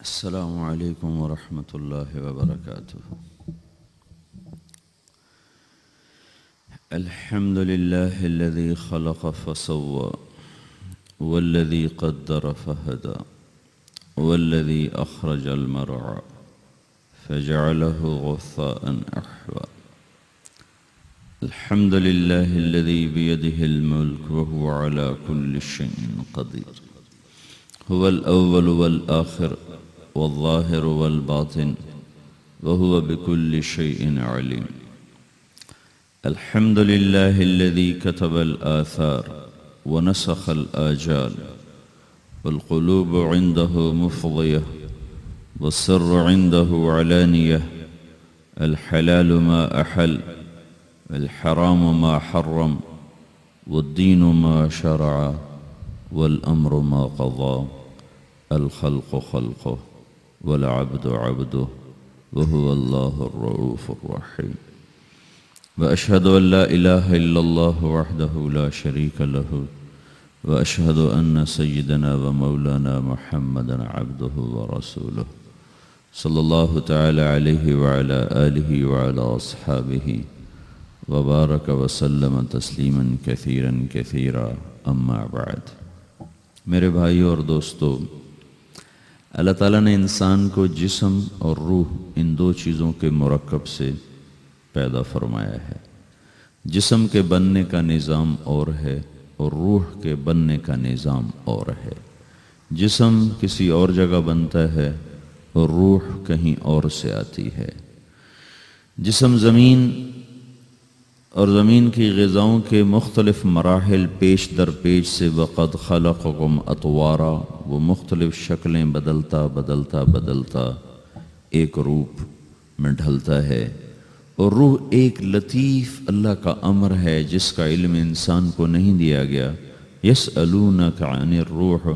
السلام عليكم ورحمة الله وبركاته. الحمد لله الذي خلق فسوى والذي قدر فهدى والذي أخرج المرعى فجعله غثاء أحوى. الحمد لله الذي بيده الملك وهو على كل شيء قدير. هو الأول والآخر والظاهر والباطن وهو بكل شيء عليم. الحمد لله الذي كتب الآثار ونسخ الآجال والقلوب عنده مفضية والسر عنده علانية. الحلال ما أحل والحرام ما حرم والدين ما شرع والأمر ما قضى. الخلق خلقه والعبد عبده وهو الله الرؤوف الرحيم. وأشهد أن لا إله إلا الله وحده لا شريك له وأشهد أن سيدنا ومولانا محمدا عبده ورسوله صلى الله تعالى عليه وعلى آله وعلى أصحابه وبارك وسلم تسلیما كثيرا كثيرا. اما بعد. میرے بھائیوں اور دوستو، اللہ تعالیٰ نے انسان کو جسم اور روح ان دو چیزوں کے مرکب سے پیدا فرمایا ہے. جسم کے بننے کا نظام اور ہے اور روح کے بننے کا نظام اور ہے. جسم کسی اور جگہ بنتا ہے اور روح کہیں اور سے آتی ہے. جسم زمین اور زمین کی غذاؤں کے مختلف مراحل پیش در پیش سے وقد خلقکم اطوارا، وہ مختلف شکلیں بدلتا بدلتا بدلتا ایک روپ میں ڈھلتا ہے. اور روح ایک لطیف اللہ کا امر ہے جس کا علم انسان کو نہیں دیا گیا. یسألونک عن الروح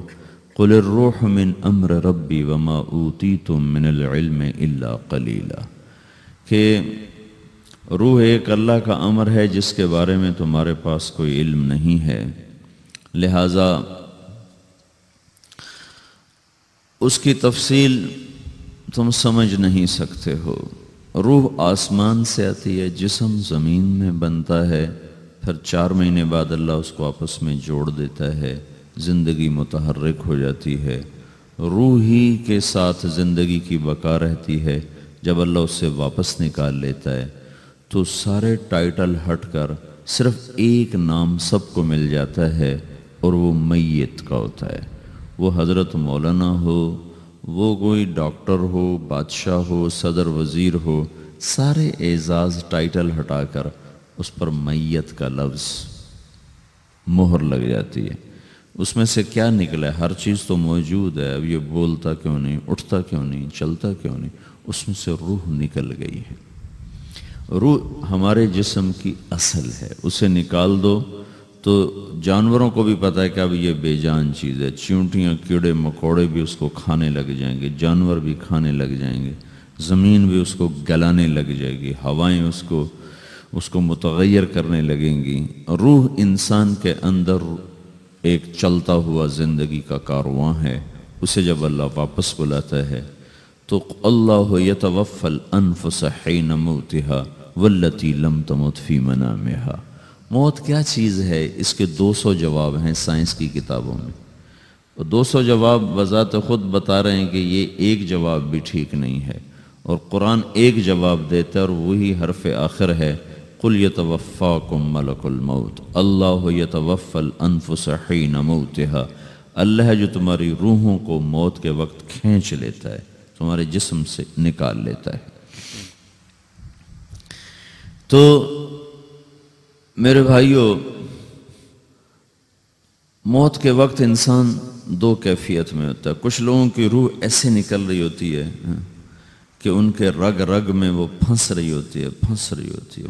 قل الروح من امر ربی وما اوتیتم من العلم الا قلیلا، کہ روح ایک اللہ کا امر ہے جس کے بارے میں تمہارے پاس کوئی علم نہیں ہے، لہذا اس کی تفصیل تم سمجھ نہیں سکتے ہو. روح آسمان سے آتی ہے، جسم زمین میں بنتا ہے، پھر 4 مہینے بعد اللہ اس کو آپس میں جوڑ دیتا ہے، زندگی متحرک ہو جاتی ہے. روح ہی کے ساتھ زندگی کی بقا رہتی ہے. جب اللہ اس سے واپس نکال لیتا ہے تو سارے ٹائٹل ہٹ کر صرف ایک نام سب کو مل جاتا ہے اور وہ میت کا ہوتا ہے. وہ حضرت مولانا ہو، وہ کوئی ڈاکٹر ہو، بادشاہ ہو، صدر وزیر ہو، سارے اعزاز ٹائٹل ہٹا کر اس پر میت کا لفظ مہر لگ جاتی ہے. اس میں سے کیا نکلا ہے؟ ہر چیز تو موجود ہے، اب یہ بولتا کیوں نہیں، اٹھتا کیوں نہیں، چلتا کیوں نہیں؟ اس میں سے روح نکل گئی ہے. روح ہمارے جسم کی اصل ہے. اسے نکال دو تو جانوروں کو بھی پتہ ہے کہ اب یہ بے جان چیز ہے. چیونٹیاں، کیڑے مکوڑے بھی اس کو کھانے لگ جائیں گے، جانور بھی کھانے لگ جائیں گے، زمین بھی اس کو گلانے لگ جائے گی، ہوائیں اس کو متغیر کرنے لگیں گی. روح انسان کے اندر ایک چلتا ہوا زندگی کا کارواں ہے. اسے جب اللہ واپس بلاتا ہے تو اللہ یتوفی الانفس حین موتها والتی لم تمت فی منامها. موت کیا چیز ہے؟ اس کے 200 جواب ہیں سائنس کی کتابوں میں. 200 جواب بذات خود بتا رہے ہیں کہ یہ ایک جواب بھی ٹھیک نہیں ہے، اور قرآن ایک جواب دیتا ہے اور وہی حرف آخر ہے قل یتوفاکم ملک الموت. اللہ یتوفی الانفس حین موتها. اللہ ہے جو تمہاری روحوں کو موت کے وقت کھینچ لیتا ہے، تمہارے جسم سے نکال لیتا ہے. تو میرے بھائیوں، موت کے وقت انسان 2 کیفیت میں ہوتا ہے. کچھ لوگوں کی روح ایسے نکل رہی ہوتی ہے کہ ان کے رگ رگ میں وہ پھنس رہی ہوتی ہے.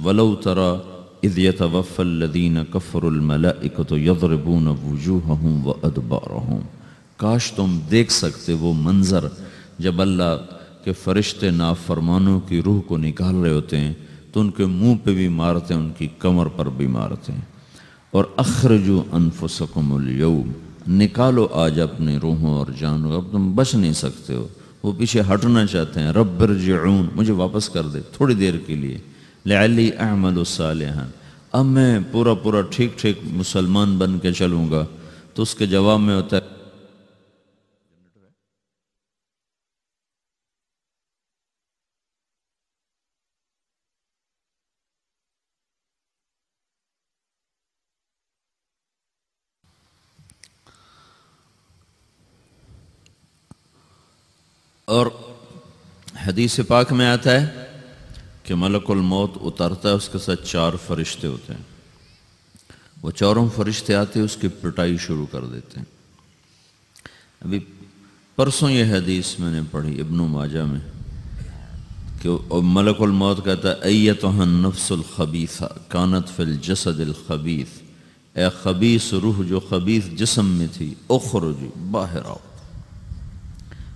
وَلَوْ تَرَى اِذْ يَتَوَفَّى الَّذِينَ كَفَرُوا الْمَلَائِكَةُ يَضْرِبُونَ وُجُوهَهُمْ وَأَدْبَارَهُمْ. کاش تم دیکھ سکتے وہ منظر جب اللہ کے فرشتے نافرمانوں کی روح کو نکال رہے ہوتے ہیں تو ان کے منہ پہ بھی مارتے ہیں، ان کی کمر پر بھی مارتے ہیں. اور اخرجوا انفسکم اليوم، نکالو آج اپنی روحوں اور جانوں، اب تم بچ نہیں سکتے ہو. وہ پیچھے ہٹنا چاہتے ہیں، رب ارجعون، مجھے واپس کر دے تھوڑی دیر کے لیے، لعلی اعمل صالحا، اب میں پورا ٹھیک ٹھیک مسلمان بن کے چلوں گا. تو اس کے جواب میں ہوتا ہے اور حدیث پاک میں آتا ہے کہ ملک الموت اترتا ہے، اس کے ساتھ 4 فرشتے ہوتے ہیں. وہ چاروں فرشتے آتے اس کی پٹائی شروع کر دیتے ہیں. ابھی پرسوں یہ حدیث میں نے پڑھی ابن ماجہ میں کہ ملک الموت کہتا ہے ایتھا النفس الخبیثہ کانت فی الجسد الخبیث، اے خبیث روح جو خبیث جسم میں تھی، اخرجی، باہر آؤ.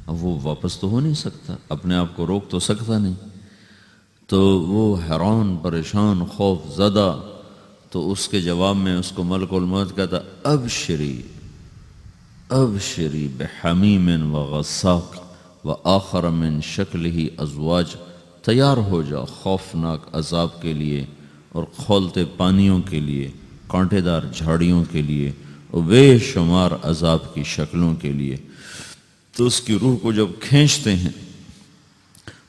اب وہ واپس تو ہو نہیں سکتا، اپنے آپ کو روک تو سکتا نہیں، تو وہ حیران پریشان خوف زدہ. تو اس کے جواب میں اس کو ملک الموت کہتا ابشری ابشری بحمیم وغساق وآخر من شکلہ ازواج، تیار ہو جا خوفناک عذاب کے لیے اور کھولتے پانیوں کے لیے، کانٹے دار جھاڑیوں کے لیے اور بے شمار عذاب کی شکلوں کے لیے. تو اس کی روح کو جب کھینچتے ہیں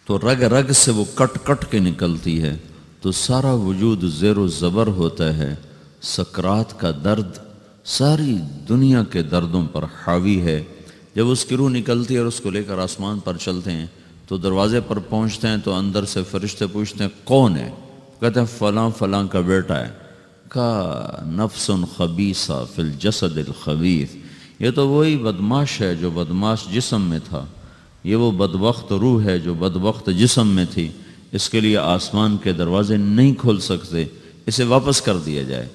تو رگ رگ سے وہ کٹ کٹ کے نکلتی ہے، تو سارا وجود زیر و زبر ہوتا ہے. سکرات کا درد ساری دنیا کے دردوں پر حاوی ہے. جب اس کی روح نکلتی ہے اور اس کو لے کر آسمان پر چلتے ہیں تو دروازے پر پہنچتے ہیں تو اندر سے فرشتے پوچھتے ہیں کون ہے؟ کہتے ہیں فلاں فلاں کا بیٹا ہے. کا نفس خبیثہ فی الجسد الخبیث، یہ تو وہی بدماش ہے جو بدماش جسم میں تھا، یہ وہ بدبخت روح ہے جو بدبخت جسم میں تھی. اس کے لیے آسمان کے دروازے نہیں کھول سکتے، اسے واپس کر دیا جائے.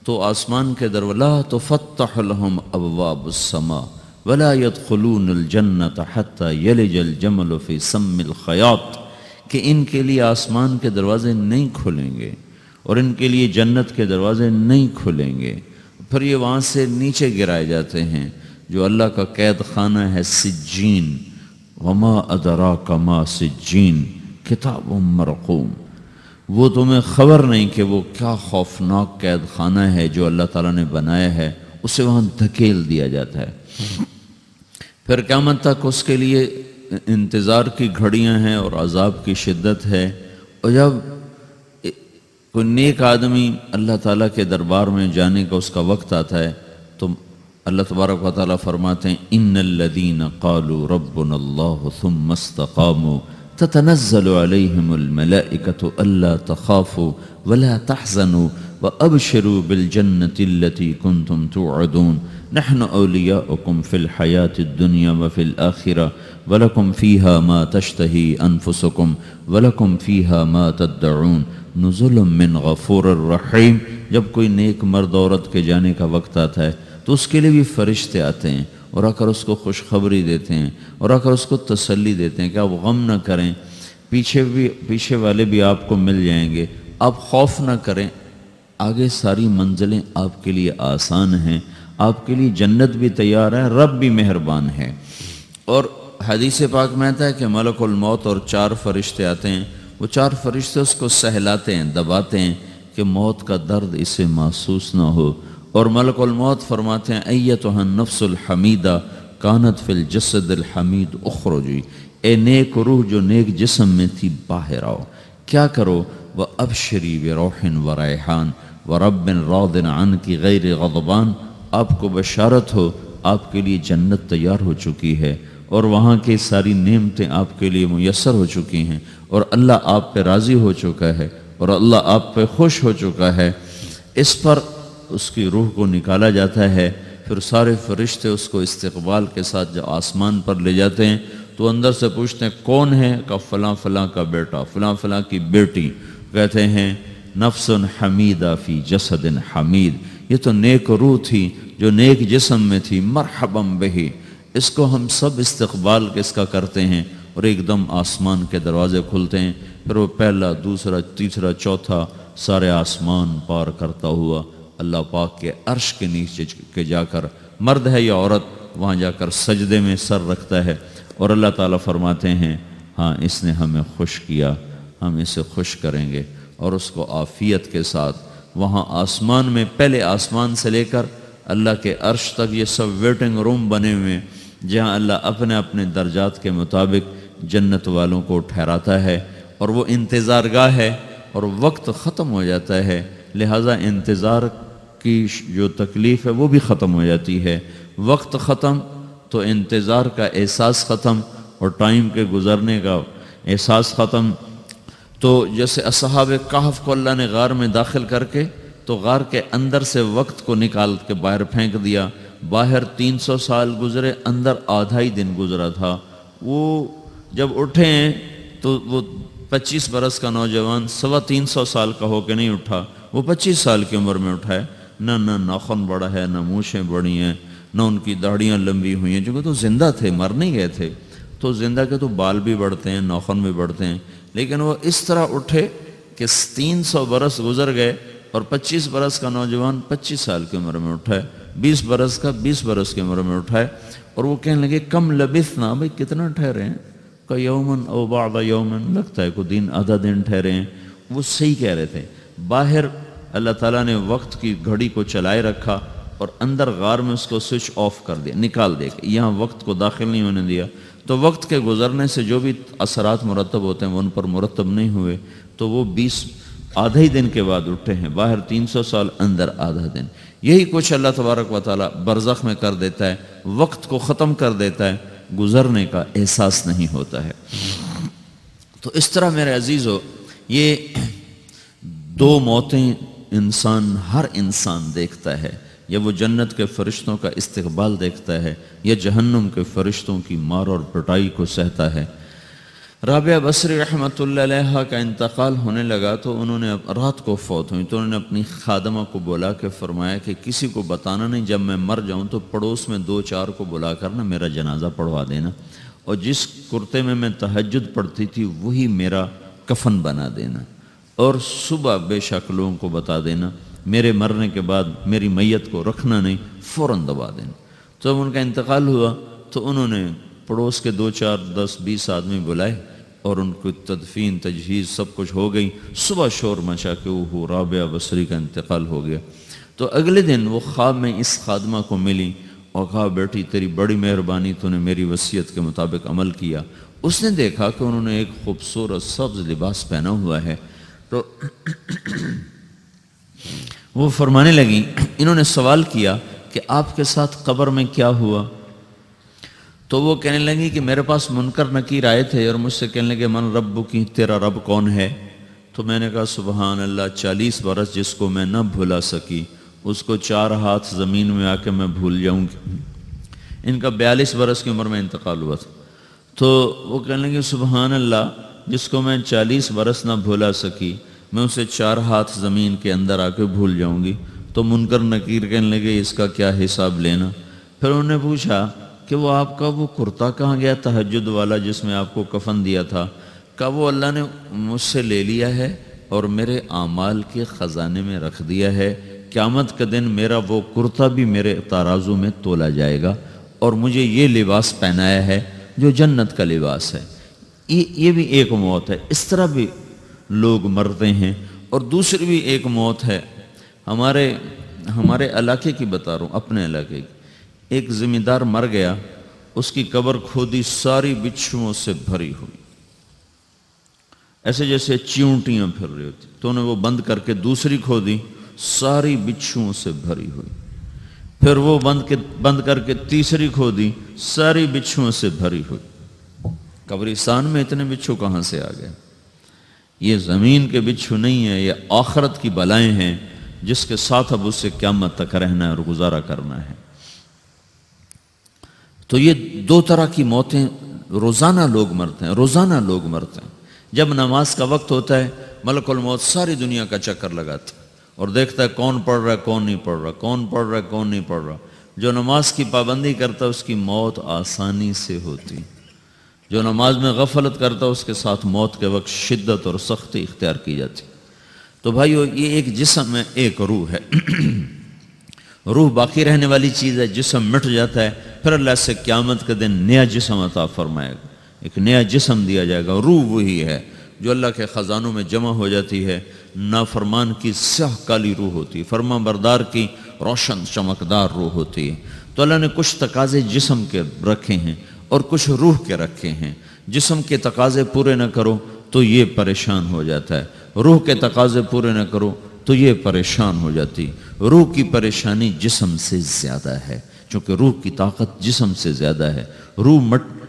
تو آسمان کے دروازے لا تفتح لهم ابواب السماء ولا يدخلون الجنة حتى يلج الجمل في سم الخياط، کہ ان کے لیے آسمان کے دروازے نہیں کھلیں گے اور ان کے لیے جنت کے دروازے نہیں کھلیں گے. پھر یہ وہاں سے نیچے گرائے جاتے ہیں جو اللہ کا قید خانہ ہے سجین. وما ادراک ما سجین کتاب مرقوم، وہ تمہیں خبر نہیں کہ وہ کیا خوفناک قید خانہ ہے جو اللہ تعالیٰ نے بنایا ہے، اسے وہاں دھکیل دیا جاتا ہے. پھر قیامت تک اس کے لیے انتظار کی گھڑیاں ہیں اور عذاب کی شدت ہے. اور جب کوئی نیک آدمی اللہ تعالیٰ کے دربار میں جانے کا اس کا وقت آتا ہے تو اللہ تبارک و تعالیٰ فرماتے ہیں ان الذین قالوا ربنا اللہ ثم استقاموا تتنزل علیہم الملائکۃ الا تخافوا ولا تحزنوا وابشروا بالجنة التي كنتم توعدون نحن اولیاؤکم فی الحیاة الدنیا وفی الآخرة ولکم فیہا ما تشتہی انفسکم ولکم فیہا ما تدعون نزل من غفور الرحیم. جب کوئی نیک مرد عورت کے جانے کا وقت آتا ہے تو اس کے لیے بھی فرشتے آتے ہیں اور آ کر اس کو خوشخبری دیتے ہیں اور آ کر اس کو تسلی دیتے ہیں کہ آپ غم نہ کریں، پیچھے والے بھی آپ کو مل جائیں گے، آپ خوف نہ کریں، آگے ساری منزلیں آپ کے لیے آسان ہیں، آپ کے لیے جنت بھی تیار ہے، رب بھی مہربان ہے. اور حدیث پاک میں آتا ہے کہ ملک الموت اور 4 فرشتے آتے ہیں، وہ 4 فرشتے اس کو سہلاتے ہیں، دباتے ہیں کہ موت کا درد اسے محسوس نہ ہو. اور ملک الموت فرماتے ہیں ایتھا النفس الحمیدہ کانت فی الجسد الحمید اخرجی، اے نیک روح جو نیک جسم میں تھی باہر آؤ. کیا کرو؟ وابشری بروح وریحان ورب راض عنک غیر غضبان، آپ کو بشارت ہو آپ کے لیے جنت تیار ہو چکی ہے اور وہاں کی ساری نعمتیں آپ کے لیے میسر ہو چکی ہیں اور اللہ آپ پہ راضی ہو چکا ہے اور اللہ آپ پہ خوش ہو چکا ہے. اس پر اس کی روح کو نکالا جاتا ہے. پھر سارے فرشتے اس کو استقبال کے ساتھ جب آسمان پر لے جاتے ہیں تو اندر سے پوچھتے ہیں کون ہے؟ کہ فلاں فلاں کا بیٹا، فلاں فلاں کی بیٹی. کہتے ہیں نفس حمیدہ فی جسد حمید، یہ تو نیک روح تھی جو نیک جسم میں تھی، مرحبا بہی. اس کو ہم سب استقبال کس کا کرتے ہیں اور ایک دم آسمان کے دروازے کھلتے ہیں. پھر وہ پہلا، دوسرا، تیسرا، چوتھا سارے آسمان پار کرتا ہوا اللہ پاک کے عرش کے نیچے کے جا کر، مرد ہے یا عورت، وہاں جا کر سجدے میں سر رکھتا ہے اور اللہ تعالیٰ فرماتے ہیں ہاں اس نے ہمیں خوش کیا، ہم اسے خوش کریں گے، اور اس کو عافیت کے ساتھ وہاں آسمان میں، پہلے آسمان سے لے کر اللہ کے عرش تک یہ سب ویٹنگ روم بنے ہوئے ہیں، جہاں اللہ اپنے اپنے درجات کے مطابق جنت والوں کو ٹھہراتا ہے، اور وہ انتظار گاہ ہے، اور وقت ختم ہو جاتا ہے، لہٰذا انتظار کی جو تکلیف ہے وہ بھی ختم ہو جاتی ہے۔ وقت ختم تو انتظار کا احساس ختم، اور ٹائم کے گزرنے کا احساس ختم۔ تو جیسے اصحاب کہف کو اللہ نے غار میں داخل کر کے تو غار کے اندر سے وقت کو نکال کے باہر پھینک دیا، باہر 300 سال گزرے، اندر آدھا ہی دن گزرا تھا۔ وہ جب اٹھے ہیں تو وہ 25 برس کا نوجوان 325 سال کا ہو کے نہیں اٹھا، وہ 25 سال کی عمر میں اٹھا ہے، نہ ناخن بڑا ہے، نہ مونچھیں بڑی ہیں، نہ ان کی داڑیاں لمبی ہوئی ہیں، جو تو زندہ تھے، مر نہیں گئے تھے۔ تو زندہ کے تو بال بھی بڑھتے ہیں، ناخن بھی بڑھتے ہیں، لیکن وہ اس طرح اٹھے کہ 300 برس گزر گئے، اور 25 برس کا نوجوان 25 سال کی عمر میں اٹھا ہے، 20 برس کا 20 برس کی عمر میں اٹھا ہے، اور وہ کہنے لگے کم لبثنا، بھئی کتنا ٹھہرے ہیں، کہ یومن او بعض یومن، لگتا ہے کوئی دن آدھا دن ٹھہرے ہیں۔ وہ صحیح کہہ رہے تھے۔ باہر اللہ تعالیٰ نے وقت کی گھڑی کو چلائے رکھا، اور اندر غار میں اس کو سوئچ آف کر دیا، نکال دیا کہ یہاں وقت کو داخل نہیں ہونے دیا۔ تو وقت کے گزرنے سے جو بھی اثرات مرتب ہوتے ہیں وہ ان پر مرتب نہیں ہوئے، تو وہ 20 آدھے ہی دن کے بعد اٹھے ہیں، باہر 300 سال، اندر آدھا دن۔ یہی کچھ اللہ تبارک و تعالیٰ برزخ میں کر دیتا ہے، وقت کو ختم کر دیتا ہے، گزرنے کا احساس نہیں ہوتا ہے۔ تو اس طرح میرے عزیزو، یہ 2 موتیں ہر انسان دیکھتا ہے، یا وہ جنت کے فرشتوں کا استقبال دیکھتا ہے، یا جہنم کے فرشتوں کی مار اور پٹائی کو سہتا ہے۔ رابعہ بصری رحمۃ اللہ علیہ کا انتقال ہونے لگا تو انہوں نے رات کو فوت ہوئی، تو انہوں نے اپنی خادمہ کو بلا کے فرمایا کہ کسی کو بتانا نہیں، جب میں مر جاؤں تو پڑوس میں 2-4 کو بلا کر نا میرا جنازہ پڑھوا دینا، اور جس کرتے میں تہجد پڑھتی تھی وہی میرا کفن بنا دینا، اور صبح بے شک لوگوں کو بتا دینا، میرے مرنے کے بعد میری میت کو رکھنا نہیں، فوراً دبا دینا۔ تو جب ان کا انتقال ہوا تو انہوں نے پڑوس کے 2-4 10-20 آدمی بلائے، اور ان کو تدفین تجہیز سب کچھ ہو گئی۔ صبح شور مچا کہ وہ رابعہ بصری کا انتقال ہو گیا۔ تو اگلے دن وہ خواب میں اس خادمہ کو ملی اور کہا بیٹی تیری بڑی مہربانی، تو نے میری وصیت کے مطابق عمل کیا۔ اس نے دیکھا کہ انہوں نے ایک خوبصورت سبز لباس پہنا ہوا ہے، تو وہ فرمانے لگیں، انہوں نے سوال کیا کہ آپ کے ساتھ قبر میں کیا ہوا؟ تو وہ کہنے لگی کہ میرے پاس منکر نکیر آئے تھے اور مجھ سے کہنے لگے من رب کی، تیرا رب کون ہے؟ تو میں نے کہا سبحان اللہ، 40 برس جس کو میں نہ بھلا سکی اس کو 4 ہاتھ زمین میں آ کے میں بھول جاؤں گی۔ ان کا 42 برس کی عمر میں انتقال ہوا تھا۔ تو وہ کہنے لگے سبحان اللہ، جس کو میں 40 برس نہ بھلا سکی میں اسے 4 ہاتھ زمین کے اندر آ کے بھول جاؤں گی۔ تو منکر نکیر کہنے لگے اس کا کیا حساب لینا؟ پھر انہوں نے پوچھا کہ وہ آپ کا وہ کرتا کہاں گیا تہجد والا جس میں آپ کو کفن دیا تھا؟ کہا وہ اللہ نے مجھ سے لے لیا ہے اور میرے اعمال کے خزانے میں رکھ دیا ہے، قیامت کے دن میرا وہ کرتا بھی میرے ترازو میں تولا جائے گا، اور مجھے یہ لباس پہنایا ہے جو جنت کا لباس ہے۔ یہ بھی ایک موت ہے، اس طرح بھی لوگ مرتے ہیں۔ اور دوسری بھی ایک موت ہے، ہمارے علاقے کی بتا رہا ہوں، اپنے علاقے کی۔ ایک ذمہ دار مر گیا، اس کی قبر کھودی، ساری بچھوؤں سے بھری ہوئی، ایسے جیسے چیونٹیاں پھر رہی ہوتی، تو انہیں وہ بند کر کے دوسری کھودی، ساری بچھوؤں سے بھری ہوئی، پھر وہ بند کر کے تیسری کھودی، ساری بچھوؤں سے بھری ہوئی۔ قبرستان میں اتنے بچھو کہاں سے آ گئے؟ یہ زمین کے بچھو نہیں ہیں، یہ آخرت کی بلائیں ہیں جس کے ساتھ اب اس سے قیامت تک رہنا ہے اور گزارا کرنا ہے۔ تو یہ 2 طرح کی موتیں روزانہ لوگ مرتے ہیں، روزانہ لوگ مرتے ہیں۔ جب نماز کا وقت ہوتا ہے ملک الموت ساری دنیا کا چکر لگاتا ہے اور دیکھتا ہے کون پڑھ رہا ہے کون نہیں پڑھ رہا، کون پڑھ رہا ہے کون نہیں پڑھ رہا۔ جو نماز کی پابندی کرتا ہے اس کی موت آسانی سے ہوتی، جو نماز میں غفلت کرتا ہے اس کے ساتھ موت کے وقت شدت اور سختی اختیار کی جاتی۔ تو بھائیو، یہ ایک جسم ہے، ایک روح ہے۔ روح باقی رہنے والی چیز ہے، جسم مٹ جاتا ہے، پھر اللہ سے قیامت کے دن نیا جسم عطا فرمائے گا، ایک نیا جسم دیا جائے گا۔ روح وہی ہے جو اللہ کے خزانوں میں جمع ہو جاتی ہے۔ نافرمان کی سیاہ کالی روح ہوتی ہے، فرمان بردار کی روشن چمکدار روح ہوتی ہے۔ تو اللہ نے کچھ تقاضے جسم کے رکھے ہیں اور کچھ روح کے رکھے ہیں۔ جسم کے تقاضے پورے نہ کرو تو یہ پریشان ہو جاتا ہے، روح کے تقاضے پورے نہ کرو تو یہ پریشان ہو جاتی۔ روح کی پریشانی جسم سے زیادہ ہے، چونکہ روح کی طاقت جسم سے زیادہ ہے۔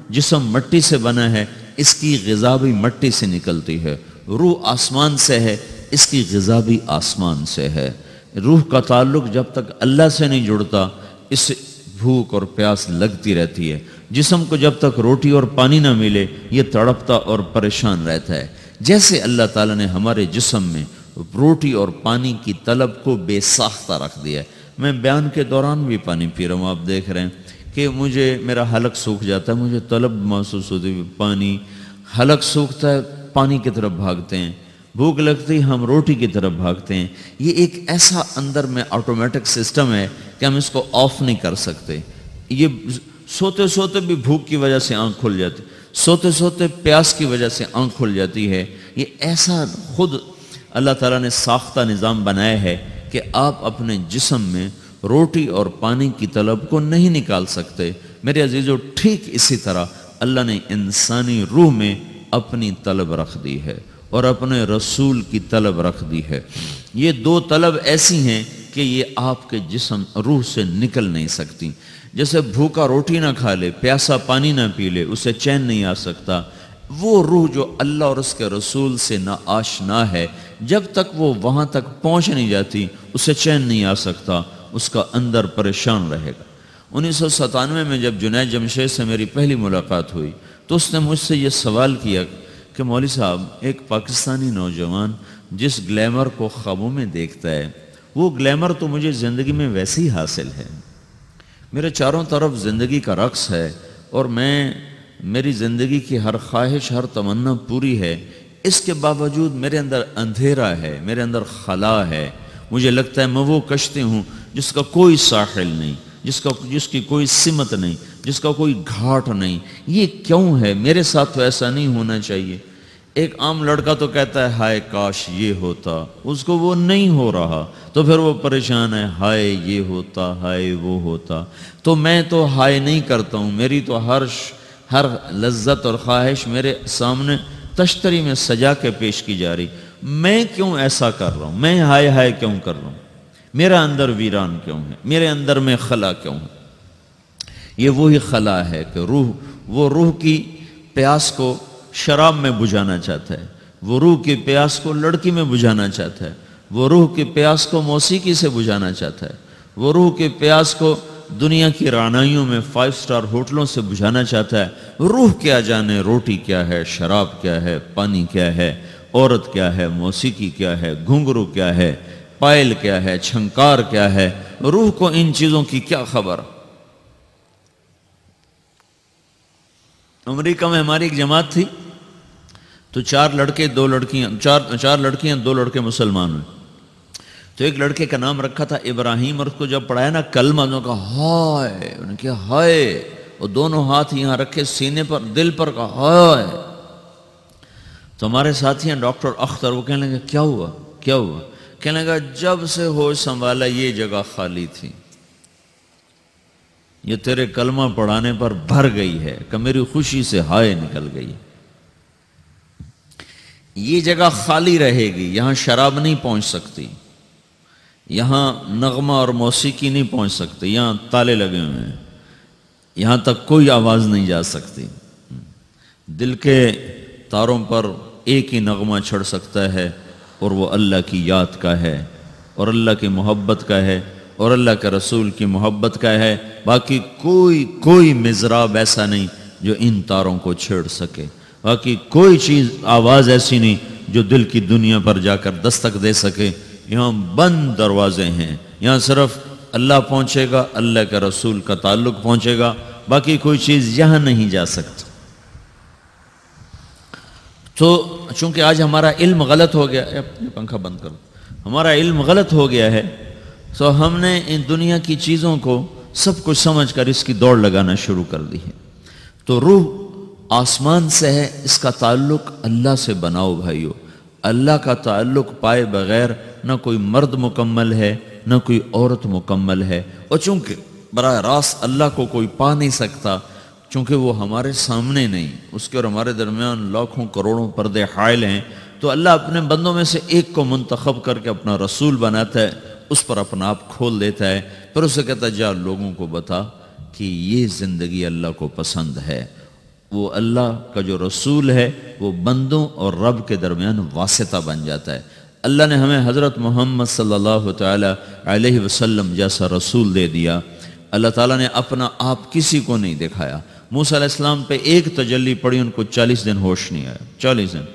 جسم مٹی سے بنا ہے، اس کی غذا بھی مٹی سے نکلتی ہے۔ روح آسمان سے ہے، اس کی غذا بھی آسمان سے ہے۔ روح کا تعلق جب تک اللہ سے نہیں جڑتا، اس سے بھوک اور پیاس لگتی رہتی ہے۔ جسم کو جب تک روٹی اور پانی نہ ملے، یہ تڑپتا اور پریشان رہتا ہے۔ جیسے اللہ تعالیٰ نے ہمارے جسم میں روٹی اور پانی کی طلب کو بے ساختہ رکھ دیا ہے۔ میں بیان کے دوران بھی پانی پی رہا ہوں، آپ دیکھ رہے ہیں کہ میرا حلق سوکھ جاتا ہے، مجھے طلب محسوس ہوتی ہے پانی، حلق سوکھتا ہے پانی کی طرف بھاگتے ہیں، بھوک لگتی ہم روٹی کی طرف بھاگتے ہیں۔ یہ ایک ایسا اندر میں آٹومیٹک سسٹم ہے کہ ہم اس کو آف نہیں کر سکتے۔ یہ سوتے سوتے بھی بھوک کی وجہ سے آنکھ کھل جاتی، سوتے سوتے پیاس کی وجہ سے آنکھ کھل جاتی ہے۔ یہ ایسا خود اللہ تعالیٰ نے ساختہ نظام بنایا ہے کہ آپ اپنے جسم میں روٹی اور پانی کی طلب کو نہیں نکال سکتے۔ میرے عزیزو، ٹھیک اسی طرح اللہ نے انسانی روح میں اپنی طلب رکھ دی ہے اور اپنے رسول کی طلب رکھ دی ہے۔ یہ دو طلب ایسی ہیں کہ یہ آپ کے جسم روح سے نکل نہیں سکتی۔ جیسے بھوکا روٹی نہ کھا لے، پیاسا پانی نہ پی لے، اسے چین نہیں آ سکتا۔ وہ روح جو اللہ اور اس کے رسول سے نہ آشنا ہے، جب تک وہ وہاں تک پہنچ نہیں جاتی اسے چین نہیں آ سکتا، اس کا اندر پریشان رہے گا۔ 1997 میں جب جنید جمشید سے میری پہلی ملاقات ہوئی تو اس نے مجھ سے یہ سوال کیا کہ مولوی صاحب، ایک پاکستانی نوجوان جس گلیمر کو خوابوں میں دیکھتا ہے، وہ گلیمر تو مجھے زندگی میں ویسے ہی حاصل ہے، میرے چاروں طرف زندگی کا رقص ہے اور میری زندگی کی ہر خواہش، ہر تمنا پوری ہے، اس کے باوجود میرے اندر اندھیرا ہے، میرے اندر خلا ہے۔ مجھے لگتا ہے میں وہ کشتی ہوں جس کا کوئی ساحل نہیں، جس کی کوئی سمت نہیں، جس کا کوئی گھاٹ نہیں۔ یہ کیوں ہے؟ میرے ساتھ تو ایسا نہیں ہونا چاہیے۔ ایک عام لڑکا تو کہتا ہے ہائے کاش یہ ہوتا، اس کو وہ نہیں ہو رہا تو پھر وہ پریشان ہے، ہائے یہ ہوتا، ہائے وہ ہوتا۔ تو میں تو ہائے نہیں کرتا ہوں، میری تو ہر لذت اور خواہش میرے سامنے تشتری میں سجا کے پیش کی جا رہی۔ میں کیوں ایسا کر رہا ہوں؟ میں ہائے ہائے کیوں کر رہا ہوں؟ میرا اندر ویران کیوں ہے؟ میرے اندر میں خلا کیوں ہے؟ یہ وہی خلا ہے کہ وہ روح کی پیاس کو شراب میں بجھانا چاہتا ہے، وہ روح کی پیاس کو لڑکی میں بجھانا چاہتا ہے، وہ روح کی پیاس کو موسیقی سے بجھانا چاہتا ہے، وہ روح کی پیاس کو دنیا کی رعنائیوں میں 5 سٹار ہوٹلوں سے بجھانا چاہتا ہے۔ روح کیا جانے روٹی کیا ہے، شراب کیا ہے، پانی کیا ہے، عورت کیا ہے، موسیقی کیا ہے، گھنگرو کیا ہے، پائل کیا ہے، چھنکار کیا ہے، روح کو ان چیزوں کی کیا خبر؟ امریکہ میں ہماری ایک جماعت تھی تو 4 لڑکے 2 لڑکیاں، 4 لڑکیاں 2 لڑکے مسلمان ہوئے۔ تو ایک لڑکے کا نام رکھا تھا ابراہیم، اور اس کو جب پڑھایا نا کلمہ، انہوں نے کہا ہائے، انہوں نے کہا ہائے، اور دونوں ہاتھ یہاں رکھے سینے پر، دل پر، کہا ہائے۔ تو ہمارے ساتھی ہیں ڈاکٹر اختر، وہ کہنے لگے کیا ہوا کیا ہوا؟ کہنے لگا جب سے ہوش سنبھالا یہ جگہ خالی تھی، یہ تیرے کلمہ پڑھانے پر بھر گئی ہے کہ میری خوشی سے ہائے نکل گئی۔ یہ جگہ خالی رہے گی، یہاں شراب نہیں پہنچ سکتی، یہاں نغمہ اور موسیقی نہیں پہنچ سکتی، یہاں تالے لگے ہوئے ہیں، یہاں تک کوئی آواز نہیں جا سکتی۔ دل کے تاروں پر ایک ہی نغمہ چڑھ سکتا ہے اور وہ اللہ کی یاد کا ہے اور اللہ کی محبت کا ہے اور اللہ کے رسول کی محبت کا ہے۔ باقی کوئی مضراب ایسا نہیں جو ان تاروں کو چھیڑ سکے، باقی کوئی چیز آواز ایسی نہیں جو دل کی دنیا پر جا کر دستک دے سکے۔ یہاں بند دروازے ہیں، یہاں صرف اللہ پہنچے گا، اللہ کے رسول کا تعلق پہنچے گا، باقی کوئی چیز یہاں نہیں جا سکتی۔ تو چونکہ آج ہمارا علم غلط ہو گیا ہے، اپنے پنکھا بند کرو، ہمارا علم غلط ہو گیا ہے، تو ہم نے ان دنیا کی چیزوں کو سب کچھ سمجھ کر اس کی دوڑ لگانا شروع کر دی ہے۔ تو روح آسمان سے ہے، اس کا تعلق اللہ سے بناؤ بھائیو۔ اللہ کا تعلق پائے بغیر نہ کوئی مرد مکمل ہے نہ کوئی عورت مکمل ہے، اور چونکہ براہ راست اللہ کو کوئی پا نہیں سکتا، چونکہ وہ ہمارے سامنے نہیں، اس کے اور ہمارے درمیان لاکھوں کروڑوں پردے حائل ہیں، تو اللہ اپنے بندوں میں سے ایک کو منتخب کر کے اپنا رسول بناتا ہے، اس پر اپنا آپ کھول دیتا ہے، پھر اسے کہتا ہے جا لوگوں کو بتا کہ یہ زندگی اللہ کو پسند ہے۔ وہ اللہ کا جو رسول ہے وہ بندوں اور رب کے درمیان واسطہ بن جاتا ہے۔ اللہ نے ہمیں حضرت محمد صلی اللہ تعالی علیہ وسلم جیسا رسول دے دیا۔ اللہ تعالیٰ نے اپنا آپ کسی کو نہیں دکھایا۔ موسیٰ علیہ السلام پہ ایک تجلی پڑی، ان کو 40 دن ہوش نہیں آیا، 40 دن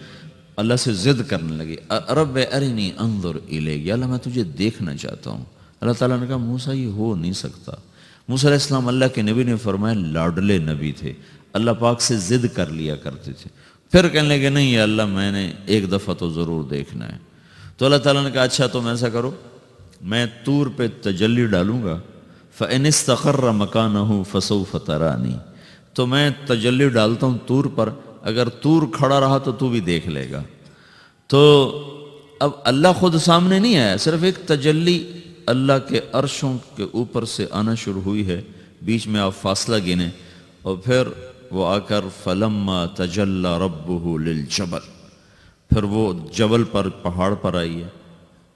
اللہ سے ضد کرنے لگی، رب ارنی انظر الیک، یا اللہ میں تجھے دیکھنا چاہتا ہوں۔ اللہ تعالیٰ نے کہا موسیٰ یہ ہو نہیں سکتا۔ موسیٰ علیہ السلام اللہ کے نبی نے فرمایا لاڈلے نبی تھے، اللہ پاک سے ضد کر لیا کرتے تھے، پھر کہنے لگے نہیں یا اللہ میں نے ایک دفعہ تو ضرور دیکھنا ہے۔ تو اللہ تعالیٰ نے کہا اچھا تم ایسا کرو، میں طور پہ تجلی ڈالوں گا، فَإِنِ اسْتَقَرَّ مَكَانَهُ فَسَوْفَ تَرَانِي، تو میں تجلی ڈالتا ہوں طور پر، اگر طور کھڑا رہا تو تو بھی دیکھ لے گا۔ تو اب اللہ خود سامنے نہیں آیا، صرف ایک تجلی اللہ کے عرشوں کے اوپر سے آنا شروع ہوئی ہے، بیچ میں آپ فاصلہ گنے، اور پھر وہ آ کر فَلَمَّا تَجَلَّى رَبُّهُ لِلْجَبَلِ، پھر وہ جبل پر پہاڑ پر آئی ہے،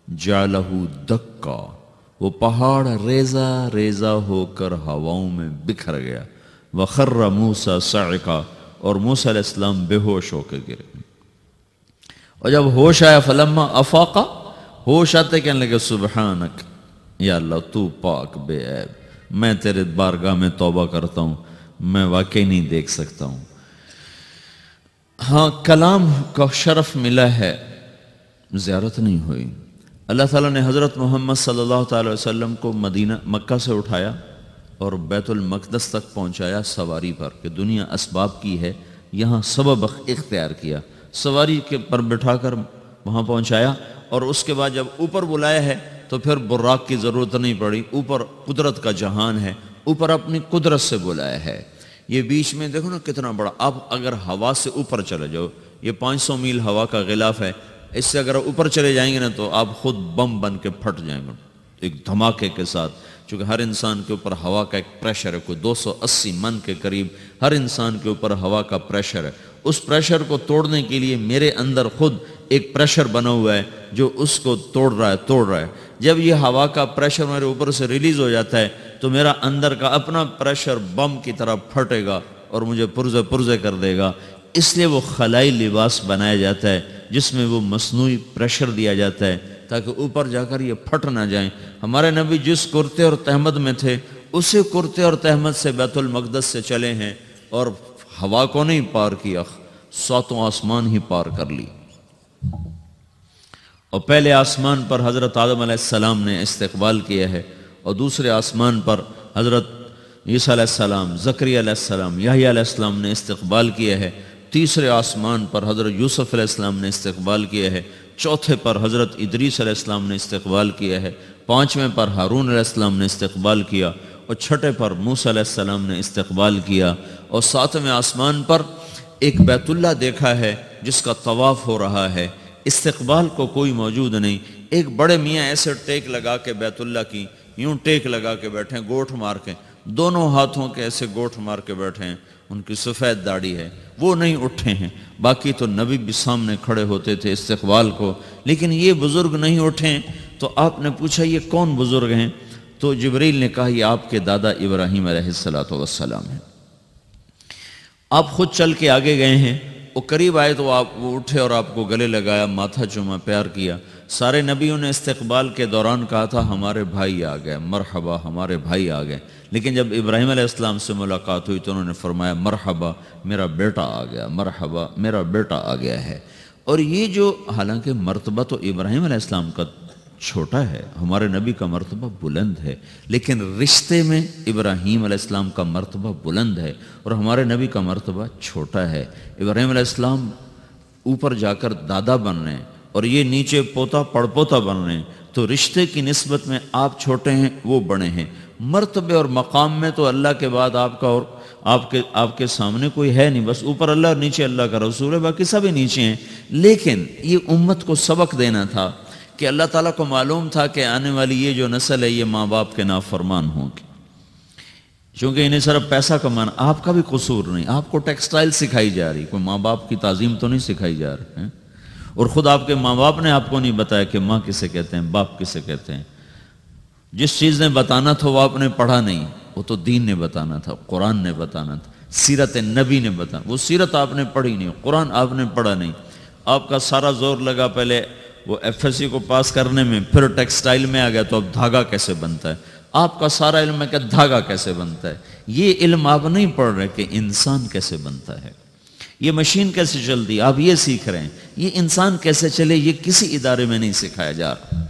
جَعَلَهُ دَكَّا، وہ پہاڑ ریزہ ریزہ ہو کر ہواؤں میں بکھر گیا، وَخَرَّ مُوسَى صَعِقًا، اور موسیٰ علیہ السلام بے ہوش ہو کے گرے۔ اور جب ہوش آیا فلما افاقا، ہوش آتے کہنے لگے سبحانک، یا اللہ تو پاک بے عیب، میں تیرے بارگاہ میں توبہ کرتا ہوں، میں واقعی نہیں دیکھ سکتا ہوں۔ ہاں کلام کا شرف ملا ہے، زیارت نہیں ہوئی۔ اللہ تعالیٰ نے حضرت محمد صلی اللہ تعالی وسلم کو مکہ سے اٹھایا اور بیت المقدس تک پہنچایا سواری پر، کہ دنیا اسباب کی ہے، یہاں سبب اختیار کیا، سواری کے پر بٹھا کر وہاں پہنچایا، اور اس کے بعد جب اوپر بلایا ہے تو پھر براق کی ضرورت نہیں پڑی، اوپر قدرت کا جہان ہے، اوپر اپنی قدرت سے بلایا ہے۔ یہ بیچ میں دیکھو نا کتنا بڑا، آپ اگر ہوا سے اوپر چلے جاؤ، یہ 500 میل ہوا کا غلاف ہے، اس سے اگر اوپر چلے جائیں گے نا تو آپ خود بم بن کے پھٹ جائیں گے ایک دھماکے کے ساتھ، چونکہ ہر انسان کے اوپر ہوا کا ایک پریشر ہے، کوئی 280 من کے قریب ہر انسان کے اوپر ہوا کا پریشر ہے۔ اس پریشر کو توڑنے کے لیے میرے اندر خود ایک پریشر بنا ہوا ہے جو اس کو توڑ رہا ہے۔ جب یہ ہوا کا پریشر میرے اوپر سے ریلیز ہو جاتا ہے تو میرا اندر کا اپنا پریشر بم کی طرح پھٹے گا اور مجھے پرزے کر دے گا۔ اس لیے وہ خلائی لباس بنایا جاتا ہے جس میں وہ مصنوعی پریشر دیا جاتا ہے تاکہ اوپر جا کر یہ پھٹ نہ جائیں۔ ہمارے نبی جس کرتے اور تہمد میں تھے اسی کرتے اور تہمد سے بیت المقدس سے چلے ہیں، اور ہوا کو نہیں پار کیا، 7 آسمان ہی پار کر لی۔ اور پہلے آسمان پر حضرت آدم علیہ السلام نے استقبال کیا ہے، اور دوسرے آسمان پر حضرت عیسیٰ علیہ السلام، زکریا علیہ السلام، یحییٰ علیہ السلام نے استقبال کیا ہے، تیسرے آسمان پر حضرت یوسف علیہ السلام نے استقبال کیا ہے، چوتھے پر حضرت ادریس علیہ السلام نے استقبال کیا ہے، 5ویں پر ہارون علیہ السلام نے استقبال کیا، اور 6 پر موسیٰ علیہ السلام نے استقبال کیا، اور 7ویں آسمان پر ایک بیت اللہ دیکھا ہے جس کا طواف ہو رہا ہے۔ استقبال کو کوئی موجود نہیں، ایک بڑے میاں ایسے ٹیک لگا کے بیت اللہ کی یوں ٹیک لگا کے بیٹھے ہیں، گوٹھ مار کے، دونوں ہاتھوں کے ایسے گوٹھ مار کے بیٹھے ہیں، ان کی سفید داڑھی ہے، وہ نہیں اٹھے ہیں۔ باقی تو نبی بھی سامنے کھڑے ہوتے تھے استقبال کو، لیکن یہ بزرگ نہیں اٹھے۔ تو آپ نے پوچھا یہ کون بزرگ ہیں؟ تو جبریل نے کہا یہ آپ کے دادا ابراہیم علیہ السلام ہیں۔ آپ خود چل کے آگے گئے ہیں، وہ قریب آئے تو وہ اٹھے اور آپ کو گلے لگایا، ماتھا چوما، پیار کیا۔ سارے نبیوں نے استقبال کے دوران کہا تھا ہمارے بھائی آ گئے، مرحبا ہمارے بھائی آ گئے، لیکن جب ابراہیم علیہ السلام سے ملاقات ہوئی تو انہوں نے فرمایا مرحبا میرا بیٹا آ گیا، مرحبا میرا بیٹا آ گیا ہے۔ اور یہ جو حالانکہ مرتبہ تو ابراہیم علیہ السلام کا چھوٹا ہے، ہمارے نبی کا مرتبہ بلند ہے، لیکن رشتے میں ابراہیم علیہ السلام کا مرتبہ بلند ہے اور ہمارے نبی کا مرتبہ چھوٹا ہے۔ ابراہیم علیہ السلام اوپر جا کر دادا بن رہے ہیں اور یہ نیچے پوتا پڑ پوتا بن رہے ہیں، تو رشتے کی نسبت میں آپ چھوٹے ہیں، وہ بڑے ہیں۔ مرتبے اور مقام میں تو اللہ کے بعد آپ کا اور آپ کے سامنے کوئی ہے نہیں، بس اوپر اللہ اور نیچے اللہ کا رسول ہے، باقی سبھی نیچے ہیں۔ لیکن یہ امت کو سبق دینا تھا کہ اللہ تعالیٰ کو معلوم تھا کہ آنے والی یہ جو نسل ہے یہ ماں باپ کے نافرمان ہوں گے، چونکہ انہیں صرف پیسہ کمانا، آپ کا بھی قصور نہیں، آپ کو ٹیکسٹائل سکھائی جا رہی، کوئی ماں باپ کی تعظیم تو نہیں سکھائی جا رہی ہے۔ اور خود آپ کے ماں باپ نے آپ کو نہیں بتایا کہ ماں کسے کہتے ہیں، باپ کسے کہتے ہیں۔ جس چیز نے بتانا تھا وہ آپ نے پڑھا نہیں، وہ تو دین نے بتانا تھا، قرآن نے بتانا تھا، سیرت نبی نے بتانا، وہ سیرت آپ نے پڑھی نہیں، قرآن آپ نے پڑھا نہیں۔ آپ کا سارا زور لگا پہلے وہ ایف ایس سی کو پاس کرنے میں، پھر ٹیکسٹائل میں آ گیا تو اب دھاگا کیسے بنتا ہے، آپ کا سارا علم ہے کہ دھاگا کیسے بنتا ہے۔ یہ علم آپ نہیں پڑھ رہے کہ انسان کیسے بنتا ہے، یہ مشین کیسے چلتی ہے، آپ یہ سیکھ رہے ہیں۔ یہ انسان کیسے چلے یہ کسی ادارے میں نہیں سکھایا جا رہا۔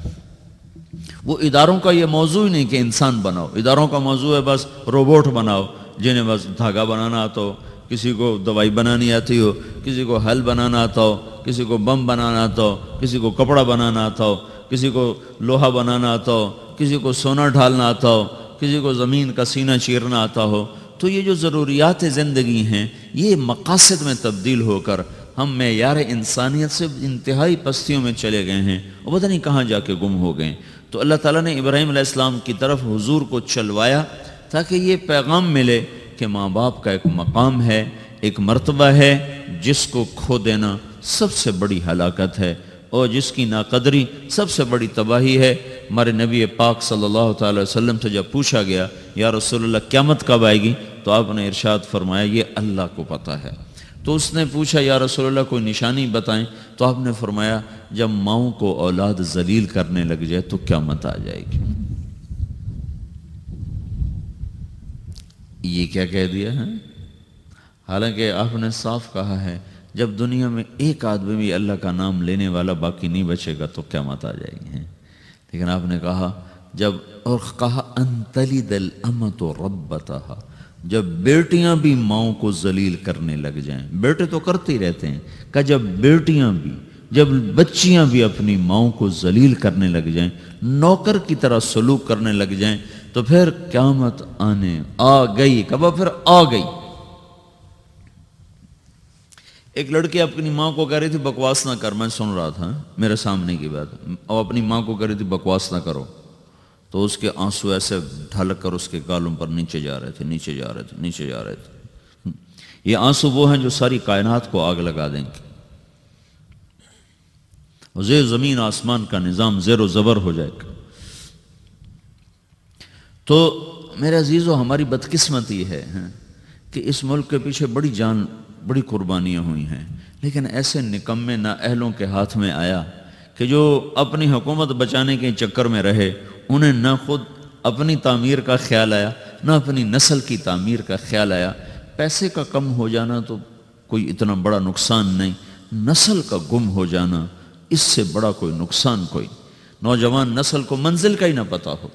وہ اداروں کا یہ موضوع ہی نہیں کہ انسان بناؤ، اداروں کا موضوع ہے بس روبوٹ بناؤ جنہیں بس دھاگا بنانا آتا ہو، کسی کو دوائی بنانی آتی ہو، کسی کو حل بنانا آتا ہو، کسی کو بم بنانا آتا ہو، کسی کو کپڑا بنانا آتا ہو، کسی کو لوہا بنانا آتا ہو، کسی کو سونا ڈھالنا آتا ہو، کسی کو زمین کا سینہ چیرنا آتا ہو۔ تو یہ جو ضروریات زندگی ہیں یہ مقاصد میں تبدیل ہو کر ہم معیار انسانیت سے انتہائی پستیوں میں چلے گئے ہیں اور پتہ نہیں کہاں جا کے گم ہو گئے۔ تو اللہ تعالیٰ نے ابراہیم علیہ السلام کی طرف حضور کو چلوایا تاکہ یہ پیغام ملے کہ ماں باپ کا ایک مقام ہے، ایک مرتبہ ہے جس کو کھو دینا سب سے بڑی ہلاکت ہے اور جس کی ناقدری سب سے بڑی تباہی ہے۔ ہمارے نبی پاک صلی اللہ تعالی وسلم سے جب پوچھا گیا یا رسول اللہ قیامت کب آئے گی، تو آپ نے ارشاد فرمایا یہ اللہ کو پتہ ہے۔ تو اس نے پوچھا یا رسول اللہ کوئی نشانی بتائیں، تو آپ نے فرمایا جب ماؤں کو اولاد ذلیل کرنے لگ جائے تو قیامت آ جائے گی۔ یہ کیا کہہ دیا ہے؟ حالانکہ آپ نے صاف کہا ہے جب دنیا میں ایک آدمی بھی اللہ کا نام لینے والا باقی نہیں بچے گا تو قیامت آ جائے گی۔ لیکن آپ نے کہا جب اور کہا ان تلد الامۃ ربتہا، جب بیٹیاں بھی ماؤں کو ذلیل کرنے لگ جائیں، بیٹے تو کرتے ہی رہتے ہیں، کہ جب بیٹیاں بھی، جب بچیاں بھی اپنی ماؤں کو ذلیل کرنے لگ جائیں، نوکر کی طرح سلوک کرنے لگ جائیں، تو پھر قیامت آنے آ گئی۔ کب؟ پھر آ گئی۔ ایک لڑکی اپنی ماں کو کہہ رہی تھی بکواس نہ کر، میں سن رہا تھا میرے سامنے کی بات، اور اپنی ماں کو کہہ رہی تھی بکواس نہ کرو، تو اس کے آنسو ایسے ڈھلک کر اس کے گالوں پر نیچے جا رہے تھے، نیچے جا رہے تھے، نیچے جا رہے تھے۔ یہ آنسو وہ ہیں جو ساری کائنات کو آگ لگا دیں گے، زیر زمین آسمان کا نظام زیر و زبر ہو جائے گا۔ تو میرے عزیزو ہماری بدقسمتی ہے کہ اس ملک کے پیچھے بڑی قربانیاں ہوئی ہیں، لیکن ایسے نکمے نااہلوں کے ہاتھ میں آیا کہ جو اپنی حکومت بچانے کے چکر میں رہے، انہیں نہ خود اپنی تعمیر کا خیال آیا نہ اپنی نسل کی تعمیر کا خیال آیا۔ پیسے کا کم ہو جانا تو کوئی اتنا بڑا نقصان نہیں، نسل کا گم ہو جانا اس سے بڑا کوئی نقصان کوئی۔ نوجوان نسل کو منزل کا ہی نہ پتہ ہو،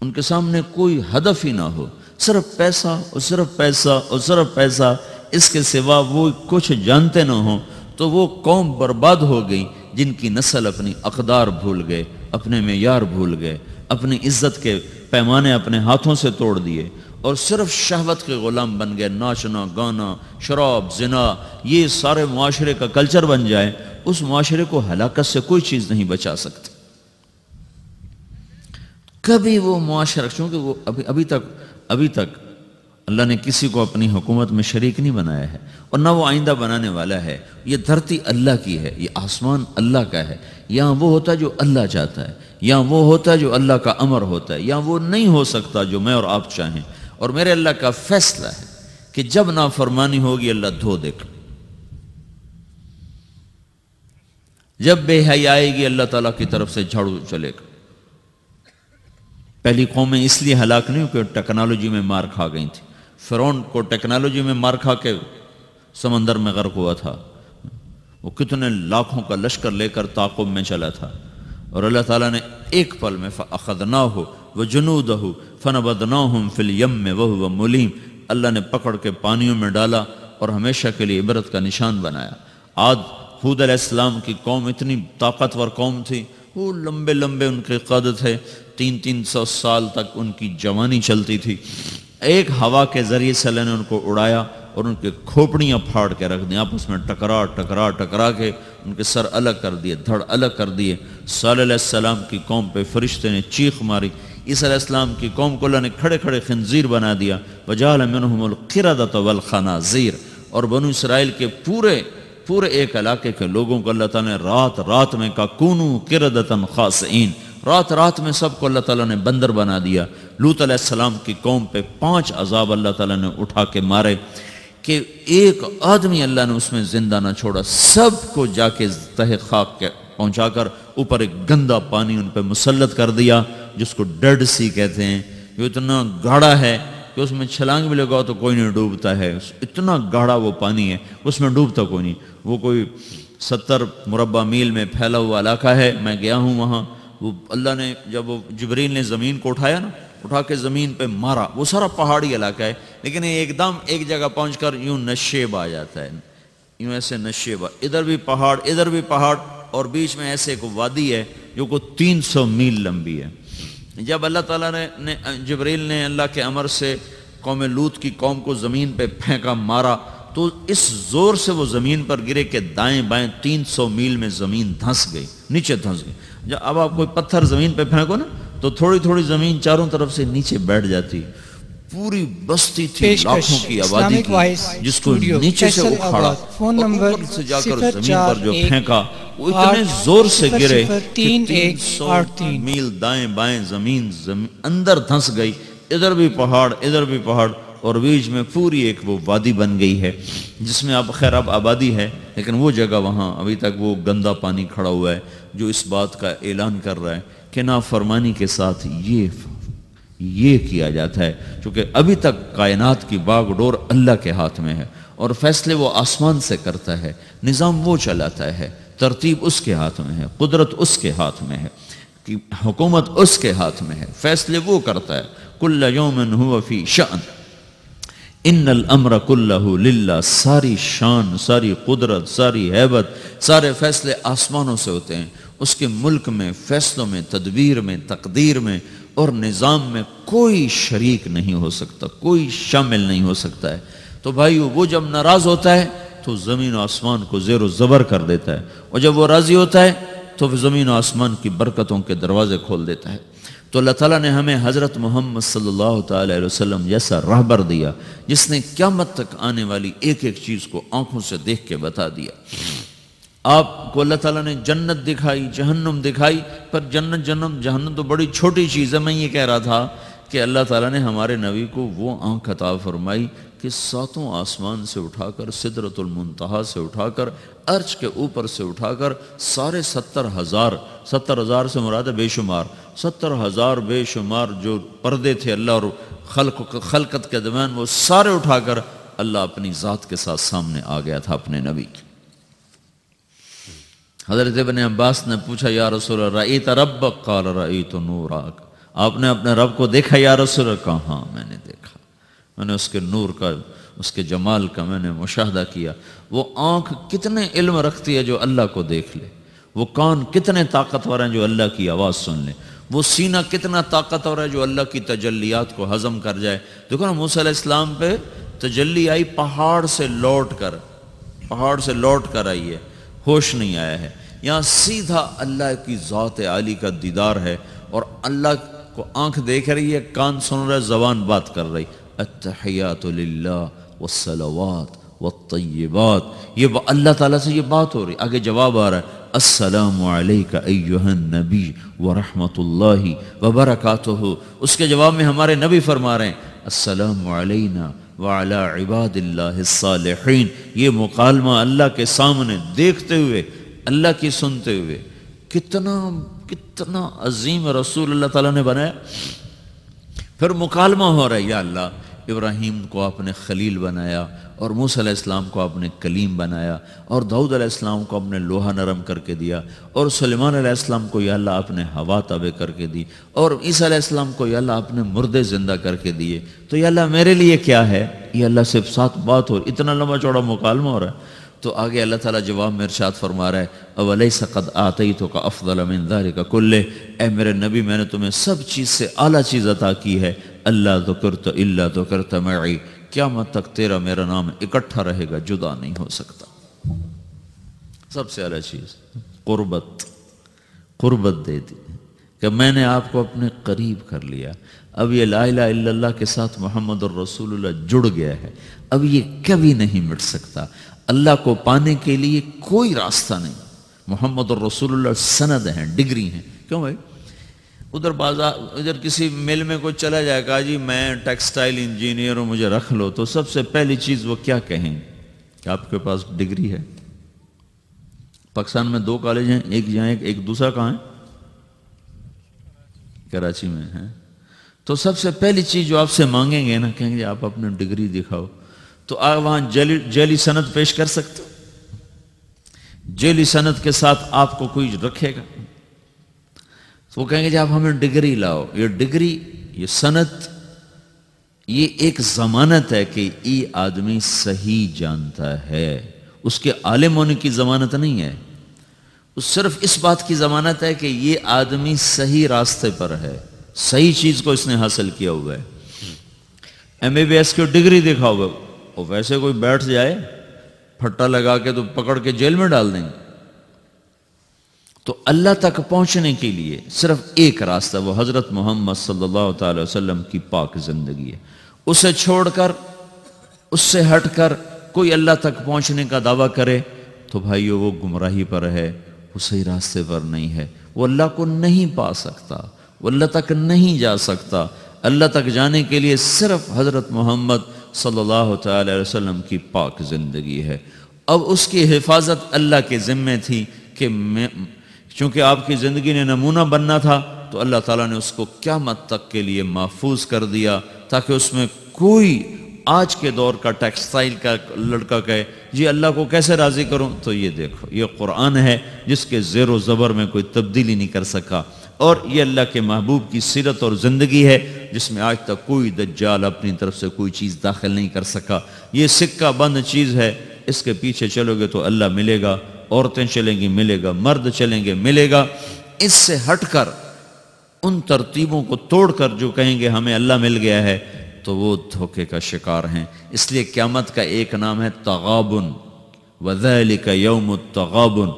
ان کے سامنے کوئی ہدف ہی نہ ہو، صرف پیسہ اور صرف پیسہ اور صرف پیسہ، اس کے سوا وہ کچھ جانتے نہ ہوں، تو وہ قوم برباد ہو گئی جن کی نسل اپنی اقدار بھول گئے، اپنے معیار بھول گئے، اپنی عزت کے پیمانے اپنے ہاتھوں سے توڑ دیے اور صرف شہوت کے غلام بن گئے۔ ناچنا گانا شراب زنا یہ سارے معاشرے کا کلچر بن جائے، اس معاشرے کو ہلاکت سے کوئی چیز نہیں بچا سکتی۔ کبھی وہ معاشرہ، چونکہ وہ ابھی تک اللہ نے کسی کو اپنی حکومت میں شریک نہیں بنایا ہے اور نہ وہ آئندہ بنانے والا ہے۔ یہ دھرتی اللہ کی ہے، یہ آسمان اللہ کا ہے، یہاں وہ ہوتا ہے جو اللہ چاہتا ہے، یہاں وہ ہوتا ہے جو اللہ کا امر ہوتا ہے، یہاں وہ نہیں ہو سکتا جو میں اور آپ چاہیں۔ اور میرے اللہ کا فیصلہ ہے کہ جب نافرمانی ہوگی اللہ دھو دے گا، جب بے حیائی آئے گی اللہ تعالیٰ کی طرف سے جھاڑو چلے گا۔ پہلی قومیں اس لیے ہلاک نہیں کہ ٹیکنالوجی میں مار کھا گئی تھی۔ فرعون کو ٹیکنالوجی میں مار کھا کے سمندر میں غرق ہوا تھا، وہ کتنے لاکھوں کا لشکر لے کر تعاقب میں چلا تھا، اور اللہ تعالیٰ نے ایک پل میں فَأَخَذْنَاهُ وَجُنُودَهُ فَنَبَذْنَاهُمْ فِي الْيَمِّ وَهُوَ مُلِيمٌ، اللہ نے پکڑ کے پانیوں میں ڈالا اور ہمیشہ کے لیے عبرت کا نشان بنایا۔ عاد ہود علیہ السلام کی قوم اتنی طاقتور قوم تھی، وہ لمبے لمبے ان کے قد تھے، 300 سال تک ان کی جوانی چلتی تھی۔ ایک ہوا کے ذریعے سے اللہ نے ان کو اڑایا اور ان کے کھوپڑیاں پھاڑ کے رکھ دیں، آپس میں ٹکرا کے ان کے سر الگ کر دیے، دھڑ الگ کر دیے۔ صالح علیہ السلام کی قوم پہ فرشتے نے چیخ ماری، عیسیٰ علیہ السلام کی قوم کو اللہ نے کھڑے کھڑے خنزیر بنا دیا، وجعل منہم القردۃ والخنازیر، اور بنو اسرائیل کے پورے ایک علاقے کے لوگوں کو اللہ تعالیٰ نے رات میں کہا کونو قردۃ خاسئین، رات میں سب کو اللہ تعالیٰ نے بندر بنا دیا۔ لوط علیہ السلام کی قوم پہ 5 عذاب اللہ تعالیٰ نے اٹھا کے مارے کہ ایک آدمی اللہ نے اس میں زندہ نہ چھوڑا، سب کو جا کے تہ خاک کے پہنچا کر اوپر ایک گندا پانی ان پہ مسلط کر دیا، جس کو ڈیڈ سی کہتے ہیں، جو اتنا گاڑھا ہے کہ اس میں چھلانگ بھی لگاؤ تو کوئی نہیں ڈوبتا ہے، اتنا گاڑھا وہ پانی ہے، اس میں ڈوبتا کوئی نہیں۔ وہ کوئی 70 مربع میل میں پھیلا ہوا علاقہ ہے، میں گیا ہوں وہاں۔ وہ اللہ نے جب وہ جبریل نے زمین کو اٹھایا نا، اٹھا کے زمین پہ مارا، وہ سارا پہاڑی علاقہ ہے، لیکن ایک دم ایک جگہ پہنچ کر یوں نشیب آ جاتا ہے، یوں ایسے نشیب، ادھر بھی پہاڑ اور بیچ میں ایسے ایک وادی ہے جو کو 300 میل لمبی ہے۔ جب اللہ تعالیٰ نے جبریل نے اللہ کے امر سے قوم لوط کی قوم کو زمین پہ پھینکا، مارا، تو اس زور سے وہ زمین پر گرے کہ دائیں بائیں 300 میل میں زمین دھنس گئی، نیچے دھنس گئی۔ جب اب آپ کوئی پتھر زمین پہ پھینکو نا تو تھوڑی زمین چاروں طرف سے نیچے بیٹھ جاتی۔ پوری بستی تھی، لاکھوں کی آبادی کی، جس کو نیچے سے اکھاڑا اور اوپر سے جا کر زمین پر جو پھینکا، وہ اتنے زور سے گرے کہ 300 میل دائیں بائیں زمین اندر دھنس گئی، ادھر بھی پہاڑ اور بیچ میں پوری ایک وہ وادی بن گئی ہے، جس میں اب خیر اب آبادی ہے، لیکن وہ جگہ وہاں ابھی تک وہ گندا پانی کھڑا ہوا ہے، جو اس بات کا اعلان کر رہا ہے کہ نافرمانی کے ساتھ یہ کیا جاتا ہے، چونکہ ابھی تک کائنات کی باغ ڈور اللہ کے ہاتھ میں ہے، اور فیصلے وہ آسمان سے کرتا ہے، نظام وہ چلاتا ہے، ترتیب اس کے ہاتھ میں ہے، قدرت اس کے ہاتھ میں ہے، حکومت اس کے ہاتھ میں ہے، فیصلے وہ کرتا ہے۔ کل یوم هو فی شأن ان الامر کلہ للہ، ساری شان، ساری قدرت، ساری ہیبت، سارے فیصلے آسمانوں سے ہوتے ہیں، اس کے ملک میں، فیصلوں میں، تدبیر میں، تقدیر میں اور نظام میں کوئی شریک نہیں ہو سکتا، کوئی شامل نہیں ہو سکتا ہے۔ تو بھائیو، وہ جب ناراض ہوتا ہے تو زمین و آسمان کو زیر و زبر کر دیتا ہے، اور جب وہ راضی ہوتا ہے تو زمین و آسمان کی برکتوں کے دروازے کھول دیتا ہے۔ تو اللہ تعالیٰ نے ہمیں حضرت محمد صلی اللہ تعالی علیہ وسلم جیسا راہبر دیا، جس نے قیامت تک آنے والی ایک ایک چیز کو آنکھوں سے دیکھ کے بتا دیا۔ آپ کو اللہ تعالیٰ نے جنت دکھائی، جہنم دکھائی، پر جنت جہنم تو بڑی چھوٹی چیز ہے۔ میں یہ کہہ رہا تھا کہ اللہ تعالیٰ نے ہمارے نبی کو وہ آنکھ عطا فرمائی کہ 7 آسمان سے اٹھا کر، سدرۃ المنتہا سے اٹھا کر، عرش کے اوپر سے اٹھا کر، سارے 70,000 سے مراد ہے بے شمار، 70,000 بے شمار جو پردے تھے اللہ اور خلقت کے درمیان، وہ سارے اٹھا کر اللہ اپنی ذات کے ساتھ سامنے آ گیا تھا اپنے نبی کی۔ حضرت ابن عباس نے پوچھا، یا رسول اللہ رأیت ربک؟ قال رأیت نورک، آپ نے اپنے رب کو دیکھا یا رسول اللہ؟ کہا ہاں میں نے دیکھا، میں نے اس کے نور کا، اس کے جمال کا میں نے مشاہدہ کیا۔ وہ آنکھ کتنے علم رکھتی ہے جو اللہ کو دیکھ لے، وہ کان کتنے طاقتور ہیں جو اللہ کی آواز سن لے، وہ سینہ کتنا طاقتور ہے جو اللہ کی تجلیات کو ہضم کر جائے۔ دیکھو نا، موسیٰ علیہ السلام پہ تجلی آئی پہاڑ سے لوٹ کر آئی ہے، ہوش نہیں آیا ہے۔ یہاں سیدھا اللہ کی ذات عالی کا دیدار ہے، اور اللہ کو آنکھ دیکھ رہی ہے، کان سن رہا ہے، زبان بات کر رہی۔ التحیات للہ والصلوات والطیبات، یہ اللہ تعالیٰ سے یہ بات ہو رہی۔ آگے جواب آ رہا ہے، السلام علیک ایہا النبی ورحمۃ اللہ وبرکاتہ۔ اس کے جواب میں ہمارے نبی فرما رہے ہیں، السلام علینا وعلی عباد اللہ الصالحین۔ یہ مکالمہ اللہ کے سامنے دیکھتے ہوئے، اللہ کی سنتے ہوئے، کتنا عظیم رسول اللہ تعالیٰ نے بنایا۔ پھر مکالمہ ہو رہا ہے، یا اللہ، ابراہیم کو آپ نے خلیل بنایا، اور موسیٰ علیہ السلام کو آپ نے کلیم بنایا، اور داؤد علیہ السلام کو آپ نے لوہا نرم کر کے دیا، اور سلیمان علیہ السلام کو یا اللہ آپ نے ہوا تابع کر کے دی، اور عیسیٰ علیہ السلام کو یا اللہ آپ نے مردے زندہ کر کے دیے، تو یا اللہ میرے لیے کیا ہے؟ یہ اللہ سے ساتھ بات ہو رہی، اتنا لمبا چوڑا مکالمہ ہو رہا ہے۔ تو آگے اللہ تعالیٰ جواب میں ارشاد فرما رہا ہے اولیس قد آتیتک افضل من ذلک کلہ، اے میرے نبی میں نے تمہیں سب چیز سے اعلیٰ چیز عطا کی ہے، اللہ ذکرت الا ذکرت معی، قیامت تک تیرا میرا نام اکٹھا رہے گا، جدا نہیں ہو سکتا۔ سب سے اعلیٰ چیز قربت دے دی کہ میں نے آپ کو اپنے قریب کر لیا۔ اب یہ لا الہ الا اللہ کے ساتھ محمد الرسول اللہ جڑ گیا ہے، اب یہ کبھی نہیں مٹ سکتا۔ اللہ کو پانے کے لیے کوئی راستہ نہیں۔ محمد الرسول اللہ سند ہیں، ڈگری ہیں۔ کیوں بھائی؟ ادھر بازار ادھر کسی مل میں کوئی چلا جائے گا جی میں ٹیکسٹائل انجینئر ہوں مجھے رکھ لو، تو سب سے پہلی چیز وہ کیا کہیں کہ آپ کے پاس ڈگری ہے؟ پاکستان میں 2 کالج ہیں، ایک یہاں ایک دوسرا کہاں ہے؟ کراچی میں ہے۔ تو سب سے پہلی چیز جو آپ سے مانگیں گے نا، کہیں گے آپ اپنے ڈگری دکھاؤ، تو آپ وہاں جعلی سند پیش کر سکتے ہو؟ جعلی سند کے ساتھ آپ کو کوئی رکھے گا؟ تو وہ کہیں گے جی آپ ہمیں ڈگری لاؤ۔ یہ ڈگری، یہ سند، یہ ایک ضمانت ہے کہ یہ آدمی صحیح جانتا ہے، اس کے عالم ہونے کی ضمانت نہیں ہے، اس صرف اس بات کی ضمانت ہے کہ یہ آدمی صحیح راستے پر ہے، صحیح چیز کو اس نے حاصل کیا ہوا ہے۔ MBBS کی ڈگری دکھاؤ گا، اور ویسے کوئی بیٹھ جائے پھٹا لگا کے تو پکڑ کے جیل میں ڈال دیں گے۔ تو اللہ تک پہنچنے کے لیے صرف ایک راستہ، وہ حضرت محمد صلی اللہ تعالی وسلم کی پاک زندگی ہے۔ اسے چھوڑ کر، اس سے ہٹ کر کوئی اللہ تک پہنچنے کا دعویٰ کرے تو بھائیو وہ گمراہی پر ہے، وہ صحیح راستے پر نہیں ہے، وہ اللہ کو نہیں پا سکتا، وہ اللہ تک نہیں جا سکتا۔ اللہ تک جانے کے لیے صرف حضرت محمد صلی اللہ تعالی وسلم کی پاک زندگی ہے۔ اب اس کی حفاظت اللہ کے ذمے تھی کہ چونکہ آپ کی زندگی نے نمونہ بننا تھا تو اللہ تعالیٰ نے اس کو قیامت تک کے لیے محفوظ کر دیا، تاکہ اس میں کوئی آج کے دور کا ٹیکسٹائل کا لڑکا کہے جی اللہ کو کیسے راضی کروں، تو یہ دیکھو یہ قرآن ہے جس کے زیر و زبر میں کوئی تبدیلی نہیں کر سکا، اور یہ اللہ کے محبوب کی سیرت اور زندگی ہے جس میں آج تک کوئی دجال اپنی طرف سے کوئی چیز داخل نہیں کر سکا۔ یہ سکہ بند چیز ہے، اس کے پیچھے چلو گے تو اللہ ملے گا، عورتیں چلیں گی ملے گا، مرد چلیں گے ملے گا۔ اس سے ہٹ کر ان ترتیبوں کو توڑ کر جو کہیں گے ہمیں اللہ مل گیا ہے تو وہ دھوکے کا شکار ہیں۔ اس لیے قیامت کا ایک نام ہے تغابن، وَذَلِكَ يَوْمُ التَّغَابُن،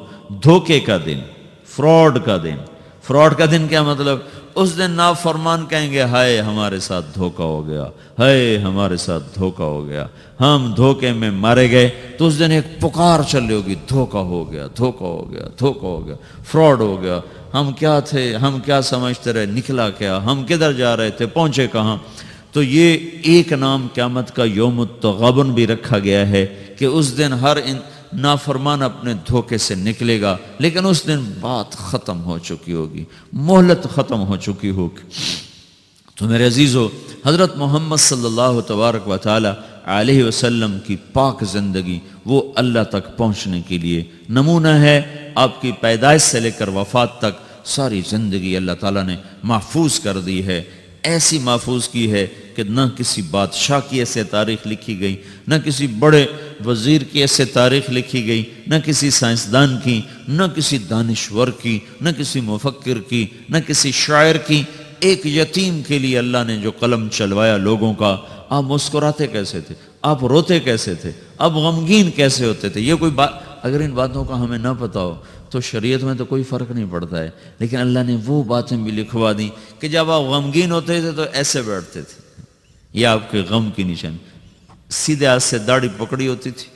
دھوکے کا دن، فراڈ کا دن۔ فراڈ کا دن کیا مطلب؟ اس دن نافرمان کہیں گے ہائے ہمارے ساتھ دھوکہ ہو گیا، ہائے ہمارے ساتھ دھوکہ ہو گیا، ہم دھوکے میں مارے گئے۔ تو اس دن ایک پکار چل رہی ہوگی، دھوکہ ہو گیا، دھوکہ ہو گیا، دھوکہ ہو گیا، فراڈ ہو گیا، ہم کیا تھے، ہم کیا سمجھتے رہے، نکلا کیا، ہم کدھر جا رہے تھے، پہنچے کہاں۔ تو یہ ایک نام قیامت کا یوم التغابن بھی رکھا گیا ہے کہ اس دن ہر نافرمان اپنے دھوکے سے نکلے گا، لیکن اس دن بات ختم ہو چکی ہوگی، مہلت ختم ہو چکی ہوگی۔ تو میرے عزیزو، حضرت محمد صلی اللہ تبارک و تعالی علیہ وسلم کی پاک زندگی وہ اللہ تک پہنچنے کے لیے نمونہ ہے۔ آپ کی پیدائش سے لے کر وفات تک ساری زندگی اللہ تعالیٰ نے محفوظ کر دی ہے، ایسی محفوظ کی ہے کہ نہ کسی بادشاہ کی ایسے تاریخ لکھی گئی، نہ کسی بڑے وزیر کی ایسے تاریخ لکھی گئی، نہ کسی سائنسدان کی، نہ کسی دانشور کی، نہ کسی مفکر کی، نہ کسی شاعر کی۔ ایک یتیم کے لیے اللہ نے جو قلم چلوایا لوگوں کا، آپ مسکراتے کیسے تھے، آپ روتے کیسے تھے، آپ غمگین کیسے ہوتے تھے، یہ کوئی بات اگر ان باتوں کا ہمیں نہ پتا ہو تو شریعت میں تو کوئی فرق نہیں پڑتا ہے، لیکن اللہ نے وہ باتیں بھی لکھوا دی کہ جب آپ غمگین ہوتے تھے تو ایسے بیٹھتے تھے، یہ آپ کے غم کی نشانی، سیدھے ہاتھ سے داڑھی پکڑی ہوتی تھی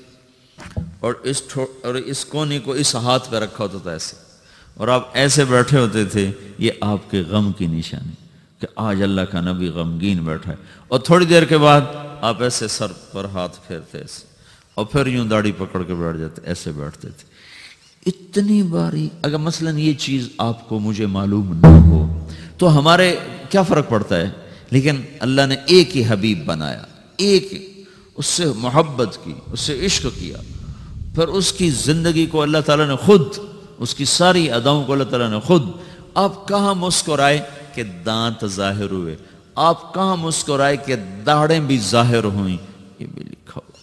اور اس کونے کو اس ہاتھ پہ رکھا ہوتا تھا ایسے، اور آپ ایسے بیٹھے ہوتے تھے، یہ آپ کے غم کی نشانی کہ آج اللہ کا نبی غمگین بیٹھا ہے۔ اور تھوڑی دیر کے بعد آپ ایسے سر پر ہاتھ پھیرتے ایسے، اور پھر یوں داڑھی پکڑ کے بیٹھ جاتے، ایسے بیٹھتے تھے۔ اتنی باری اگر مثلا یہ چیز آپ کو مجھے معلوم نہ ہو تو ہمارے کیا فرق پڑتا ہے، لیکن اللہ نے ایک ہی حبیب بنایا، ایک اس سے محبت کی، اس سے عشق کیا، پھر اس کی زندگی کو اللہ تعالیٰ نے خود، اس کی ساری اداؤں کو اللہ تعالیٰ نے خود، آپ کہاں مسکرائے کہ دانت ظاہر ہوئے، آپ کہاں مسکرائے کہ داڑھیں بھی ظاہر ہوئیں، یہ بھی لکھا ہوا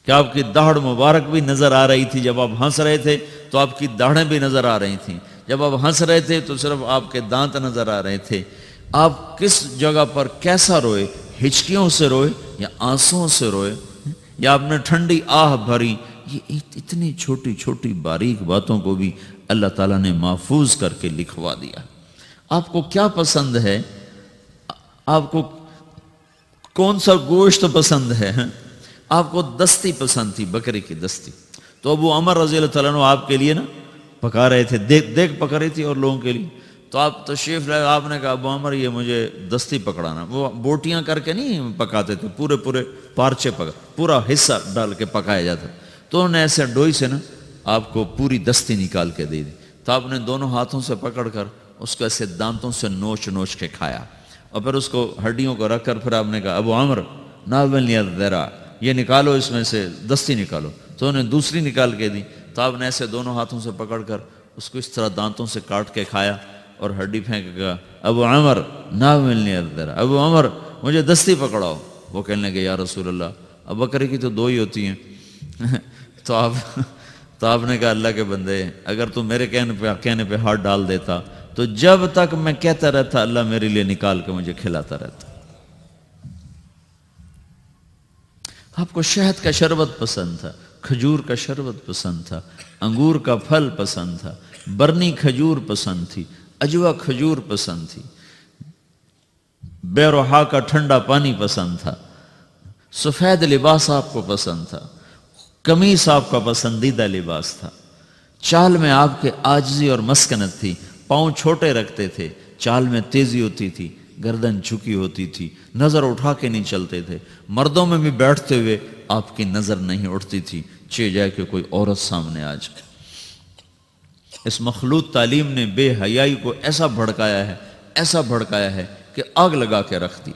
کہ آپ کی داڑھ مبارک بھی نظر آ رہی تھی، جب آپ ہنس رہے تھے تو آپ کی داڑھیں بھی نظر آ رہی تھیں، جب آپ ہنس رہے تھے تو صرف آپ کے دانت نظر آ رہے تھے۔ آپ کس جگہ پر کیسا روئے، ہچکیوں سے روئے یا آنسوؤں سے روئے، یا آپ نے ٹھنڈی آہ بھری، یہ اتنی چھوٹی چھوٹی باریک باتوں کو بھی اللہ تعالیٰ نے محفوظ کر کے لکھوا دیا۔ آپ کو کیا پسند ہے، آپ کو کون سا گوشت پسند ہے؟ آپ کو دستی پسند تھی، بکری کی دستی، تو ابو عمر رضی اللہ تعالیٰ عنہ آپ کے لیے نا پکا رہے تھے، دیکھ پکا رہی تھی اور لوگوں کے لیے، تو آپ تشریف لائے، آپ نے کہا ابو عمر یہ مجھے دستی پکڑانا۔ وہ بوٹیاں کر کے نہیں پکاتے تھے، پورے پارچے پورا حصہ ڈال کے پکایا جاتا، تو انہوں نے ایسے ڈوئی سے نا آپ کو پوری دستی نکال کے دے دی، تو آپ نے دونوں ہاتھوں سے پکڑ کر اس کو ایسے دانتوں سے نوچ کے کھایا، اور پھر اس کو ہڈیوں کو رکھ کر پھر آپ نے کہا ابو عمر ناولنی الذرا، یہ نکالو اس میں سے دستی نکالو، تو انہوں نے دوسری نکال کے دی، تو آپ نے ایسے دونوں ہاتھوں سے پکڑ کر اس کو اس طرح دانتوں سے کاٹ کے کھایا اور ہڈی پھینک گیا، ابو عمر ناولنی الذرا، ابو عمر مجھے دستی پکڑاؤ۔ وہ کہنے لگے یا رسول اللہ اب بکری کی تو دو ہی ہوتی ہیں تو آپ نے کہا اللہ کے بندے، اگر تو میرے کہنے پہ ہاتھ ڈال دیتا تو جب تک میں کہتا رہتا اللہ میرے لیے نکال کے مجھے کھلاتا رہتا۔ آپ کو شہد کا شربت پسند تھا، کھجور کا شربت پسند تھا، انگور کا پھل پسند تھا، برنی کھجور پسند تھی، اجوا کھجور پسند تھی، بیروحا کا ٹھنڈا پانی پسند تھا، سفید لباس آپ کو پسند تھا، قمیص آپ کا پسندیدہ لباس تھا، چال میں آپ کے عاجزی اور مسکنت تھی، پاؤں چھوٹے رکھتے تھے، چال میں تیزی ہوتی تھی، گردن جھکی ہوتی تھی، نظر اٹھا کے نہیں چلتے تھے، مردوں میں بھی بیٹھتے ہوئے آپ کی نظر نہیں اٹھتی تھی، چاہے جائے کہ کوئی عورت سامنے آ جائے۔ اس مخلوط تعلیم نے بے حیائی کو ایسا بھڑکایا ہے کہ آگ لگا کے رکھ دی۔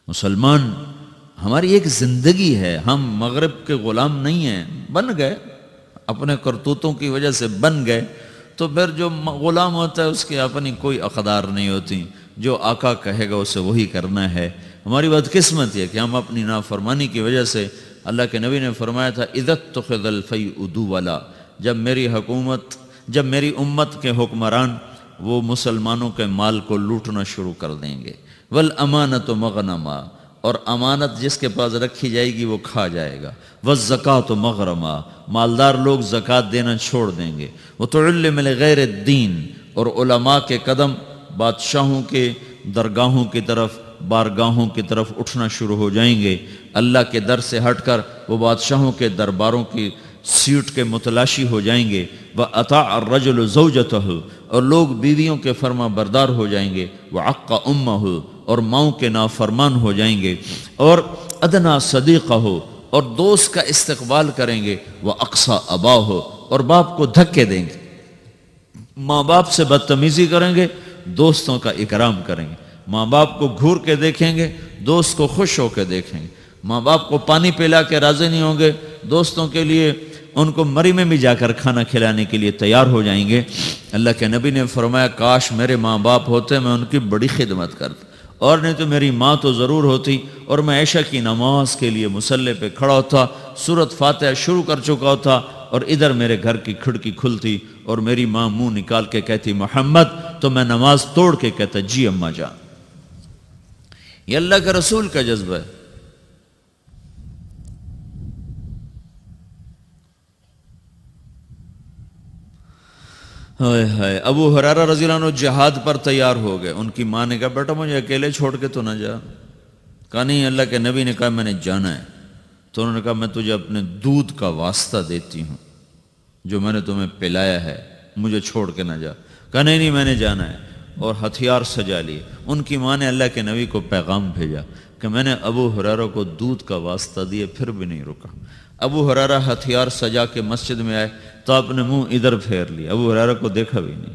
مسلمان ہماری ایک زندگی ہے، ہم مغرب کے غلام نہیں ہیں، بن گئے اپنے کرتوتوں کی وجہ سے بن گئے، تو پھر جو غلام ہوتا ہے اس کی اپنی کوئی اقدار نہیں ہوتی، جو آقا کہے گا اسے وہی کرنا ہے۔ ہماری بدقسمت ہے کہ ہم اپنی نافرمانی کی وجہ سے، اللہ کے نبی نے فرمایا تھا اذا اتخذ الفیء دولا، جب میری امت کے حکمران وہ مسلمانوں کے مال کو لوٹنا شروع کر دیں گے، والامانۃ مغنما، اور امانت جس کے پاس رکھی جائے گی وہ کھا جائے گا، والزکاۃ مغرما، مالدار لوگ زکوٰۃ دینا چھوڑ دیں گے، وتعلم لغیر الدین، اور علماء کے قدم بادشاہوں کے درگاہوں کی طرف، بارگاہوں کی طرف اٹھنا شروع ہو جائیں گے، اللہ کے در سے ہٹ کر وہ بادشاہوں کے درباروں کی سیٹ کے متلاشی ہو جائیں گے، وَأَطَاعَ الرَّجُلُ زَوْجَتَهُ، اور لوگ بیویوں کے فرما بردار ہو جائیں گے، وَعَقَّ أُمَّهُ، اور ماؤں کے نافرمان ہو جائیں گے، اور ادنا صدیقہ، اور دوست کا استقبال کریں گے، وَأَقْصَى أَبَاهُ، اور باپ کو دھکے دیں گے، ماں باپ سے بدتمیزی کریں گے، دوستوں کا اکرام کریں گے، ماں باپ کو گھور کے دیکھیں گے، دوست کو خوش ہو کے دیکھیں گے، ماں باپ کو پانی پلا کے راضی نہیں ہوں گے، دوستوں کے لیے ان کو مری میں بھی جا کر کھانا کھلانے کے لیے تیار ہو جائیں گے۔ اللہ کے نبی نے فرمایا کاش میرے ماں باپ ہوتے، میں ان کی بڑی خدمت کرتا، اور نہیں تو میری ماں تو ضرور ہوتی، اور میں عشاء کی نماز کے لیے مصلی پہ کھڑا ہوتا، سورۃ فاتحہ شروع کر چکا ہوتا، اور ادھر میرے گھر کی کھڑکی کھلتی اور میری ماں منہ نکال کے کہتی محمد، تو میں نماز توڑ کے کہتا جی اماں جان۔ یہ اللہ کے رسول کا جذبہ ہے۔ ہائے ہائے، ابو ہریرہ رضی اللہ عنہ جہاد پر تیار ہو گئے، ان کی ماں نے کہا بیٹا مجھے اکیلے چھوڑ کے تو نہ جا، کہا نہیں، اللہ کے نبی نے کہا میں نے جانا ہے، تو انہوں نے کہا میں تجھے اپنے دودھ کا واسطہ دیتی ہوں جو میں نے تمہیں پلایا ہے، مجھے چھوڑ کے نہ جا، کہا نہیں میں نے جانا ہے، اور ہتھیار سجا لیے۔ ان کی ماں نے اللہ کے نبی کو پیغام بھیجا کہ میں نے ابو ہریرہ کو دودھ کا واسطہ دیے پھر بھی نہیں رکا۔ ابو ہریرہ ہتھیار سجا کے مسجد میں آئے تو آپ نے منہ ادھر پھیر لیا، ابو ہریرہ کو دیکھا بھی نہیں،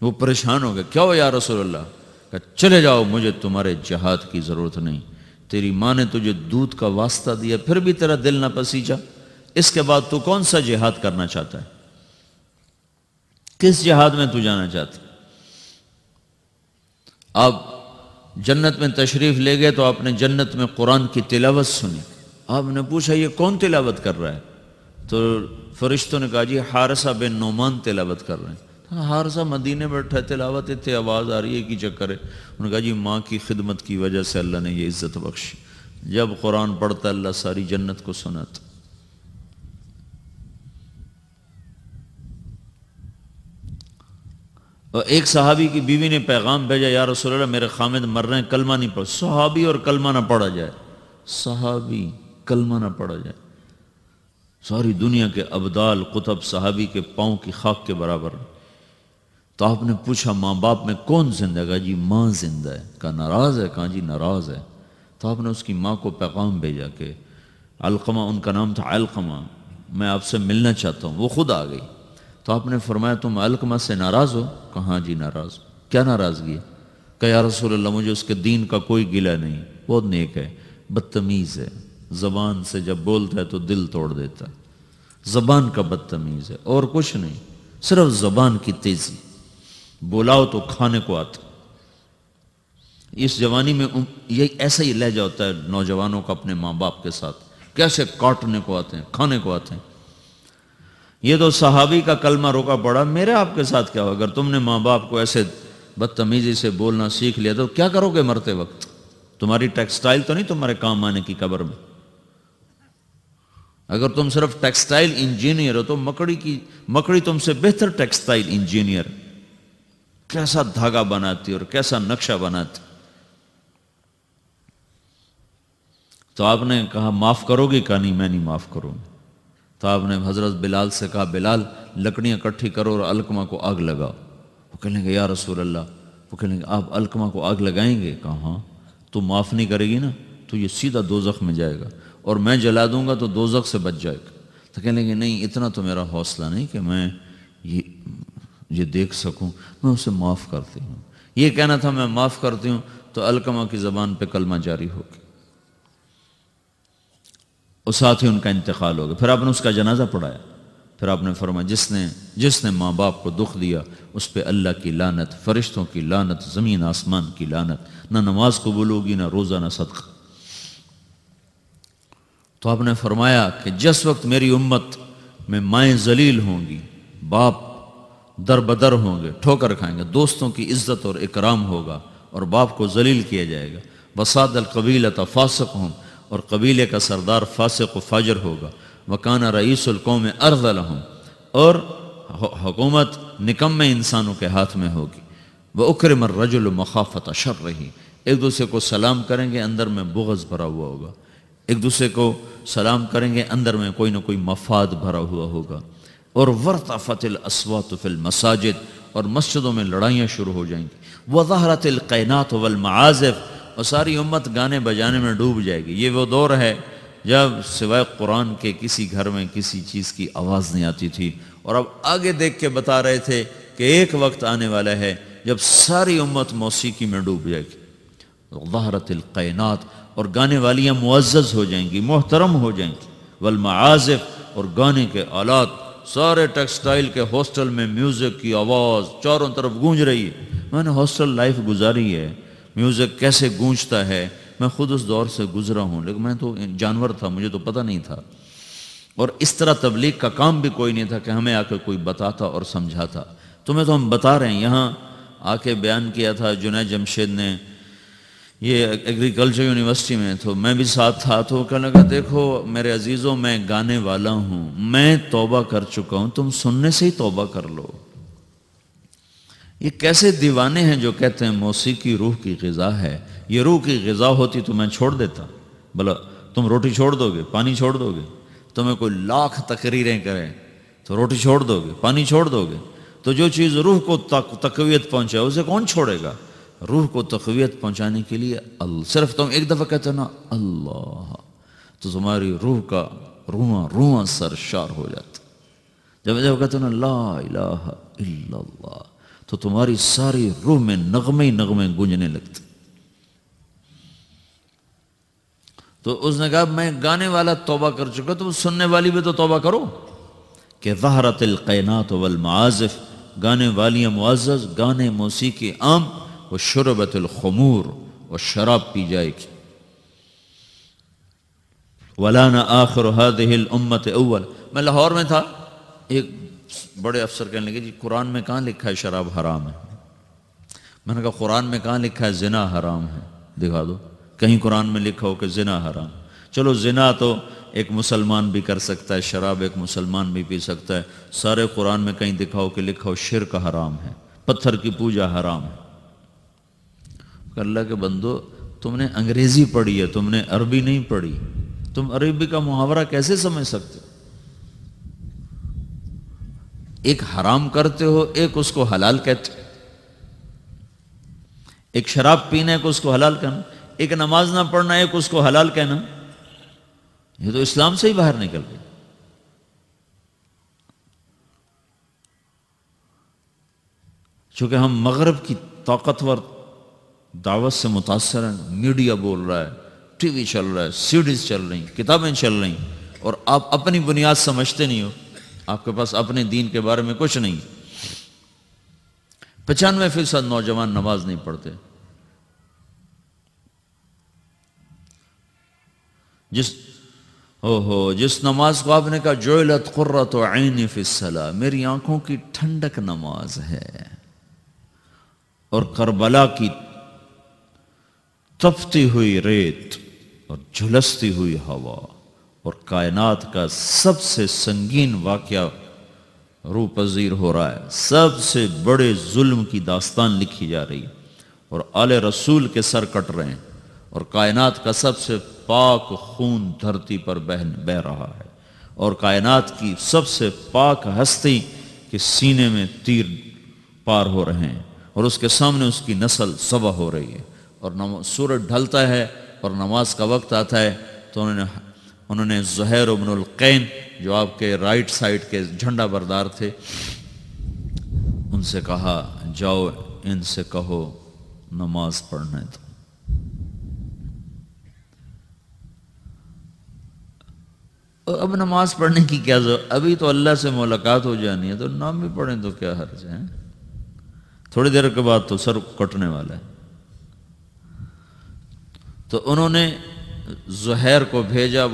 وہ پریشان ہو گئے، کیا ہو یا رسول اللہ؟ کہا چلے جاؤ، مجھے تمہارے جہاد کی ضرورت نہیں، تیری ماں نے تجھے دودھ کا واسطہ دیا پھر بھی تیرا دل نہ پسیجا، اس کے بعد تو کون سا جہاد کرنا چاہتا ہے؟ کس جہاد میں تو جانا چاہتا؟ اب جنت میں تشریف لے گئے تو آپ نے جنت میں قرآن کی تلاوت سنی. آپ نے پوچھا یہ کون تلاوت کر رہا ہے؟ تو فرشتوں نے کہا جی حارثہ بن نعمان تلاوت کر رہے ہیں. حارثہ مدینے بیٹھا ہے، تلاوت اتنے آواز آ رہی ہے کی چکر ہے. انہوں نے کہا جی ماں کی خدمت کی وجہ سے اللہ نے یہ عزت بخشی. جب قرآن پڑھتا اللہ ساری جنت کو سناتا. اور ایک صحابی کی بیوی نے پیغام بھیجا، یا رسول اللہ میرے خامد مر رہے ہیں، کلمہ نہیں پڑھ. صحابی اور کلمہ نہ پڑھا جائے، صحابی کلمہ نہ پڑھا جائے. ساری دنیا کے ابدال قطب صحابی کے پاؤں کی خاک کے برابر. تو آپ نے پوچھا ماں باپ میں کون زندہ ہے؟ کہا جی ماں زندہ ہے. کہا ناراض ہے؟ کہا جی ناراض ہے. تو آپ نے اس کی ماں کو پیغام بھیجا کہ علقمہ، ان کا نام تھا علقمہ، میں آپ سے ملنا چاہتا ہوں. وہ خود آ گئی. تو آپ نے فرمایا تم علقمہ سے ناراض ہو؟ کہا جی ناراض. کیا ناراضگی ہے؟ کہ یا رسول اللہ مجھے اس کے دین کا کوئی گلہ نہیں، بہت نیک ہے، بدتمیز ہے، زبان سے جب بولتا ہے تو دل توڑ دیتا ہے، زبان کا بدتمیز ہے، اور کچھ نہیں، صرف زبان کی تیزی، بولاؤ تو کھانے کو آتا. اس جوانی میں یہ ایسا ہی لہجہ ہوتا ہے نوجوانوں کا اپنے ماں باپ کے ساتھ، کیسے کاٹنے کو آتے ہیں، کھانے کو آتے ہیں. یہ تو صحابی کا کلمہ روکا پڑا، میرے آپ کے ساتھ کیا ہو؟ اگر تم نے ماں باپ کو ایسے بدتمیزی سے بولنا سیکھ لیا تو کیا کرو گے مرتے وقت؟ تمہاری ٹیکسٹائل تو نہیں تمہارے کام آنے کی قبر میں. اگر تم صرف ٹیکسٹائل انجینئر ہو تو مکڑی تم سے بہتر ٹیکسٹائل انجینئر، کیسا دھاگا بناتی اور کیسا نقشہ بناتی. تو آپ نے کہا معاف کرو گی؟ کہا نہیں میں نہیں معاف کروں گی. تو آپ نے حضرت بلال سے کہا بلال لکڑیاں اکٹھی کرو اور علقمہ کو آگ لگاؤ. وہ کہنے گے یا رسول اللہ، وہ کہنے گے آپ علقمہ کو آگ لگائیں گے؟ کہا ہاں. تو معاف نہیں کرے گی نا تو یہ سیدھا دوزخ میں جائے گا، اور میں جلا دوں گا تو دوزخ سے بچ جائے گا. تو کہنے لگے نہیں اتنا تو میرا حوصلہ نہیں کہ میں یہ دیکھ سکوں، میں اسے معاف کرتی ہوں. یہ کہنا تھا میں معاف کرتی ہوں تو علقمہ کی زبان پہ کلمہ جاری ہو گیا، اور ساتھ ہی ان کا انتقال ہو گیا. پھر آپ نے اس کا جنازہ پڑھایا. پھر آپ نے فرمایا جس نے ماں باپ کو دکھ دیا اس پہ اللہ کی لعنت، فرشتوں کی لعنت، زمین آسمان کی لعنت، نہ نماز قبول ہوگی، نہ روزہ، نہ صدقہ. تو آپ نے فرمایا کہ جس وقت میری امت میں مائیں ذلیل ہوں گی، باپ در بدر ہوں گے، ٹھوکر کھائیں گے، دوستوں کی عزت اور اکرام ہوگا اور باپ کو ذلیل کیا جائے گا. وساد القبیلۃ فاسق ہوں، اور قبیلے کا سردار فاسق و فاجر ہوگا. وکان رئیس القوم ارذلہم، اور حکومت نکمے انسانوں کے ہاتھ میں ہوگی. وَأُكْرِمَ الرَّجُلُ مَخَافَةَ شَرِّهِ، ایک دوسرے کو سلام کریں گے اندر میں بغض بھرا ہوا ہوگا، ایک دوسرے کو سلام کریں گے اندر میں کوئی نہ کوئی مفاد بھرا ہوا ہوگا. اور وَارْتَفَتِ الْأَصْوَاتُ فِي الْمَسَاجِدِ، اور مسجدوں میں لڑائیاں شروع ہو جائیں گی. وَظَهَرَتِ الْقَيْنَاتُ وَالْمَعَازِفُ، اور ساری امت گانے بجانے میں ڈوب جائے گی. یہ وہ دور ہے جب سوائے قرآن کے کسی گھر میں کسی چیز کی آواز نہیں آتی تھی. اور اب آگے دیکھ کے بتا رہے تھے کہ ایک وقت آنے والا ہے جب ساری امت موسیقی میں ڈوب جائے گی. ظہرت القینات، اور گانے والیاں معزز ہو جائیں گی، محترم ہو جائیں گی. والمعازف، اور گانے کے آلات، سارے ٹیکسٹائل کے ہاسٹل میں میوزک کی آواز چاروں طرف گونج رہی ہے. میں نے ہاسٹل لائف گزاری ہے، میوزک کیسے گونجتا ہے میں خود اس دور سے گزرا ہوں، لیکن میں تو جانور تھا، مجھے تو پتہ نہیں تھا. اور اس طرح تبلیغ کا کام بھی کوئی نہیں تھا کہ ہمیں آ کے کوئی بتاتا اور سمجھاتا. تمہیں تو ہم بتا رہے ہیں. یہاں آ کے بیان کیا تھا جنید جمشید نے، یہ ایگریکلچر یونیورسٹی میں، تو میں بھی ساتھ تھا. تو کہنے لگا دیکھو میرے عزیزوں، میں گانے والا ہوں، میں توبہ کر چکا ہوں، تم سننے سے ہی توبہ کر لو. یہ کیسے دیوانے ہیں جو کہتے ہیں موسیقی روح کی غذا ہے. یہ روح کی غذا ہوتی تو میں چھوڑ دیتا. بھلا تم روٹی چھوڑ دو گے، پانی چھوڑ دو گے؟ تمہیں کوئی لاکھ تقریریں کریں تو روٹی چھوڑ دو گے، پانی چھوڑ دو گے؟ تو جو چیز روح کو تقویت پہنچائے اسے کون چھوڑے گا؟ روح کو تقویت پہنچانے کے لیے صرف تم ایک دفعہ کہتے نا اللہ، تو تمہاری روح کا رواں رواں سرشار ہو جاتا. جب کہتے نا لا الہ الا اللہ، تو تمہاری ساری روح میں نغمے نغمے گونجنے لگتے. تو اس نے کہا میں گانے والا توبہ کر چکا، تو سننے والی بھی تو توبہ کرو. کہ ظہرت القینات والمعازف، گانے والیاں معزز، گانے موسیقی عام. وشربت الخمور، اور شراب پی جائے گی. وَلَانَ آخِرُ هَذِهِ الْأُمَّةِ اول. میں لاہور میں تھا، ایک بڑے افسر کہنے لگے جی قرآن میں کہاں لکھا ہے شراب حرام ہے؟ میں نے کہا قرآن میں کہاں لکھا ہے زنا حرام ہے؟ دکھا دو کہیں قرآن میں لکھا ہو کہ زنا حرام. چلو زنا تو ایک مسلمان بھی کر سکتا ہے، شراب ایک مسلمان بھی پی سکتا ہے. سارے قرآن میں کہیں دکھاؤ کہ لکھا ہو شرک حرام ہے، پتھر کی پوجا حرام ہے. اللہ کے بندو، تم نے انگریزی پڑھی ہے، تم نے عربی نہیں پڑھی. تم عربی کا محاورہ کیسے سمجھ سکتے ہو؟ ایک حرام کرتے ہو، ایک اس کو حلال کہتے ہو. ایک شراب پینا ایک اس کو حلال کہنا، ایک نماز نہ پڑھنا ایک اس کو حلال کہنا. یہ تو اسلام سے ہی باہر نکل گئے. چونکہ ہم مغرب کی طاقتور دعوت سے متاثر ہیں. میڈیا بول رہا ہے، ٹی وی چل رہا ہے، سیڈیز چل رہی، کتابیں چل رہی، اور آپ اپنی بنیاد سمجھتے نہیں ہو. آپ کے پاس اپنے دین کے بارے میں کچھ نہیں. 95% نوجوان نماز نہیں پڑھتے. جس نماز کو آپ نے کہا جعلت قرۃ عینی فی الصلاۃ، میری آنکھوں کی ٹھنڈک نماز ہے، اور کربلا کی تپتی ہوئی ریت اور جھلستی ہوئی ہوا اور کائنات کا سب سے سنگین واقعہ روح پذیر ہو رہا ہے. سب سے بڑے ظلم کی داستان لکھی جا رہی ہے، اور آل رسول کے سر کٹ رہے ہیں، اور کائنات کا سب سے پاک خون دھرتی پر بہہ رہا ہے، اور کائنات کی سب سے پاک ہستی کے سینے میں تیر پار ہو رہے ہیں، اور اس کے سامنے اس کی نسل ذبح ہو رہی ہے. اور سورج ڈھلتا ہے اور نماز کا وقت آتا ہے تو انہوں نے زہیر بن القین جو آپ کے رائٹ سائڈ کے جھنڈا بردار تھے، ان سے کہا جاؤ ان سے کہو نماز پڑھنے دو. اب نماز پڑھنے کی کیا ضرورت؟ ابھی تو اللہ سے ملاقات ہو جانی ہے تو نام بھی پڑھیں تو کیا حرج ہے؟ تھوڑی دیر کے بعد تو سر کٹنے والا ہے. تو انہوں نے زہیر کو بھیجا،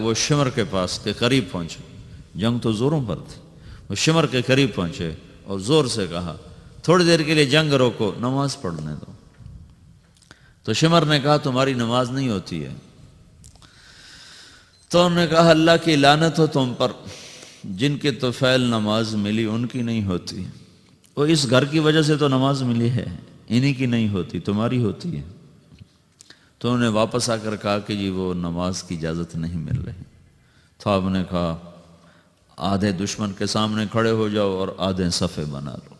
وہ شمر کے پاس کے قریب پہنچے. جنگ تو زوروں پر تھی. وہ شمر کے قریب پہنچے اور زور سے کہا تھوڑی دیر کے لیے جنگ روکو، نماز پڑھنے دو. تو شمر نے کہا تمہاری نماز نہیں ہوتی ہے. تو انہوں نے کہا اللہ کی لعنت ہو تم پر، جن کے طفیل نماز ملی ان کی نہیں ہوتی. وہ اس گھر کی وجہ سے تو نماز ملی ہے، انہی کی نہیں ہوتی، تمہاری ہوتی ہے. تو انہوں نے واپس آ کر کہا کہ جی وہ نماز کی اجازت نہیں مل رہی. تو آپ نے کہا آدھے دشمن کے سامنے کھڑے ہو جاؤ اور آدھے صفے بنا لو.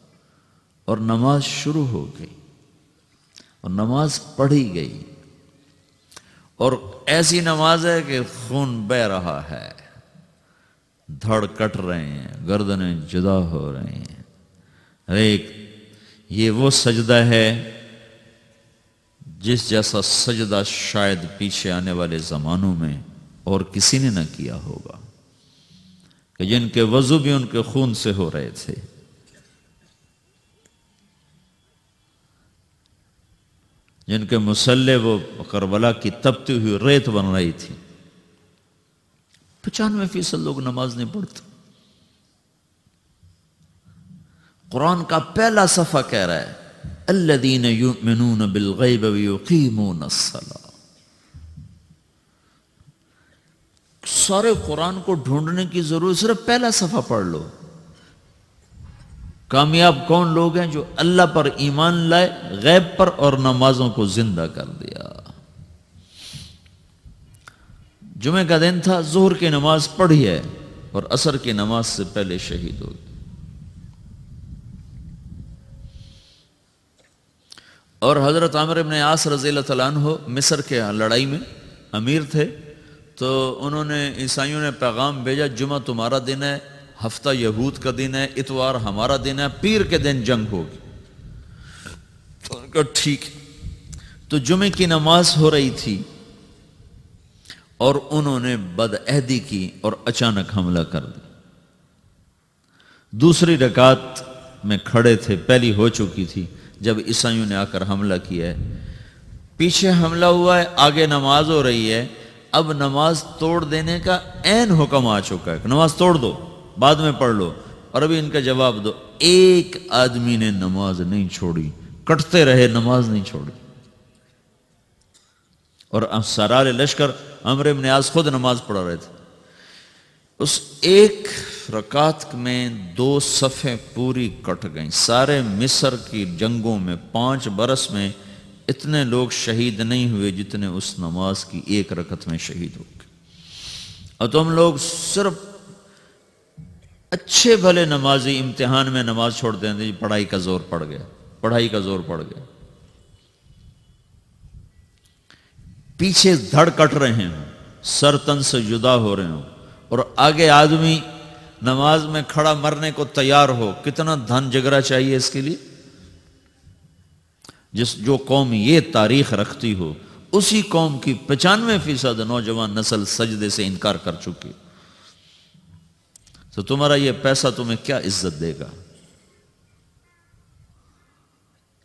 اور نماز شروع ہو گئی اور نماز پڑھی گئی، اور ایسی نماز ہے کہ خون بہہ رہا ہے، دھڑ کٹ رہے ہیں، گردنیں جدا ہو رہی ہیں. یہ وہ سجدہ ہے جس جیسا سجدہ شاید پیچھے آنے والے زمانوں میں اور کسی نے نہ کیا ہوگا، کہ جن کے وضو بھی ان کے خون سے ہو رہے تھے. جن کے مصلے وہ کربلا کی تپتی ہوئی ریت بن رہی تھی. 95% لوگ نماز نہیں پڑھتے. قرآن کا پہلا صفحہ کہہ رہا ہے الذین یؤمنون بالغیب ویقیمون الصلاۃ. سارے قرآن کو ڈھونڈنے کی ضرورت، صرف پہلا صفحہ پڑھ لو. کامیاب کون لوگ ہیں؟ جو اللہ پر ایمان لائے، غیب پر، اور نمازوں کو زندہ کر دیا. جمعہ کا دن تھا، ظہر کی نماز پڑھی ہے اور عصر کی نماز سے پہلے شہید ہو گئے. اور حضرت عامر بن عاص رضی اللہ تعالیٰ عنہ مصر کے لڑائی میں امیر تھے. تو انہوں نے عیسائیوں نے پیغام بھیجا جمعہ تمہارا دن ہے، ہفتہ یہود کا دن ہے، اتوار ہمارا دن ہے، پیر کے دن جنگ ہوگی. تو انہوں نے کہا ٹھیک. تو جمعے کی نماز ہو رہی تھی اور انہوں نے بدعہدی کی اور اچانک حملہ کر دیا. دوسری رکعت میں کھڑے تھے، پہلی ہو چکی تھی جب عیسائیوں نے آ کر حملہ کیا ہے. پیچھے حملہ ہوا ہے، آگے نماز ہو رہی ہے، اب نماز توڑ دینے کا عین حکم آ چکا ہے کہ نماز توڑ دو، بعد میں پڑھ لو، اور ابھی ان کا جواب دو۔ ایک آدمی نے نماز نہیں چھوڑی، کٹتے رہے، نماز نہیں چھوڑی۔ اور سرار لشکر عمرو بن عاص خود نماز پڑھا رہے تھے، اس ایک رکعت میں 2 صفیں پوری کٹ گئیں۔ سارے مصر کی جنگوں میں 5 برس میں اتنے لوگ شہید نہیں ہوئے جتنے اس نماز کی ایک رکعت میں شہید ہو گئے۔ اور تم لوگ صرف اچھے بھلے نمازی امتحان میں نماز چھوڑ دیں گے، پڑھائی کا زور پڑ گیا، پڑھائی کا زور پڑ گیا، پیچھے دھڑ کٹ رہے ہوں، سر تن سے جدا ہو رہے ہوں، اور آگے آدمی نماز میں کھڑا مرنے کو تیار ہو، کتنا دھن جگرا چاہیے اس کے لیے؟ جو قوم یہ تاریخ رکھتی ہو، اسی قوم کی 95% نوجوان نسل سجدے سے انکار کر چکی، تو تمہارا یہ پیسہ تمہیں کیا عزت دے گا؟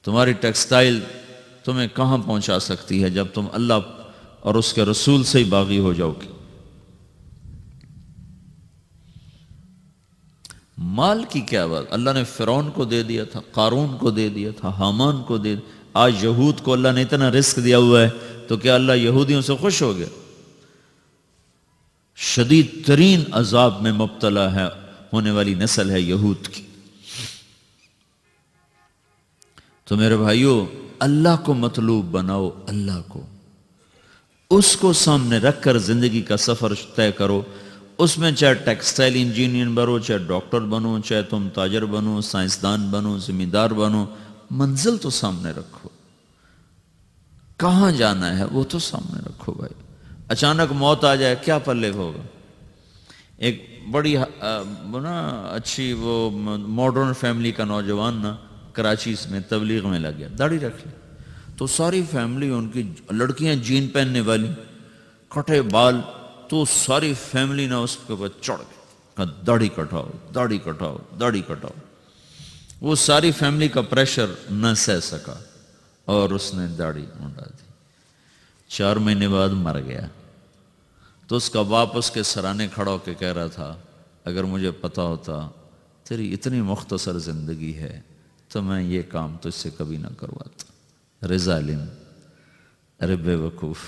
تمہاری ٹیکسٹائل تمہیں کہاں پہنچا سکتی ہے جب تم اللہ اور اس کے رسول سے ہی باغی ہو جاؤ گی؟ مال کی کیا بات، اللہ نے فرعون کو دے دیا تھا، قارون کو دے دیا تھا، حامان کو دے دیا۔ آج یہود کو اللہ نے اتنا رزق دیا ہوا ہے تو کیا اللہ یہودیوں سے خوش ہو گیا؟ شدید ترین عذاب میں مبتلا ہے ہونے والی نسل ہے یہود کی۔ تو میرے بھائیو، اللہ کو مطلوب بناؤ، اللہ کو، اس کو سامنے رکھ کر زندگی کا سفر طے کرو۔ اس میں چاہے ٹیکسٹائل انجینئر بنو، چاہے ڈاکٹر بنو، چاہے تم تاجر بنو، سائنسدان بنو، ذمہ دار بنو، منزل تو سامنے رکھو، کہاں جانا ہے وہ تو سامنے رکھو بھائی۔ اچانک موت آ جائے کیا پلے ہوگا؟ ایک بڑی اچھی وہ ماڈرن فیملی کا نوجوان نا کراچی میں تبلیغ میں لگ گیا، داڑھی رکھ لی، تو ساری فیملی، ان کی لڑکیاں جین پہننے والی، کٹے بال، تو ساری فیملی نے اس کے اوپر چڑھ گئی، داڑھی کٹاؤ، داڑھی کٹاؤ، داڑھی کٹاؤ۔ وہ ساری فیملی کا پریشر نہ سہ سکا اور اس نے داڑھی منڈا دی۔ 4 مہینے بعد مر گیا۔ تو اس کا باپ اس کے سرانے کھڑا ہو کے کہہ رہا تھا، اگر مجھے پتا ہوتا تیری اتنی مختصر زندگی ہے تو میں یہ کام تجھ سے کبھی نہ کرواتا۔ رے ظالم، ارے بے وقوف،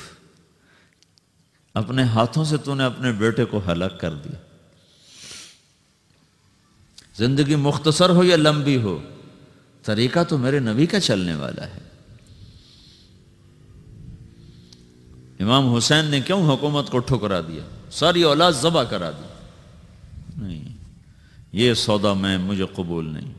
اپنے ہاتھوں سے تو نے اپنے بیٹے کو ہلاک کر دیا۔ زندگی مختصر ہو یا لمبی ہو، طریقہ تو میرے نبی کا چلنے والا ہے۔ امام حسین نے کیوں حکومت کو ٹھکرا دیا؟ ساری اولاد ذبح کرا دی، نہیں، یہ سودا مجھے قبول نہیں۔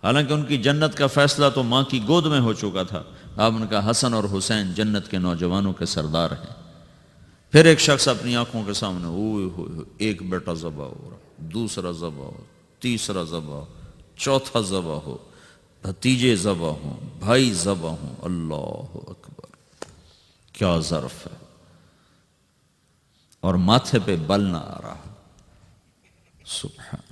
حالانکہ ان کی جنت کا فیصلہ تو ماں کی گود میں ہو چکا تھا۔ آپ نے کہا حسن اور حسین جنت کے نوجوانوں کے سردار ہیں۔ پھر ایک شخص اپنی آنکھوں کے سامنے، اوہ ہوئے، ایک بیٹا ذبح ہو رہا، دوسرا ذبح ہو، تیسرا ذبح ہو، چوتھا ذبح ہو، بھتیجے ذبح ہوں، بھائی ذبح ہوں۔ اللہ اکبر، کیا ظرف ہے، اور ماتھے پہ بل نہ آ رہا، سبحان۔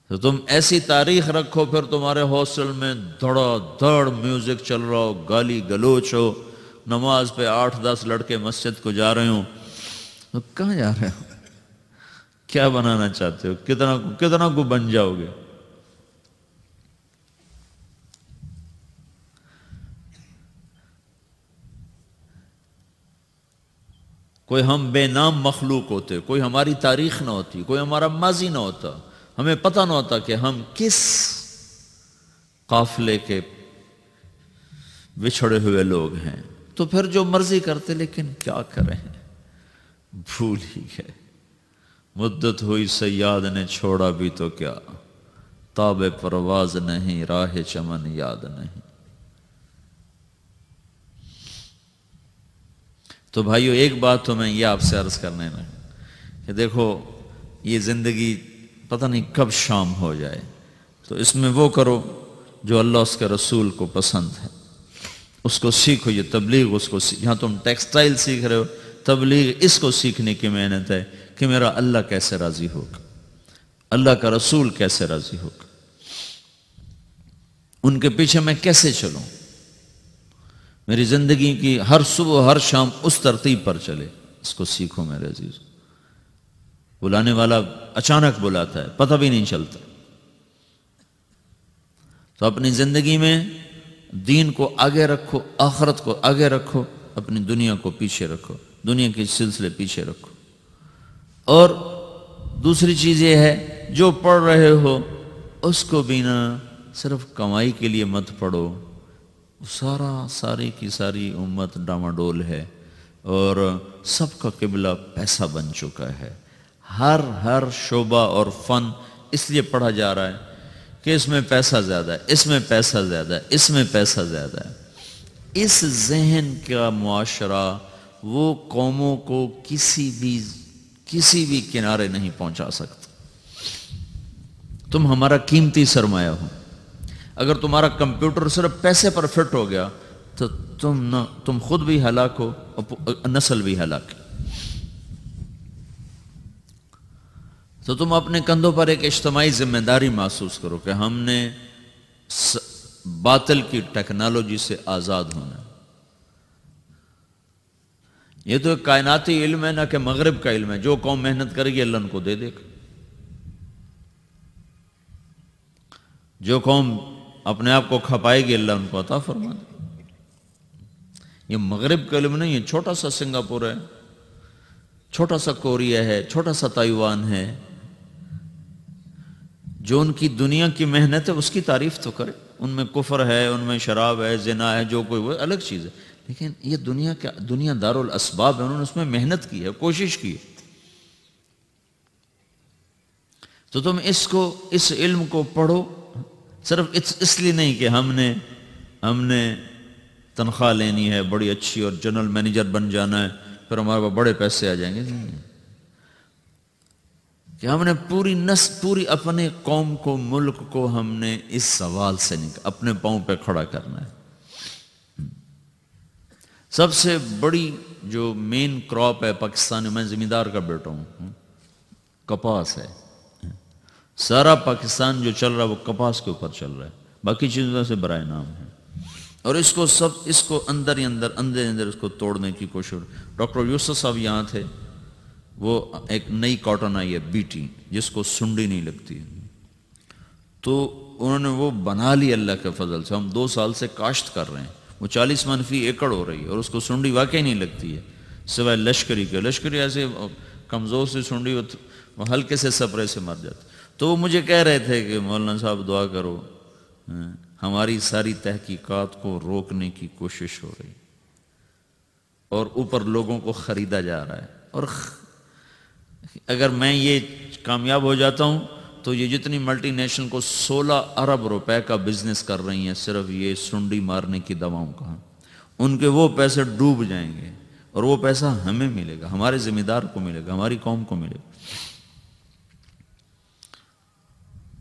تو تم ایسی تاریخ رکھو، پھر تمہارے ہاسٹل میں دھڑا دھڑ میوزک چل رہا ہو، گالی گلوچ ہو، نماز پہ 8-10 لڑکے مسجد کو جا رہے ہوں، تو کہاں جا رہے ہو؟ کیا بنانا چاہتے ہو؟ کتنا کو بن جاؤ گے؟ کوئی ہم بے نام مخلوق ہوتے، کوئی ہماری تاریخ نہ ہوتی، کوئی ہمارا ماضی نہ ہوتا، ہمیں پتہ نہ ہوتا کہ ہم کس قافلے کے بچھڑے ہوئے لوگ ہیں، تو پھر جو مرضی کرتے، لیکن کیا کریں، بھول ہی گئے۔ مدت ہوئی صیاد نے چھوڑا بھی تو کیا، تاب پرواز نہیں، راہ چمن یاد نہیں۔ تو بھائیو، ایک بات تو میں یہ آپ سے عرض کرنے میں کہ دیکھو، یہ زندگی پتہ نہیں کب شام ہو جائے، تو اس میں وہ کرو جو اللہ اس کے رسول کو پسند ہے، اس کو سیکھو۔ یہ تبلیغ، اس کو جہاں تم ٹیکسٹائل سیکھ رہے ہو، تبلیغ اس کو سیکھنے کی محنت ہے کہ میرا اللہ کیسے راضی ہوگا، اللہ کا رسول کیسے راضی ہوگا، ان کے پیچھے میں کیسے چلوں۔ میری زندگی کی ہر صبح ہر شام اس ترتیب پر چلے، اس کو سیکھو میرے عزیز۔ بلانے والا اچانک بلاتا ہے، پتہ بھی نہیں چلتا۔ تو اپنی زندگی میں دین کو آگے رکھو، آخرت کو آگے رکھو، اپنی دنیا کو پیچھے رکھو، دنیا کے سلسلے پیچھے رکھو۔ اور دوسری چیز یہ ہے، جو پڑھ رہے ہو اس کو بھی نہ صرف کمائی کے لیے مت پڑھو۔ ساری کی ساری امت ڈاماڈول ہے اور سب کا قبلہ پیسہ بن چکا ہے۔ ہر شعبہ اور فن اس لیے پڑھا جا رہا ہے کہ اس میں پیسہ زیادہ ہے، اس میں پیسہ زیادہ ہے، اس میں پیسہ زیادہ ہے۔ اس ذہن کا معاشرہ وہ قوموں کو کسی بھی کنارے نہیں پہنچا سکتا۔ تم ہمارا قیمتی سرمایہ ہو، اگر تمہارا کمپیوٹر صرف پیسے پر فٹ ہو گیا تو تم خود بھی ہلاک ہو اور نسل بھی ہلاک ہے۔ تو تم اپنے کندھوں پر ایک اجتماعی ذمہ داری محسوس کرو کہ ہم نے باطل کی ٹیکنالوجی سے آزاد ہونا ہے۔ یہ تو ایک کائناتی علم ہے، نہ کہ مغرب کا علم ہے۔ جو قوم محنت کرے گی اللہ ان کو دے دے گا۔ جو قوم اپنے آپ کو کھپائے گی اللہ ان کو عطا فرما دے۔ یہ مغرب کا علم نہیں ہے، چھوٹا سا سنگاپور ہے، چھوٹا سا کوریا ہے، چھوٹا سا تائیوان ہے۔ جو ان کی دنیا کی محنت ہے اس کی تعریف تو کرے۔ ان میں کفر ہے، ان میں شراب ہے، زنا ہے، جو کوئی وہ الگ چیز ہے، لیکن یہ دنیا دارالاسباب ہے، انہوں نے اس میں محنت کی ہے، کوشش کی ہے۔ تو تم اس علم کو پڑھو، صرف اس لیے نہیں کہ ہم نے تنخواہ لینی ہے بڑی اچھی اور جنرل مینیجر بن جانا ہے پھر ہمارے پاس بڑے پیسے آ جائیں گے، نہیں، کہ ہم نے پوری اپنے قوم کو، ملک کو ہم نے اس سوال سے اپنے پاؤں پہ کھڑا کرنا ہے۔ سب سے بڑی جو مین کراپ ہے پاکستان میں، زمیندار کا بیٹا ہوں، کپاس ہے۔ سارا پاکستان جو چل رہا ہے وہ کپاس کے اوپر چل رہا ہے، باقی چیزوں سے برائے نام ہے۔ اور اس کو اندر اس کو توڑنے کی کوشش۔ ڈاکٹر یوسف صاحب یہاں تھے، وہ ایک نئی کاٹن آئی ہے بیٹی جس کو سنڈی نہیں لگتی، تو انہوں نے وہ بنا لی اللہ کے فضل سے۔ ہم 2 سال سے کاشت کر رہے ہیں، وہ 40 من فی ایکڑ ہو رہی ہے اور اس کو سنڈی واقعی نہیں لگتی ہے سوائے لشکری کے۔ لشکری ایسے کمزور سی سنڈی، وہ ہلکے سے سپرے سے مر جاتی۔ تو وہ مجھے کہہ رہے تھے کہ مولانا صاحب دعا کرو، ہماری ساری تحقیقات کو روکنے کی کوشش ہو رہی اور اوپر لوگوں کو خریدا جا رہا ہے۔ اور اگر میں یہ کامیاب ہو جاتا ہوں تو یہ جتنی ملٹی نیشنل کو 16 ارب روپے کا بزنس کر رہی ہیں صرف یہ سنڈی مارنے کی دواؤں کا، ان کے وہ پیسے ڈوب جائیں گے اور وہ پیسہ ہمیں ملے گا، ہمارے ذمہ دار کو ملے گا، ہماری قوم کو ملے گا۔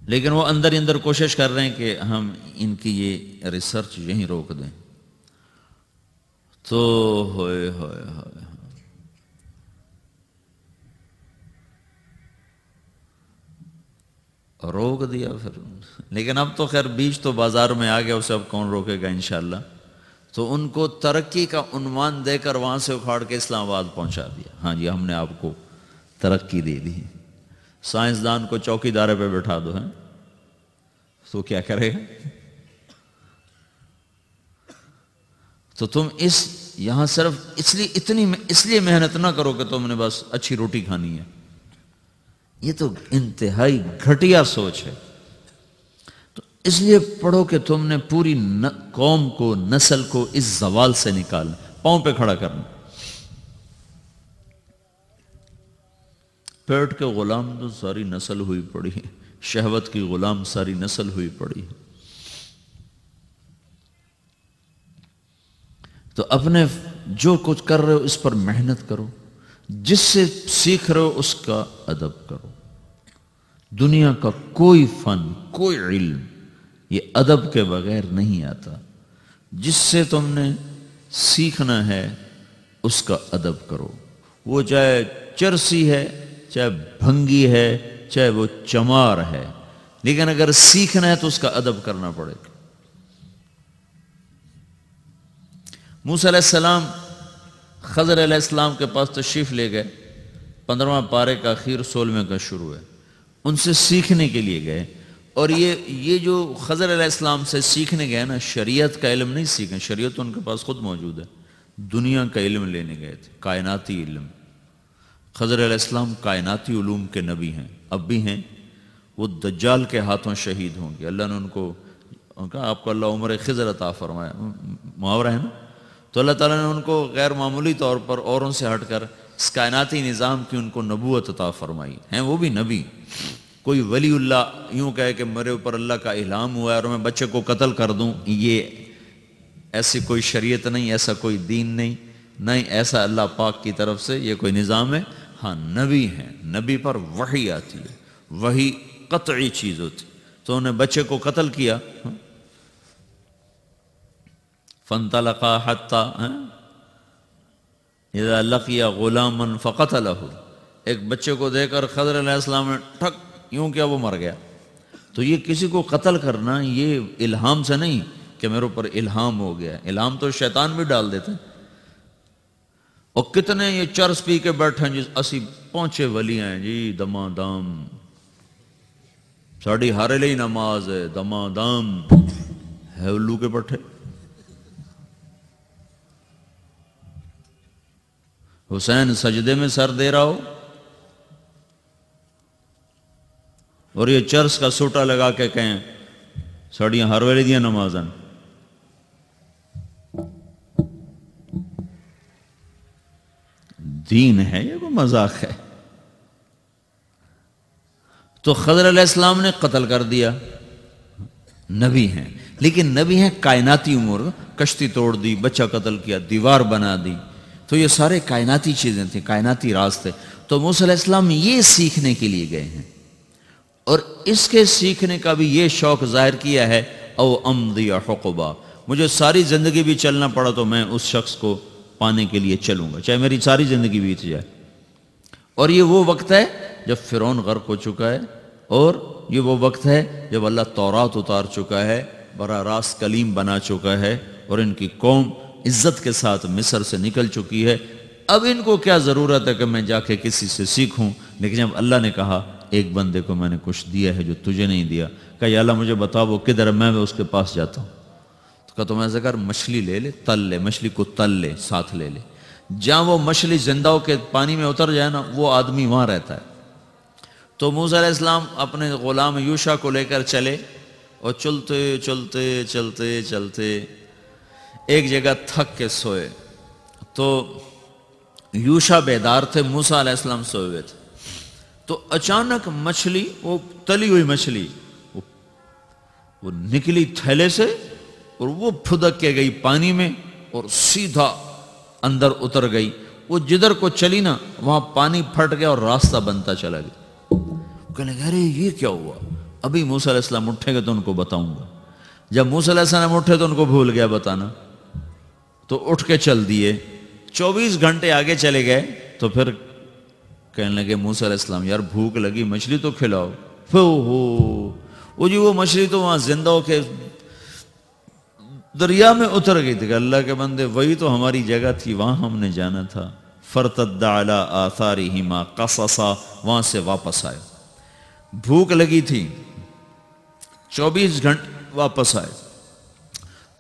لیکن وہ اندر کوشش کر رہے ہیں کہ ہم ان کی یہ ریسرچ یہیں روک دیں۔ تو ہوئے روک دیا پھر، لیکن اب تو خیر بیج تو بازار میں آ گیا، اسے اب کون روکے گا انشاءاللہ۔ تو ان کو ترقی کا عنوان دے کر وہاں سے اکھاڑ کے اسلام آباد پہنچا دیا۔ ہاں جی، ہم نے آپ کو ترقی دے دی۔ سائنسدان کو چوکی دارے پہ بٹھا دو، ہیں تو کیا کرے گا؟ تو تم یہاں صرف اس لیے محنت نہ کرو کہ تم نے بس اچھی روٹی کھانی ہے۔ یہ تو انتہائی گھٹیا سوچ ہے۔ تو اس لیے پڑھو کہ تم نے پوری قوم کو، نسل کو اس زوال سے نکالنا، پاؤں پہ کھڑا کرنا۔ پیٹ کے غلام تو ساری نسل ہوئی پڑی ہے، شہوت کی غلام ساری نسل ہوئی پڑی ہے۔ تو اپنے جو کچھ کر رہے ہو اس پر محنت کرو، جس سے سیکھ رہے ہو اس کا ادب کرو۔ دنیا کا کوئی فن، کوئی علم یہ ادب کے بغیر نہیں آتا۔ جس سے تم نے سیکھنا ہے اس کا ادب کرو، وہ چاہے چرسی ہے، چاہے بھنگی ہے، چاہے وہ چمار ہے، لیکن اگر سیکھنا ہے تو اس کا ادب کرنا پڑے گا۔ موسیٰ علیہ السلام خضر علیہ السلام کے پاس تشریف لے گئے، 15واں پارے کا اخیر 16ویں کا شروع ہے، ان سے سیکھنے کے لیے گئے. اور یہ جو خضر علیہ السلام سے سیکھنے گئے نا، شریعت کا علم نہیں سیکھیں، شریعت تو ان کے پاس خود موجود ہے، دنیا کا علم لینے گئے تھے، کائناتی علم. خضر علیہ السلام کائناتی علوم کے نبی ہیں، اب بھی ہیں. وہ دجال کے ہاتھوں شہید ہوں گے. اللہ نے ان کو کہا آپ کو اللہ عمر خضر عطا فرمایا، محاورہ ہے نا. تو اللہ تعالیٰ نے ان کو غیر معمولی طور پر اوروں سے ہٹ کر اس کائناتی نظام کی ان کو نبوت عطا فرمائی. ہیں وہ بھی نبی. کوئی ولی اللہ یوں کہے کہ میرے اوپر اللہ کا الہام ہوا ہے اور میں بچے کو قتل کر دوں، یہ ایسی کوئی شریعت نہیں، ایسا کوئی دین نہیں ایسا اللہ پاک کی طرف سے یہ کوئی نظام ہے. ہاں نبی ہیں، نبی پر وحی آتی ہے، وحی قطعی چیز ہوتی. تو انہیں بچے کو قتل کیا. فانطلقا حتی اذا لقی غلاما فقتلہ، ایک بچے کو دے کر خضر علیہ السلام نے ٹھک یوں کیا، وہ مر گیا. تو یہ کسی کو قتل کرنا یہ الہام سے نہیں کہ میرے اوپر الہام ہو گیا. الہام تو شیطان بھی ڈال دیتے. اور کتنے یہ چرس پی کے بیٹھے ہیں جس اسی پہنچے ولی ہیں جی، دما دام ساڑی ہارے لئی نماز ہے، دما دام ہے الو کے پٹھے. حسین سجدے میں سر دے رہا ہو اور یہ چرس کا سوٹا لگا کے کہیں ساڑیاں ہر ویلے دیا نمازاں. دین ہے یہ کوئی مذاق ہے؟ تو خضر علیہ السلام نے قتل کر دیا. نبی ہیں لیکن نبی ہیں کائناتی امور. کشتی توڑ دی، بچہ قتل کیا، دیوار بنا دی. تو یہ سارے کائناتی چیزیں تھیں، کائناتی راز تھے. تو موسیٰ علیہ السلام یہ سیکھنے کے لیے گئے ہیں اور اس کے سیکھنے کا بھی یہ شوق ظاہر کیا ہے، او امضی حقبا، مجھے ساری زندگی بھی چلنا پڑا تو میں اس شخص کو پانے کے لیے چلوں گا، چاہے میری ساری زندگی بیت جائے. اور یہ وہ وقت ہے جب فرعون غرق ہو چکا ہے، اور یہ وہ وقت ہے جب اللہ تورات اتار چکا ہے، براہ راست کلیم بنا چکا ہے، اور ان کی قوم عزت کے ساتھ مصر سے نکل چکی ہے. اب ان کو کیا ضرورت ہے کہ میں جا کے کسی سے سیکھوں؟ لیکن جب اللہ نے کہا ایک بندے کو میں نے کچھ دیا ہے جو تجھے نہیں دیا، کہا یا اللہ مجھے بتا وہ کدھر ہے، میں اس کے پاس جاتا ہوں. تو کہا تم ایسا کر، مچھلی لے لے، تل لے، مچھلی کو تل لے، ساتھ لے لے. جہاں وہ مچھلی زندہ ہو کے پانی میں اتر جائے نا، وہ آدمی وہاں رہتا ہے. تو موسیٰ علیہ السلام اپنے غلام یوشع کو لے کر چلے اور چلتے چلتے چلتے چلتے ایک جگہ تھک کے سوئے. تو یوشع بیدار تھے، موسیٰ علیہ السلام سوئے ہوئے تھے. تو اچانک مچھلی، وہ تلی ہوئی مچھلی وہ نکلی تھیلے سے اور وہ پھدک کے گئی پانی میں اور سیدھا اندر اتر گئی. وہ جدھر کو چلی نا وہاں پانی پھٹ گیا اور راستہ بنتا چلا گیا. کہنے لگے ارے یہ کیا ہوا؟ ابھی موسیٰ علیہ السلام اٹھیں گے تو ان کو بتاؤں گا. جب موسیٰ علیہ السلام اٹھے تو ان کو بھول گیا بتانا، تو اٹھ کے چل دیے. 24 گھنٹے آگے چلے گئے تو پھر کہنے لگے موسیٰ علیہ السلام یار بھوک لگی، مچھلی تو کھلاؤ. وہ جی وہ مچھلی تو وہاں زندہ ہو کے دریا میں اتر گئی تھی. کہ اللہ کے بندے وہی تو ہماری جگہ تھی، وہاں ہم نے جانا تھا. فرتد علی آثارہما قصصا، وہاں سے واپس آئے. بھوک لگی تھی، 24 گھنٹے واپس آئے.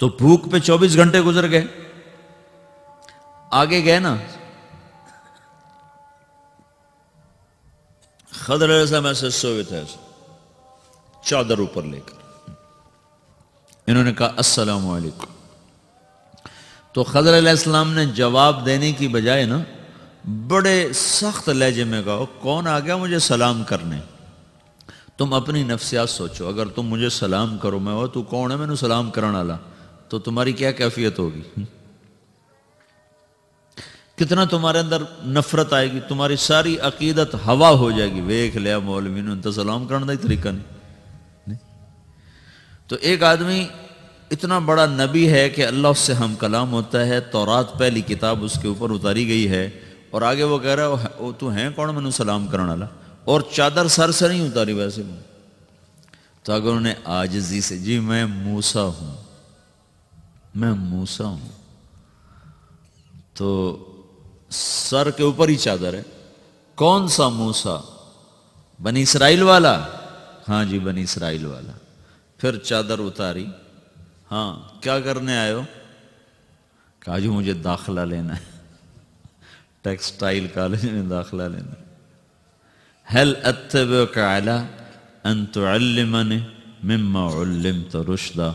تو بھوک پہ 24 گھنٹے گزر گئے. آگے گئے نا، خضر علیہ السلام ایسے سوئے تھے، چادر اوپر لے کر. انہوں نے کہا السلام علیکم. تو خضر علیہ السلام نے جواب دینے کی بجائے نا بڑے سخت لہجے میں کہا کون آ گیا مجھے سلام کرنے؟ تم اپنی نفسیات سوچو، اگر تم مجھے سلام کرو میں تو کون ہے میں نے سلام کرنا والا، تو تمہاری کیا کیفیت ہوگی؟ کتنا تمہارے اندر نفرت آئے گی، تمہاری ساری عقیدت ہوا ہو جائے گی. ویکھ لیا مولوی نے تو سلام کرنے کا طریقہ نہیں. تو ایک آدمی اتنا بڑا نبی ہے کہ اللہ اس سے ہم کلام ہوتا ہے، تورات پہلی کتاب اس کے اوپر اتاری گئی ہے، اور آگے وہ کہہ رہا ہے تو ہیں کون میں نے سلام کرنے والا، اور چادر سر سے نہیں اتاری ویسے. تو اگر انہوں نے عاجزی سے جی میں موسیٰ ہوں، میں موسیٰ ہوں، تو سر کے اوپر ہی چادر ہے. کون سا موسیٰ؟ بنی اسرائیل والا؟ ہاں جی بنی اسرائیل والا. پھر چادر اتاری. ہاں کیا کرنے آئے ہو؟ کہا جی مجھے داخلہ لینا ہے، ٹیکسٹائل کالج میں داخلہ لینا ہے. هل اتبعك على ان تعلمني مما علمت رشدا.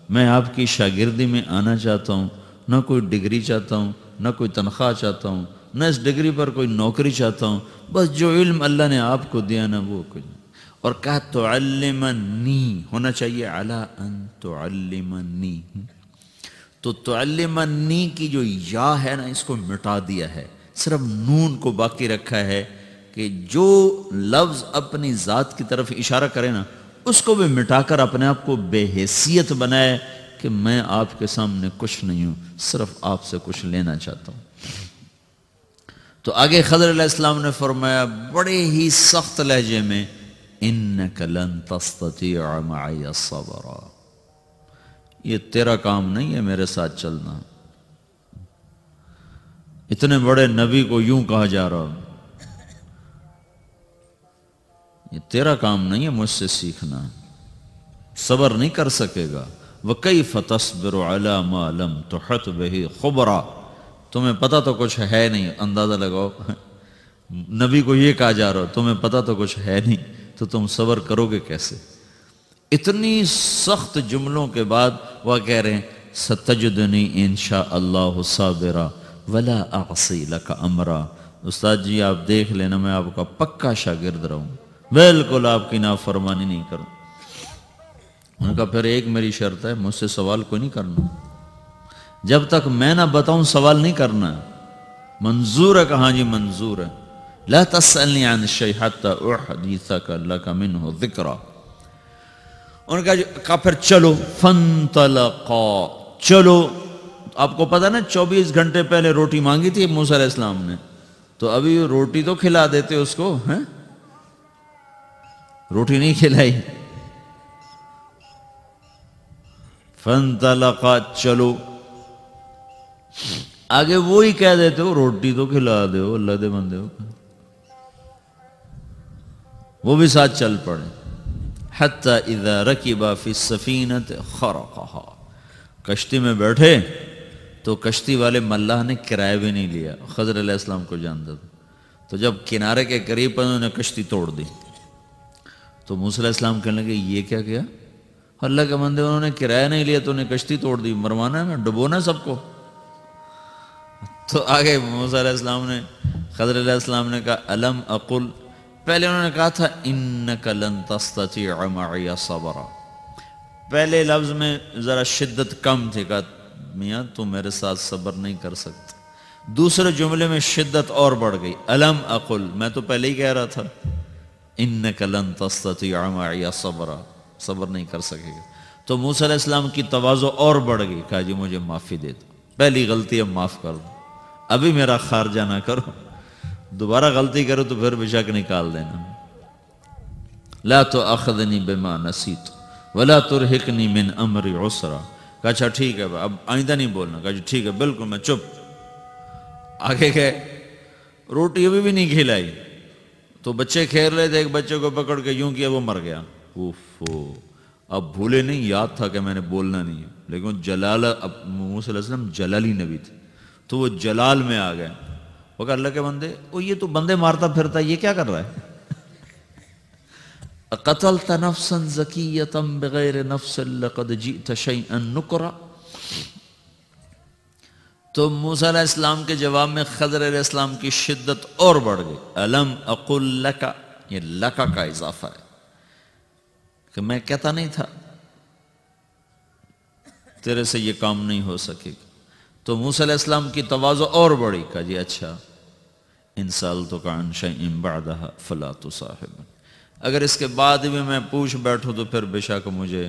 میں آپ کی شاگردی میں آنا چاہتا ہوں، نہ کوئی ڈگری چاہتا ہوں، نہ کوئی تنخواہ چاہتا ہوں، نہ اس ڈگری پر کوئی نوکری چاہتا ہوں، بس جو علم اللہ نے آپ کو دیا نا وہ کچھ. اور کہا تعلمنی ہونا چاہیے علی ان تعلمنی. تو تعلمنی کی جو یا ہے نا اس کو مٹا دیا ہے، صرف نون کو باقی رکھا ہے کہ جو لفظ اپنی ذات کی طرف اشارہ کرے نا اس کو بھی مٹا کر اپنے آپ کو بے حیثیت بنائے کہ میں آپ کے سامنے کچھ نہیں ہوں، صرف آپ سے کچھ لینا چاہتا ہوں. تو آگے خضر علیہ السلام نے فرمایا بڑے ہی سخت لہجے میں انک لن تستطیع معی صبرا. یہ تیرا کام نہیں ہے میرے ساتھ چلنا. اتنے بڑے نبی کو یوں کہا جا رہا، یہ تیرا کام نہیں ہے مجھ سے سیکھنا، صبر نہیں کر سکے گا. وَكَيْفَ تَصْبِرُ عَلَى مَا لَمْ تُحَطْ بِهِ خُبْرًا. تمہیں پتہ تو کچھ ہے نہیں، اندازہ لگاؤ. نبی کو یہ کہا جا رہا تمہیں پتہ تو کچھ ہے نہیں تو تم صبر کرو گے کیسے؟ اتنی سخت جملوں کے بعد وہ کہہ رہے ہیں سَتَجِدُنِي إِن شَاءَ اللَّهُ صَابِرًا وَلَا أَعْصِي لَكَ أَمْرًا. استاد جی آپ دیکھ لینا میں آپ کا پکا شاگرد رہوں، بالکل آپ کی نافرمانی نہیں کروں. ان کا پھر ایک میری شرط ہے، مجھ سے سوال کوئی نہیں کرنا، جب تک میں نہ بتاؤں سوال نہیں کرنا. منظور ہے؟ کہاں جی منظور ہے. لا تسألنی عن الشیء حتی احدثک لک منہ ذکرا. ان کا کہا پھر چلو. فانطلقا، چلو. آپ کو پتا نا 24 گھنٹے پہلے روٹی مانگی تھی موسیٰ علیہ السلام نے، تو ابھی روٹی تو کھلا دیتے اس کو، ہیں؟ روٹی نہیں کھلائی. فانطلقا، چلو. آگے وہی کہہ دیتے ہو روٹی تو کھلا دے ہو، اللہ دے بندے ہو. وہ بھی ساتھ چل پڑے. حتی اذا رکبا فی السفینۃ خرقہا. کشتی میں بیٹھے تو کشتی والے ملاح نے کرایہ بھی نہیں لیا، خضر علیہ السلام کو جانتا تھا. تو جب کنارے کے قریب انہوں نے کشتی توڑ دی تو موسیٰ علیہ السلام کہنے لگے یہ کیا کیا؟ اللہ کے بندے انہوں نے کرایہ نہیں لیا تو انہیں کشتی توڑ دی، مروانا ہے میں، ڈبونا ہے سب کو. تو آگے موسیٰ علیہ السلام نے، خضر علیہ السلام نے کہا الم اقل، پہلے انہوں نے کہا تھا انک لن تستطیع معی صبرا. پہلے لفظ میں ذرا شدت کم تھی، کہا میاں تو میرے ساتھ صبر نہیں کر سکتا. دوسرے جملے میں شدت اور بڑھ گئی. الم اقل، میں تو پہلے ہی کہہ رہا تھا انک لن تستطیع معی صبرا، صبر نہیں کر سکے گا. تو موسیٰ علیہ السلام کی تواضع اور بڑھ گئی. کہا جی مجھے معافی دے دو، پہلی غلطی اب معاف کر دو، ابھی میرا خارجہ نہ کرو، دوبارہ غلطی کرو تو پھر بے شک نکال دینا. لا تؤاخذنی بما نسیت ولا ترہقنی من امری عسرا. کہا اچھا ٹھیک ہے اب آئندہ نہیں بولنا. کہا جی ٹھیک ہے بالکل میں چپ. آگے گئے، روٹی ابھی بھی نہیں کھلائی تو بچے کھیل رہے تھے، ایک بچے کو پکڑ کے یوں کیا وہ مر گیا. اب بھولے نہیں، یاد تھا کہ میں نے بولنا نہیں ہے، لیکن جلال، اب موسیٰ علیہ السلام جلالی نبی تھے تو وہ جلال میں آ گئے. وہ کہا اللہ کے بندے، وہ یہ تو بندے مارتا پھرتا ہے، یہ کیا کر رہا ہے؟ قتلت نفسا زکیۃ بغیر نفس لقد جئت شیئا نکرا. تو موسیٰ علیہ السلام کے جواب میں خضر علیہ السلام کی شدت اور بڑھ گئی. الم اقل لک، یہ لکا کا اضافہ ہے کہ میں کہتا نہیں تھا تیرے سے یہ کام نہیں ہو سکے گا. تو موسیٰ علیہ السلام کی تواضع اور بڑھی. کہا جی اچھا ان سألتک عن شیء بعدها فلا تصاحبنی، اگر اس کے بعد بھی میں پوچھ بیٹھوں تو پھر بے شک مجھے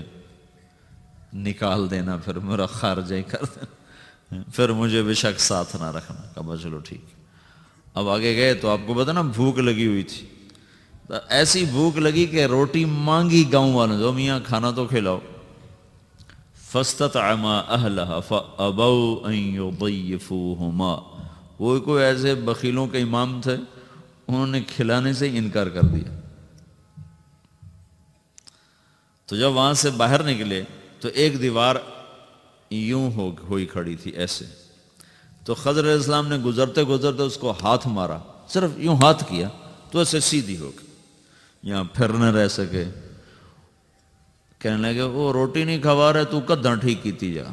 نکال دینا، پھر میرا خارجہ ہی کر دینا، پھر مجھے بے شک ساتھ نہ رکھنا. کہا چلو ٹھیک. اب آگے گئے تو آپ کو پتا نا بھوک لگی ہوئی تھی، ایسی بھوک لگی کہ روٹی مانگی گاؤں والوں جو میاں کھانا تو کھلاؤ. فاستطعما اہلها فابوا ان يضيفوهما وہ کوئی ایسے بخیلوں کے امام تھے، انہوں نے کھلانے سے ہی انکار کر دیا۔ تو جب وہاں سے باہر نکلے تو ایک دیوار یوں ہوئی کھڑی تھی ایسے، تو خضر علیہ السلام نے گزرتے گزرتے اس کو ہاتھ مارا، صرف یوں ہاتھ کیا تو ایسے سیدھی ہو گئی، یہاں پھر نہ رہ سکے۔ کہنے لگے وہ روٹی نہیں کھوا رہے تو کدھاں ٹھیک کیتی جا،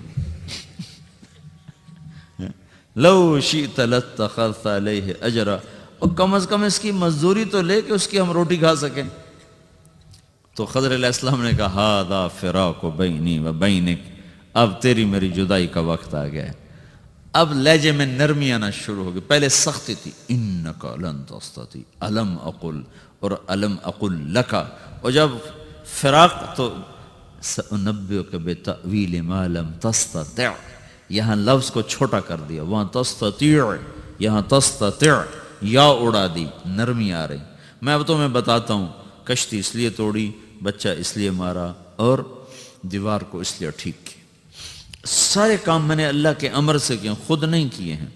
لو شئت لاتخذت علیہ اجرا، اور کم از کم اس کی مزدوری تو لے کہ اس کی ہم روٹی کھا سکیں۔ تو خضر علیہ السلام نے کہا ھذا فراق بینی و بینک، اب تیری میری جدائی کا وقت آ گیا ہے۔ اب لہجے میں نرمی آنا شروع ہو گئی، پہلے سختی تھی، انک لن تستطیع الم اقل اور الم اقل لک، اور جب فراق تو سأنبئک بتأویل ما لم تستطع، یہاں لفظ کو چھوٹا کر دیا، وہاں تستطیع یہاں تستطع، یا اڑا دی، نرمی آ رہی۔ میں اب تمہیں بتاتا ہوں، کشتی اس لیے توڑی، بچہ اس لیے مارا، اور دیوار کو اس لیے ٹھیک کی۔ سارے کام میں نے اللہ کے امر سے کیے، خود نہیں کیے ہیں،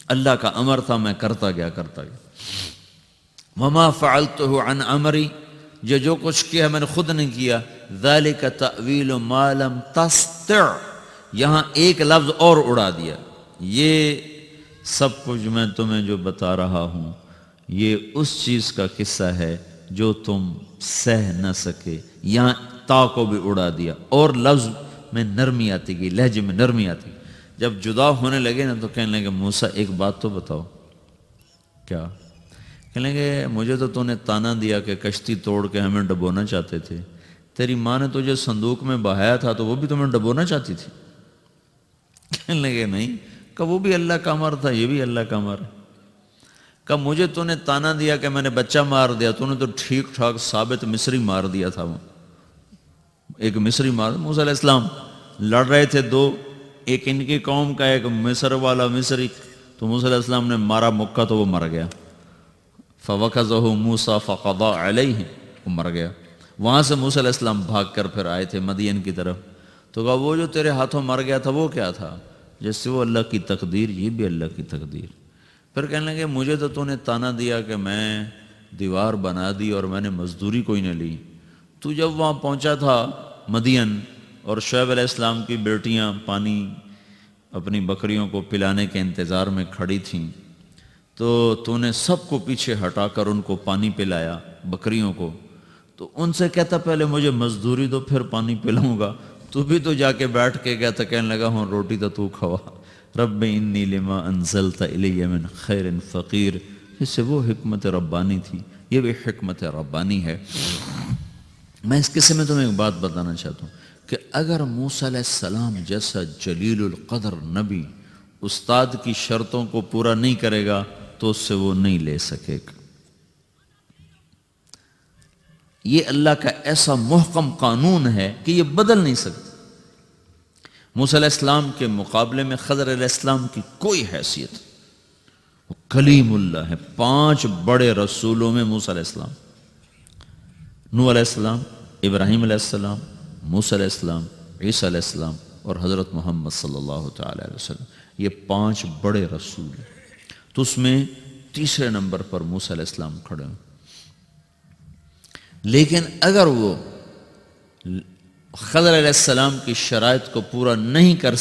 اللہ کا امر تھا، میں کرتا گیا کرتا گیا۔ وما فعلته عن امری، جو کچھ کیا میں نے خود نہیں کیا، ذالک تأویل ما لم تستطع، یہاں ایک لفظ اور اڑا دیا، یہ سب کچھ میں تمہیں جو بتا رہا ہوں یہ اس چیز کا قصہ ہے جو تم سہ نہ سکے، یہاں تا کو بھی اڑا دیا، اور لفظ میں نرمی آتی گئی، لہجے میں نرمی آتی گئی۔ جب جدا ہونے لگے نا تو کہنے لگے موسیٰ ایک بات تو بتاؤ۔ کیا؟ کہنے لگے مجھے تو نے تانا دیا کہ کشتی توڑ کے ہمیں ڈبونا چاہتے تھے، تیری ماں نے تجھے صندوق میں بہایا تھا تو وہ بھی تمہیں ڈبونا چاہتی تھی؟ کہنے لگے نہیں، کہ وہ بھی اللہ کا امر تھا، یہ بھی اللہ کا امر ہے۔ کہ مجھے نے تانا دیا کہ میں نے بچہ مار دیا، نے تو ٹھیک ٹھاک ثابت مصری مار دیا تھا، وہ ایک مصری مار، موسیٰ علیہ السلام لڑ رہے تھے دو، ایک ان کی قوم کا ایک مصر والا مصری، تو موسیٰ علیہ السلام نے مارا مکہ تو وہ مر گیا، فَوَكَزَهُ مُوسَى فَقَضَى عَلَيْهِ، وہ مر گیا۔ وہاں سے موسیٰ علیہ السلام بھاگ کر پھر آئے تھے مدین کی طرف، تو کہا وہ جو تیرے ہاتھوں مر گیا تھا وہ کیا تھا؟ جیسے وہ اللہ کی تقدیر، یہ بھی اللہ کی تقدیر۔ پھر کہنے لگے مجھے تو نے تانا دیا کہ میں دیوار بنا دی اور میں نے مزدوری کوئی نہ لی، تو جب وہاں پہنچا تھا مدین اور شعیب علیہ السلام کی بیٹیاں پانی اپنی بکریوں کو پلانے کے انتظار میں کھڑی تھیں، تو نے سب کو پیچھے ہٹا کر ان کو پانی پلایا، بکریوں کو، تو ان سے کہتا پہلے مجھے مزدوری دو پھر پانی پلاؤں گا، تو بھی تو جا کے بیٹھ کے گیا تھا، کہنے لگا ہوں روٹی تو کھوا، رب انی لما انزلت الی من خیر فقیر۔ اس سے وہ حکمت ربانی تھی، یہ بھی حکمت ربانی ہے۔ میں اس قصے میں تمہیں ایک بات بتانا چاہتا ہوں کہ اگر موسیٰ علیہ السلام جیسا جلیل القدر نبی استاد کی شرطوں کو پورا نہیں کرے گا تو اس سے وہ نہیں لے سکے گا۔ یہ اللہ کا ایسا محکم قانون ہے کہ یہ بدل نہیں سکتا۔ موسیٰ علیہ السلام کے مقابلے میں خضر علیہ السلام کی کوئی حیثیت، وہ کلیم اللہ ہے۔ 5 بڑے رسولوں میں موسیٰ علیہ السلام، نوح علیہ السلام، ابراہیم علیہ السلام، موسیٰ علیہ السلام، عیسیٰ علیہ السلام اور حضرت محمد صلی اللہ تعالی علیہ وسلم، یہ 5 بڑے رسول ہیں، تو اس میں تیسرے نمبر پر موسیٰ علیہ السلام کھڑے ہیں۔ لیکن اگر وہ خضر علیہ السلام کی شرائط کو پورا نہیں کر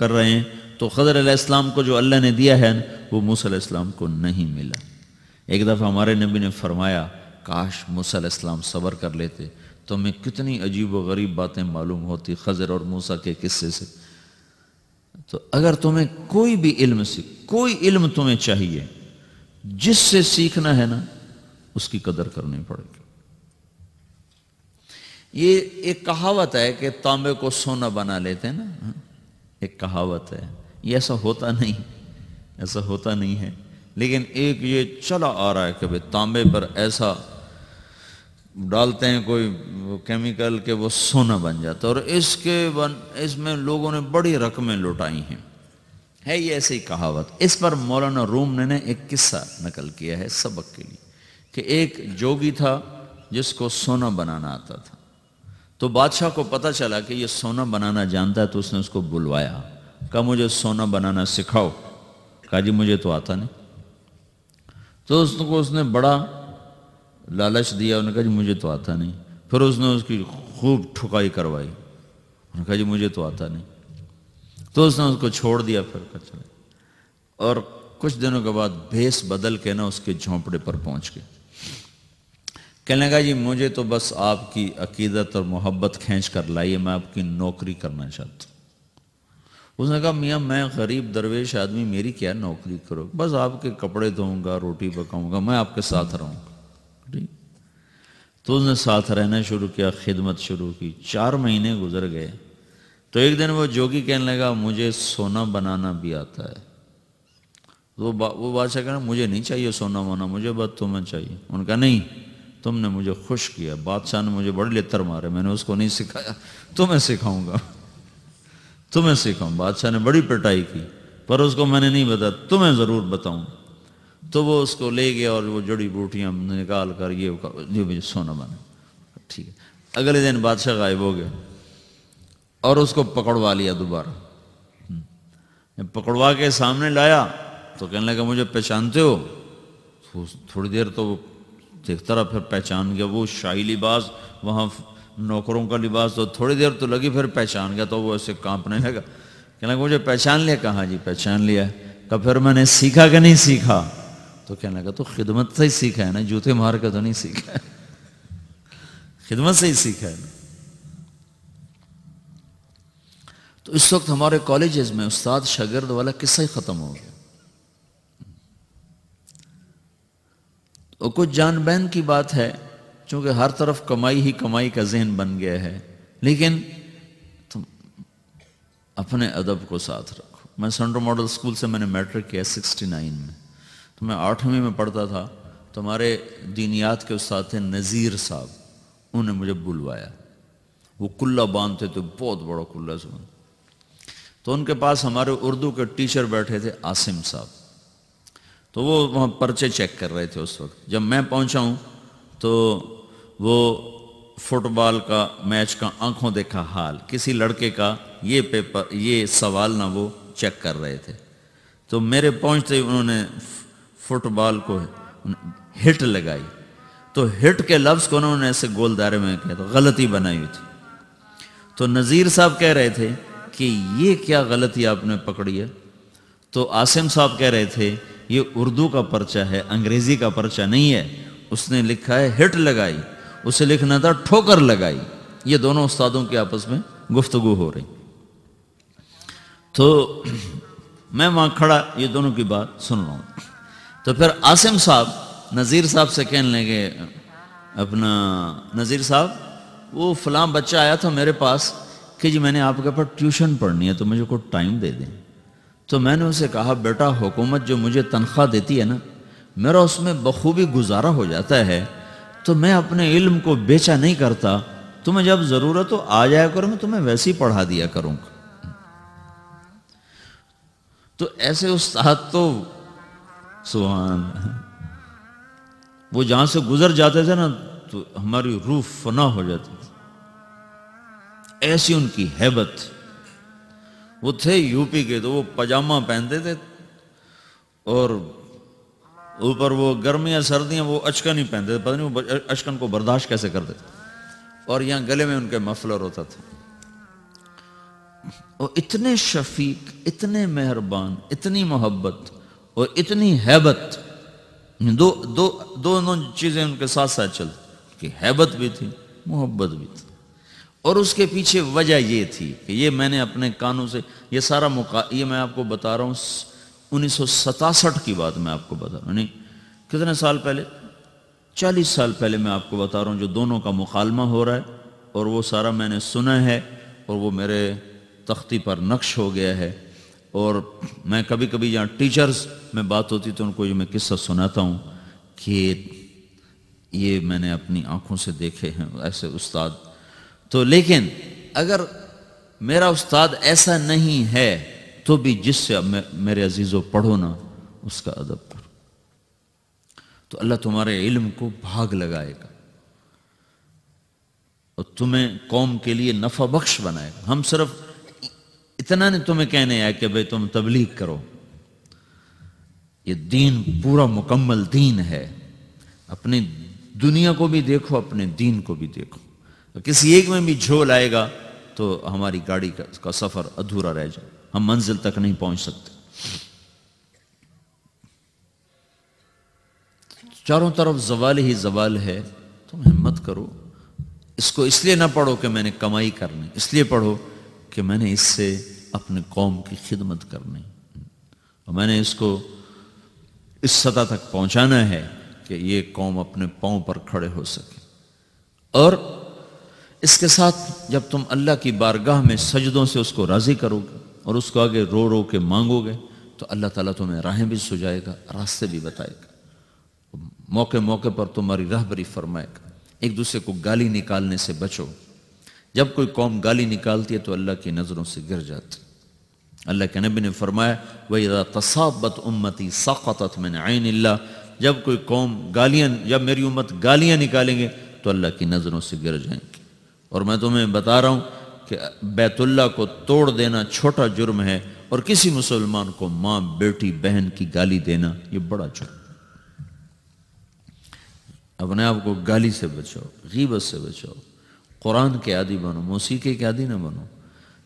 رہے ہیں تو خضر علیہ السلام کو جو اللہ نے دیا ہے وہ موسیٰ علیہ السلام کو نہیں ملا۔ ایک دفعہ ہمارے نبی نے فرمایا کاش موسیٰ علیہ السلام صبر کر لیتے تو ہمیں کتنی عجیب و غریب باتیں معلوم ہوتی خضر اور موسیٰ کے قصے سے۔ تو اگر تمہیں کوئی بھی علم سے کوئی علم تمہیں چاہیے، جس سے سیکھنا ہے نا اس کی قدر کرنی پڑے گی۔ یہ ایک کہاوت ہے کہ تانبے کو سونا بنا لیتے ہیں نا، ایک کہاوت ہے، یہ ایسا ہوتا نہیں ہے، لیکن ایک یہ چلا آ رہا ہے کہ تانبے پر ایسا ڈالتے ہیں کوئی کیمیکل کہ وہ سونا بن جاتا ہے، اور اس میں لوگوں نے بڑی رقمیں لٹائی ہیں، ہے یہ ایسی کہاوت۔ اس پر مولانا روم نے ایک قصہ نقل کیا ہے سبق کے لیے کہ ایک جوگی تھا جس کو سونا بنانا آتا تھا، تو بادشاہ کو پتہ چلا کہ یہ سونا بنانا جانتا ہے، تو اس نے اس کو بلوایا، کہا مجھے سونا بنانا سکھاؤ۔ کہا جی مجھے تو آتا نہیں. تو اس نے بڑا لالچ دیا. انہوں نے کہا جی مجھے تو آتا نہیں. پھر اس نے اس کی خوب ٹھکائی کروائی. انہوں نے کہا جی مجھے تو آتا نہیں. تو اس نے اس کو چھوڑ دیا. پھر چلے. اور کچھ دنوں کے بعد بھیس بدل کے نا اس کے جھونپڑے پر پہنچ گئے. کہنے لگا جی مجھے تو بس آپ کی عقیدت اور محبت کھینچ کر لائی ہے, میں آپ کی نوکری کرنا چاہتا ہوں. اس نے کہا میاں میں غریب درویش آدمی, میری کیا نوکری کرو, بس آپ کے کپڑے دھوؤں گا, روٹی پکاؤں گا, میں آپ کے ساتھ رہوں گا. تو اس نے ساتھ رہنا شروع کیا, خدمت شروع کی. 4 مہینے گزر گئے. تو ایک دن وہ جوگی کہنے لگا مجھے سونا بنانا بھی آتا ہے. وہ بادشاہ کہنا مجھے نہیں چاہیے سونا وونا, مجھے بس تمہیں چاہیے. ان کا نہیں, تم نے مجھے خوش کیا. بادشاہ نے مجھے بڑے لتر مارے, میں نے اس کو نہیں سکھایا, تمہیں سکھاؤں گا, تمہیں سکھاؤں. بادشاہ نے بڑی پٹائی کی پر اس کو میں نے نہیں بتایا, تمہیں ضرور بتاؤں. تو وہ اس کو لے گیا اور وہ جڑی بوٹیاں نکال کر یہ مجھے سونا بنا. ٹھیک ہے. اگلے دن بادشاہ غائب ہو گیا اور اس کو پکڑوا لیا دوبارہ. پکڑوا کے سامنے لایا تو کہنے لگا مجھے پہچانتے ہو؟ تھوڑی دیر تو وہ دیکھتا رہا, پھر پہچان گیا. وہ شاہی لباس, وہاں نوکروں کا لباس, تو تھوڑی دیر تو لگی, پھر پہچان گیا. تو وہ ایسے کانپنے لگا. کہنے لگا مجھے پہچان لیا؟ کہاں جی پہچان لیا. کہ پھر میں نے سیکھا کہ نہیں سیکھا؟ تو کہنے لگا تو خدمت سے ہی سیکھا ہے نا, جوتے مار کے تو نہیں سیکھا ہے, خدمت سے ہی سیکھا ہے نا. تو اس وقت ہمارے کالجز میں استاد شاگرد والا قصہ ہی ختم ہو گیا. اور کچھ جان بین کی بات ہے, چونکہ ہر طرف کمائی ہی کمائی کا ذہن بن گیا ہے. لیکن تم اپنے ادب کو ساتھ رکھو. میں سینٹرل ماڈل اسکول سے میں نے میٹرک کیا 69 میں. تو میں 8ویں میں پڑھتا تھا. تو ہمارے دینیات کے استاد تھے نذیر صاحب, انہوں نے مجھے بلوایا. وہ کلہ باندھتے تھے, بہت بڑا کلہ سے. تو ان کے پاس ہمارے اردو کے ٹیچر بیٹھے تھے عاصم صاحب. تو وہ وہاں پرچے چیک کر رہے تھے اس وقت. جب میں پہنچا ہوں تو وہ فٹ بال کا میچ کا آنکھوں دیکھا حال, کسی لڑکے کا یہ پیپر, یہ سوال نہ وہ چیک کر رہے تھے. تو میرے پہنچتے ہی انہوں نے فٹ بال کو ہٹ لگائی. تو ہٹ کے لفظ کو انہوں نے ایسے گول دائرے میں کیا, تو غلطی بنائی ہوئی تھی. تو نذیر صاحب کہہ رہے تھے کہ یہ کیا غلطی آپ نے پکڑی ہے؟ تو عاصم صاحب کہہ رہے تھے یہ اردو کا پرچہ ہے, انگریزی کا پرچہ نہیں ہے. اس نے لکھا ہے ہٹ لگائی, اسے لکھنا تھا ٹھوکر لگائی. یہ دونوں استادوں کے آپس میں گفتگو ہو رہی. تو میں وہاں کھڑا یہ دونوں کی بات سن رہا ہوں. تو پھر عاصم صاحب نذیر صاحب سے کہنے لگے, اپنا نذیر صاحب وہ فلاں بچہ آیا تھا میرے پاس کہ جی میں نے آپ کے پاس ٹیوشن پڑھنی ہے تو مجھے کوئی ٹائم دے دیں. تو میں نے اسے کہا بیٹا حکومت جو مجھے تنخواہ دیتی ہے نا, میرا اس میں بخوبی گزارا ہو جاتا ہے, تو میں اپنے علم کو بیچا نہیں کرتا. تمہیں جب ضرورت ہو آ جایا کرو, میں تمہیں ویسے ہی پڑھا دیا کروں گا. تو ایسے استاد تو سبحان, وہ جہاں سے گزر جاتے تھے نا تو ہماری روح فنا ہو جاتی تھی, ایسی ان کی ہیبت. وہ تھے یو پی کے, تو وہ پاجامہ پہنتے تھے اور اوپر وہ گرمیاں سردیاں وہ اچکن ہی پہنتے تھے. پتہ نہیں وہ اچکن کو برداشت کیسے کرتے تھے. اور یہاں گلے میں ان کے مفلر ہوتا تھا. اور اتنے شفیق, اتنے مہربان, اتنی محبت اور اتنی ہیبت, دونوں چیزیں ان کے ساتھ ساتھ چلتی کہ ہیبت بھی تھی, محبت بھی تھی. اور اس کے پیچھے وجہ یہ تھی کہ یہ میں نے اپنے کانوں سے یہ سارا یہ میں آپ کو بتا رہا ہوں 1967 کی بات میں آپ کو بتا رہا ہوں. نہیں کتنے سال پہلے, 40 سال پہلے میں آپ کو بتا رہا ہوں, جو دونوں کا مکالمہ ہو رہا ہے. اور وہ سارا میں نے سنا ہے اور وہ میرے تختی پر نقش ہو گیا ہے. اور میں کبھی کبھی جہاں ٹیچرز میں بات ہوتی تو ان کو یہ میں قصہ سناتا ہوں کہ یہ میں نے اپنی آنکھوں سے دیکھے ہیں ایسے استاد. تو لیکن اگر میرا استاد ایسا نہیں ہے تو بھی جس سے میرے عزیزوں پڑھو نا اس کا ادب کرو, تو اللہ تمہارے علم کو بھاگ لگائے گا اور تمہیں قوم کے لیے نفع بخش بنائے گا. ہم صرف اتنا نہیں تمہیں کہنے آئے کہ بھئی تم تبلیغ کرو, یہ دین پورا مکمل دین ہے. اپنی دنیا کو بھی دیکھو، اپنے دین کو بھی دیکھو. کسی ایک میں بھی جھول آئے گا تو ہماری گاڑی کا سفر ادھورا رہ جائے، ہم منزل تک نہیں پہنچ سکتے. چاروں طرف زوال ہی زوال ہے. تم ہمت کرو. اس کو اس لیے نہ پڑھو کہ میں نے کمائی کرنی، اس لیے پڑھو کہ میں نے اس سے اپنے قوم کی خدمت کرنی، اور میں نے اس کو اس سطح تک پہنچانا ہے کہ یہ قوم اپنے پاؤں پر کھڑے ہو سکے. اور اس کے ساتھ جب تم اللہ کی بارگاہ میں سجدوں سے اس کو راضی کرو گے اور اس کو آگے رو رو کے مانگو گے تو اللہ تعالیٰ تمہیں راہیں بھی سجائے گا، راستے بھی بتائے گا، موقع موقع پر تمہاری راہبری فرمائے گا. ایک دوسرے کو گالی نکالنے سے بچو. جب کوئی قوم گالی نکالتی ہے تو اللہ کی نظروں سے گر جاتی. اللہ کے نبی نے فرمایا وَإِذَا تَصَابَتْ أُمَّتِي سَقَطَتْ مِنْ عَيْنِ اللَّهِ. جب کوئی قوم جب میری امت گالیاں نکالیں گے تو اللہ کی نظروں سے گر جائیں گے. اور میں تمہیں بتا رہا ہوں کہ بیت اللہ کو توڑ دینا چھوٹا جرم ہے، اور کسی مسلمان کو ماں، بیٹی، بہن کی گالی دینا یہ بڑا جرم. اپنے آپ کو گالی سے بچاؤ، غیبت سے بچاؤ، قرآن کے عادی بنو، موسیقی کے عادی نہ بنو.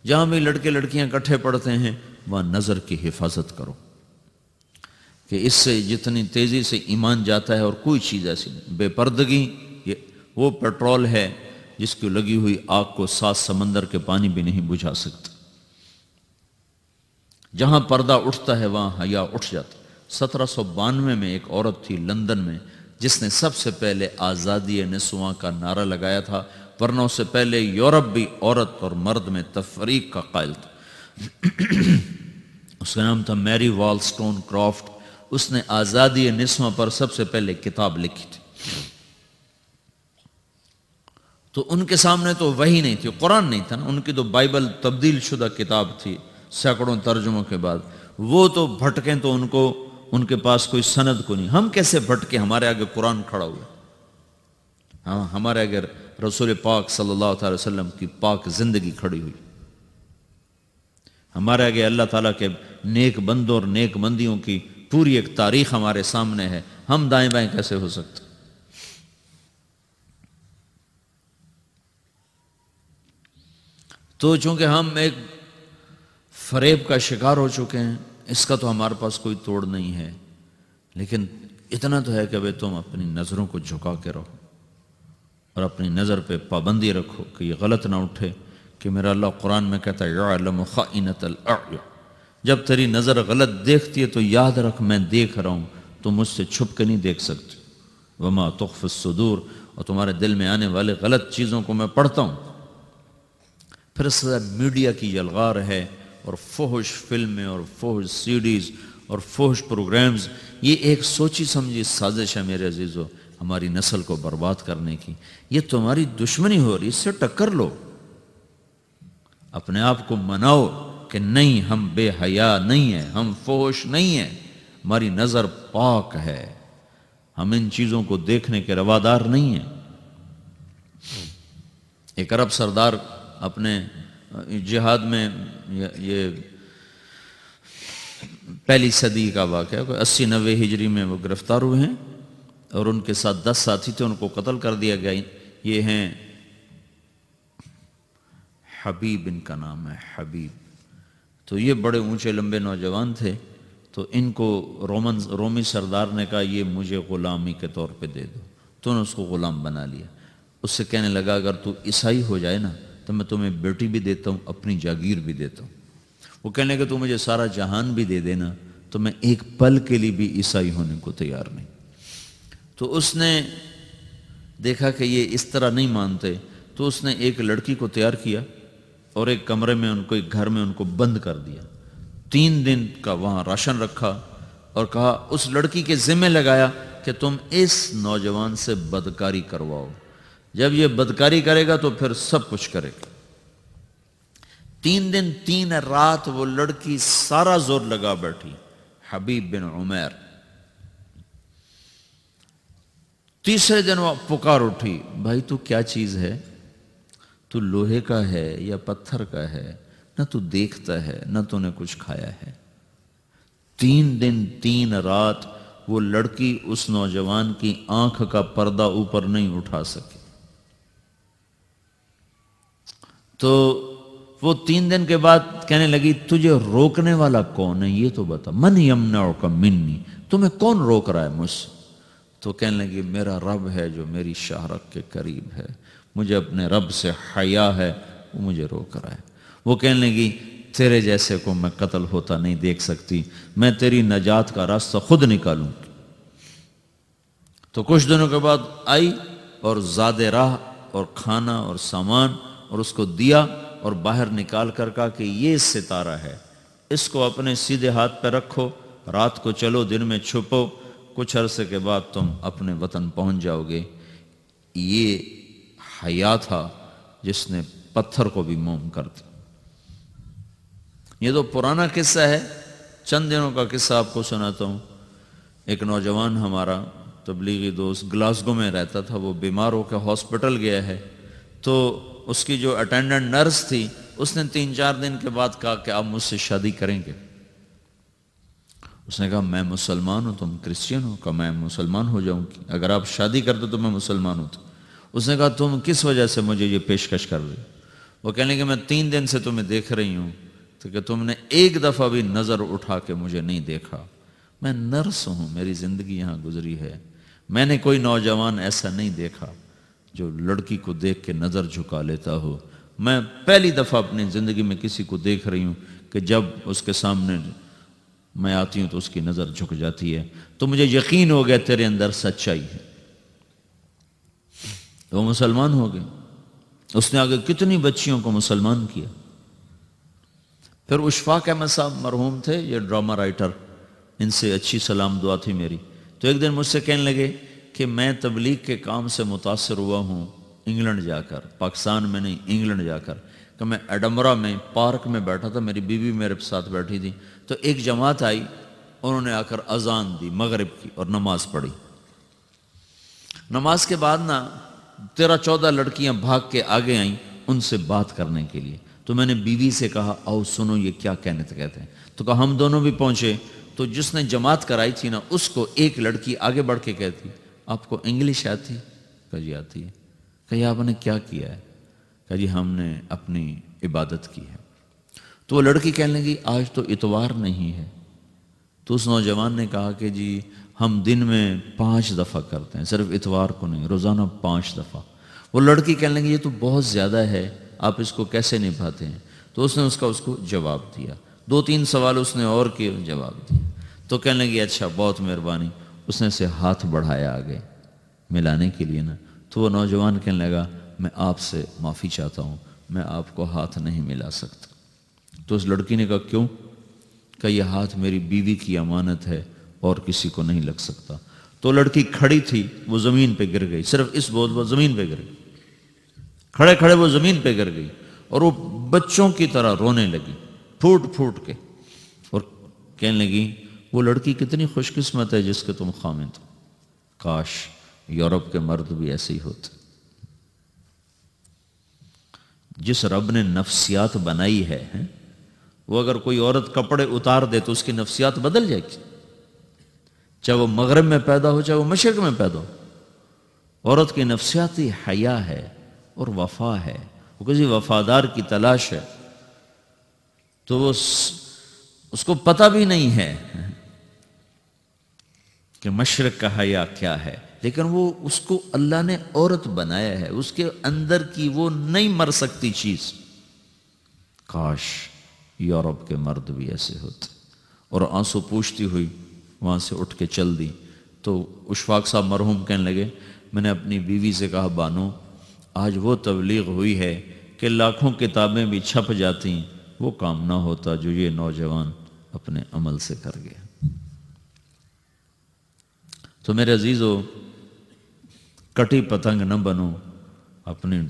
جہاں بھی لڑکے لڑکیاں کٹھے پڑھتے ہیں وہاں نظر کی حفاظت کرو، کہ اس سے جتنی تیزی سے ایمان جاتا ہے اور کوئی چیز ایسی نہیں. بے پردگی یہ وہ پیٹرول ہے جس کی لگی ہوئی آگ کو 7 سمندر کے پانی بھی نہیں بجھا سکتا. جہاں پردہ اٹھتا ہے وہاں حیا اٹھ جاتا. 1792 میں ایک عورت تھی لندن میں جس نے سب سے پہلے آزادی نسواں کا نعرہ لگایا تھا، ورنہ اس سے پہلے یورپ بھی عورت اور مرد میں تفریق کا قائل تھا. اس کا نام تھا میری والسٹون کرافٹ. اس نے آزادی نسواں پر سب سے پہلے کتاب لکھی تھی. تو ان کے سامنے تو وحی نہیں تھی، قرآن نہیں تھا نا، ان کی تو بائبل تبدیل شدہ کتاب تھی سینکڑوں ترجموں کے بعد. وہ تو بھٹکیں تو ان کے پاس کوئی سند کو نہیں. ہم کیسے بھٹکے؟ ہمارے آگے قرآن کھڑا ہوا، ہاں ہمارے آگے رسول پاک صلی اللہ تعالی وسلم کی پاک زندگی کھڑی ہوئی، ہمارے آگے اللہ تعالیٰ کے نیک بندوں اور نیک بندیوں کی پوری ایک تاریخ ہمارے سامنے ہے. ہم دائیں بائیں کیسے ہو سکتے؟ تو چونکہ ہم ایک فریب کا شکار ہو چکے ہیں، اس کا تو ہمارے پاس کوئی توڑ نہیں ہے. لیکن اتنا تو ہے کہ بھئی تم اپنی نظروں کو جھکا کے رہو اور اپنی نظر پہ پابندی رکھو کہ یہ غلط نہ اٹھے کہ میرا اللہ قرآن میں کہتا ہے یعلم خائنۃ الاعین. جب تیری نظر غلط دیکھتی ہے تو یاد رکھ میں دیکھ رہا ہوں، تم مجھ سے چھپ کے نہیں دیکھ سکتے. وما تخفی الصدور، اور تمہارے دل میں آنے والے غلط چیزوں کو میں پڑھتا ہوں. پھر اس سے میڈیا کی یلغار ہے اور فحش فلمیں اور فحش سیڈیز اور فحش پروگرامز. یہ ایک سوچی سمجھی سازش ہے میرے عزیزو ہماری نسل کو برباد کرنے کی. یہ تمہاری دشمنی ہو رہی، اس سے ٹکر لو، اپنے آپ کو مناؤ کہ نہیں ہم بے حیا نہیں ہیں، ہم فحش نہیں ہیں، ہماری نظر پاک ہے، ہم ان چیزوں کو دیکھنے کے روادار نہیں ہیں. ایک عرب سردار اپنے جہاد میں، یہ پہلی صدی کا واقعہ ہے، 80-90 ہجری میں وہ گرفتار ہوئے ہیں اور ان کے ساتھ 10 ساتھی تھے، ان کو قتل کر دیا گیا. یہ ہیں حبیب، ان کا نام ہے حبیب. تو یہ بڑے اونچے لمبے نوجوان تھے. تو ان کو رومی سردار نے کہا یہ مجھے غلامی کے طور پہ دے دو. تو انہوں نے اس کو غلام بنا لیا. اس سے کہنے لگا اگر تو عیسائی ہو جائے نا تو میں تمہیں بیٹی بھی دیتا ہوں، اپنی جاگیر بھی دیتا ہوں. وہ کہنے لگا تو مجھے سارا جہان بھی دے دینا تو میں ایک پل کے لیے بھی عیسائی ہونے کو تیار نہیں. تو اس نے دیکھا کہ یہ اس طرح نہیں مانتے، تو اس نے ایک لڑکی کو تیار کیا اور ایک کمرے میں ان کو، ایک گھر میں ان کو بند کر دیا. 3 دن کا وہاں راشن رکھا اور کہا، اس لڑکی کے ذمہ لگایا کہ تم اس نوجوان سے بدکاری کرواؤ، جب یہ بدکاری کرے گا تو پھر سب کچھ کرے گا. 3 دن 3 رات وہ لڑکی سارا زور لگا بیٹھی، حبیب بن عمیر. تیسرے دن وہ پکار اٹھی، بھائی تو کیا چیز ہے؟ تو لوہے کا ہے یا پتھر کا ہے؟ نہ تو دیکھتا ہے نہ تو نے کچھ کھایا ہے. 3 دن 3 رات وہ لڑکی اس نوجوان کی آنکھ کا پردہ اوپر نہیں اٹھا سکی. تو وہ 3 دن کے بعد کہنے لگی تجھے روکنے والا کون ہے یہ تو بتا. من یمنعک منی, تمہیں کون روک رہا ہے مجھ سے؟ تو کہنے لگی میرا رب ہے جو میری شہرک کے قریب ہے, مجھے اپنے رب سے حیا ہے, وہ مجھے روک رہا ہے. وہ کہنے لگی تیرے جیسے کو میں قتل ہوتا نہیں دیکھ سکتی, میں تیری نجات کا راستہ خود نکالوں. تو کچھ دنوں کے بعد آئی اور زادِ راہ اور کھانا اور سامان اور اس کو دیا, اور باہر نکال کر کہا کہ یہ ستارہ ہے, اس کو اپنے سیدھے ہاتھ پہ رکھو, رات کو چلو دن میں چھپو, کچھ عرصے کے بعد تم اپنے وطن پہنچ جاؤ گے. یہ حیا تھا جس نے پتھر کو بھی موم کر دیا. یہ تو پرانا قصہ ہے, چند دنوں کا قصہ آپ کو سناتا ہوں. ایک نوجوان ہمارا تبلیغی دوست گلاسگو میں رہتا تھا, وہ بیمار ہو کے ہاسپٹل گیا ہے. تو اس کی جو اٹینڈنٹ نرس تھی اس نے 3-4 دن کے بعد کہا کہ آپ مجھ سے شادی کریں گے؟ اس نے کہا میں مسلمان ہوں, تم کرسچین ہو؟ کہا میں مسلمان ہو جاؤں گی, اگر آپ شادی کرتے تو میں مسلمان ہوں. اس نے کہا تم کس وجہ سے مجھے یہ پیشکش کر رہے ہو؟ وہ کہنے کہ میں 3 دن سے تمہیں دیکھ رہی ہوں تو کہ تم نے ایک دفعہ بھی نظر اٹھا کے مجھے نہیں دیکھا. میں نرس ہوں, میری زندگی یہاں گزری ہے, میں نے کوئی نوجوان ایسا نہیں دیکھا جو لڑکی کو دیکھ کے نظر جھکا لیتا ہو. میں پہلی دفعہ اپنی زندگی میں کسی کو دیکھ رہی ہوں کہ جب اس کے سامنے میں آتی ہوں تو اس کی نظر جھک جاتی ہے, تو مجھے یقین ہو گیا تیرے اندر سچائی ہے. تو وہ مسلمان ہو گئے. اس نے آگے کتنی بچیوں کو مسلمان کیا. پھر اشفاق احمد صاحب مرحوم تھے, یہ ڈرامہ رائٹر, ان سے اچھی سلام دعا تھی میری. تو ایک دن مجھ سے کہنے لگے کہ میں تبلیغ کے کام سے متاثر ہوا ہوں انگلینڈ جا کر, پاکستان میں نہیں انگلینڈ جا کر. کہ میں ایڈمبرا میں پارک میں بیٹھا تھا, میری بیوی میرے ساتھ بیٹھی تھی, تو ایک جماعت آئی, انہوں نے آ کر اذان دی مغرب کی اور نماز پڑھی. نماز کے بعد نا 13-14 لڑکیاں بھاگ کے آگے آئیں ان سے بات کرنے کے لیے. تو میں نے بیوی سے کہا آؤ سنو یہ کیا کہتے ہیں. تو کہا ہم دونوں بھی پہنچے. تو جس نے جماعت کرائی تھی نا اس کو ایک لڑکی آگے بڑھ کے کہتی آپ کو انگلش آتی؟ کہا جی آتی ہے. کہا آپ نے کیا کیا ہے؟ کہا جی ہم نے اپنی عبادت کی ہے. تو وہ لڑکی کہنے لگی آج تو اتوار نہیں ہے. تو اس نوجوان نے کہا کہ جی ہم دن میں 5 دفعہ کرتے ہیں, صرف اتوار کو نہیں, روزانہ 5 دفعہ. وہ لڑکی کہنے لگی یہ تو بہت زیادہ ہے, آپ اس کو کیسے نبھاتے ہیں؟ تو اس نے اس کو جواب دیا. 2-3 سوال اس نے اور کیے, جواب دیا. تو کہنے لگی اچھا بہت مہربانی. اس نے سے ہاتھ بڑھایا آگے ملانے کے لیے نا. تو وہ نوجوان کہنے لگا میں آپ سے معافی چاہتا ہوں, میں آپ کو ہاتھ نہیں ملا سکتا. تو اس لڑکی نے کہا کیوں؟ کہ یہ ہاتھ میری بیوی کی امانت ہے اور کسی کو نہیں لگ سکتا. تو لڑکی کھڑی تھی, وہ زمین پہ گر گئی, صرف اس بول وہ زمین پہ گر گئی, کھڑے کھڑے وہ زمین پہ گر گئی, اور وہ بچوں کی طرح رونے لگی پھوٹ پھوٹ کے, اور کہنے لگی وہ لڑکی کتنی خوش قسمت ہے جس کے تم خامد ہو, کاش یورپ کے مرد بھی ایسے ہی ہوتے. جس رب نے نفسیات بنائی ہے وہ اگر کوئی عورت کپڑے اتار دے تو اس کی نفسیات بدل جائے گی, چاہے وہ مغرب میں پیدا ہو چاہے وہ مشرق میں پیدا ہو. عورت کی نفسیاتی حیا ہے اور وفا ہے, وہ کسی وفادار کی تلاش ہے. تو وہ اس کو پتہ بھی نہیں ہے کہ مشرق کا حیا کیا ہے, لیکن وہ اس کو اللہ نے عورت بنایا ہے, اس کے اندر کی وہ نہیں مر سکتی چیز. کاش یورپ کے مرد بھی ایسے ہوتے. اور آنسو پوچھتی ہوئی وہاں سے اٹھ کے چل دی. تو اشفاق صاحب مرحوم کہنے لگے میں نے اپنی بیوی سے کہا بانو آج وہ تبلیغ ہوئی ہے کہ لاکھوں کتابیں بھی چھپ جاتی, وہ کام نہ ہوتا جو یہ نوجوان اپنے عمل سے کر گیا. تو میرے عزیزو کٹی پتنگ نہ بنو, اپنی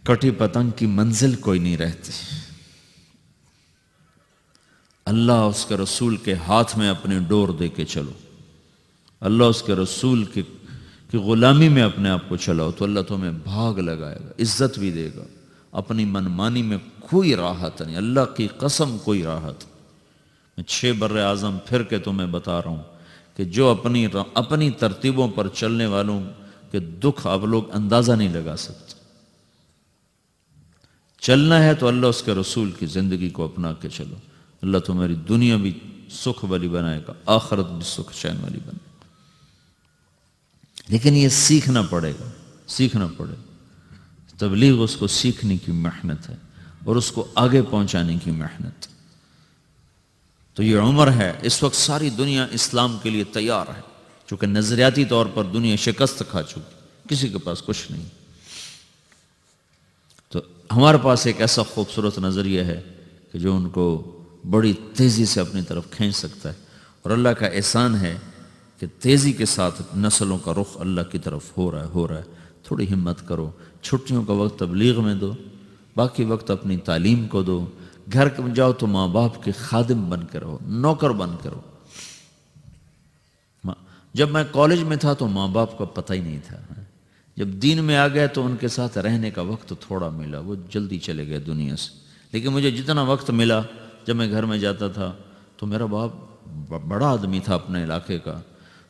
کٹی پتنگ کی منزل کوئی نہیں رہتی. اللہ اس کے رسول کے ہاتھ میں اپنی ڈور دے کے چلو, اللہ اس کے رسول کی غلامی میں اپنے آپ کو چلاؤ, تو اللہ تمہیں بھاگ لگائے گا, عزت بھی دے گا. اپنی منمانی میں کوئی راحت نہیں, اللہ کی قسم کوئی راحت. میں 6 بر اعظم پھر کے تمہیں بتا رہا ہوں کہ جو اپنی ترتیبوں پر چلنے والوں کے دکھ آپ لوگ اندازہ نہیں لگا سکتے۔ چلنا ہے تو اللہ اس کے رسول کی زندگی کو اپنا کے چلو، اللہ تمہاری دنیا بھی سکھ والی بنائے گا، آخرت بھی سکھ چین والی بنائے گا۔ لیکن یہ سیکھنا پڑے گا، سیکھنا پڑے گا۔ تبلیغ اس کو سیکھنے کی محنت ہے اور اس کو آگے پہنچانے کی محنت۔ تو یہ عمر ہے، اس وقت ساری دنیا اسلام کے لیے تیار ہے، چونکہ نظریاتی طور پر دنیا شکست کھا چکی، کسی کے پاس کچھ نہیں۔ تو ہمارے پاس ایک ایسا خوبصورت نظریہ ہے کہ جو ان کو بڑی تیزی سے اپنی طرف کھینچ سکتا ہے، اور اللہ کا احسان ہے کہ تیزی کے ساتھ نسلوں کا رخ اللہ کی طرف ہو رہا ہے۔ تھوڑی ہمت کرو، چھٹیوں کا وقت تبلیغ میں دو، باقی وقت اپنی تعلیم کو دو، گھر میں جاؤ تو ماں باپ کے خادم بن کے رہو، نوکر بن کے رہو۔ جب میں کالج میں تھا تو ماں باپ کا پتہ ہی نہیں تھا، جب دین میں آ گئے تو ان کے ساتھ رہنے کا وقت تھوڑا ملا، وہ جلدی چلے گئے دنیا سے۔ لیکن مجھے جتنا وقت ملا جب میں گھر میں جاتا تھا تو میرا باپ بڑا آدمی تھا اپنے علاقے کا،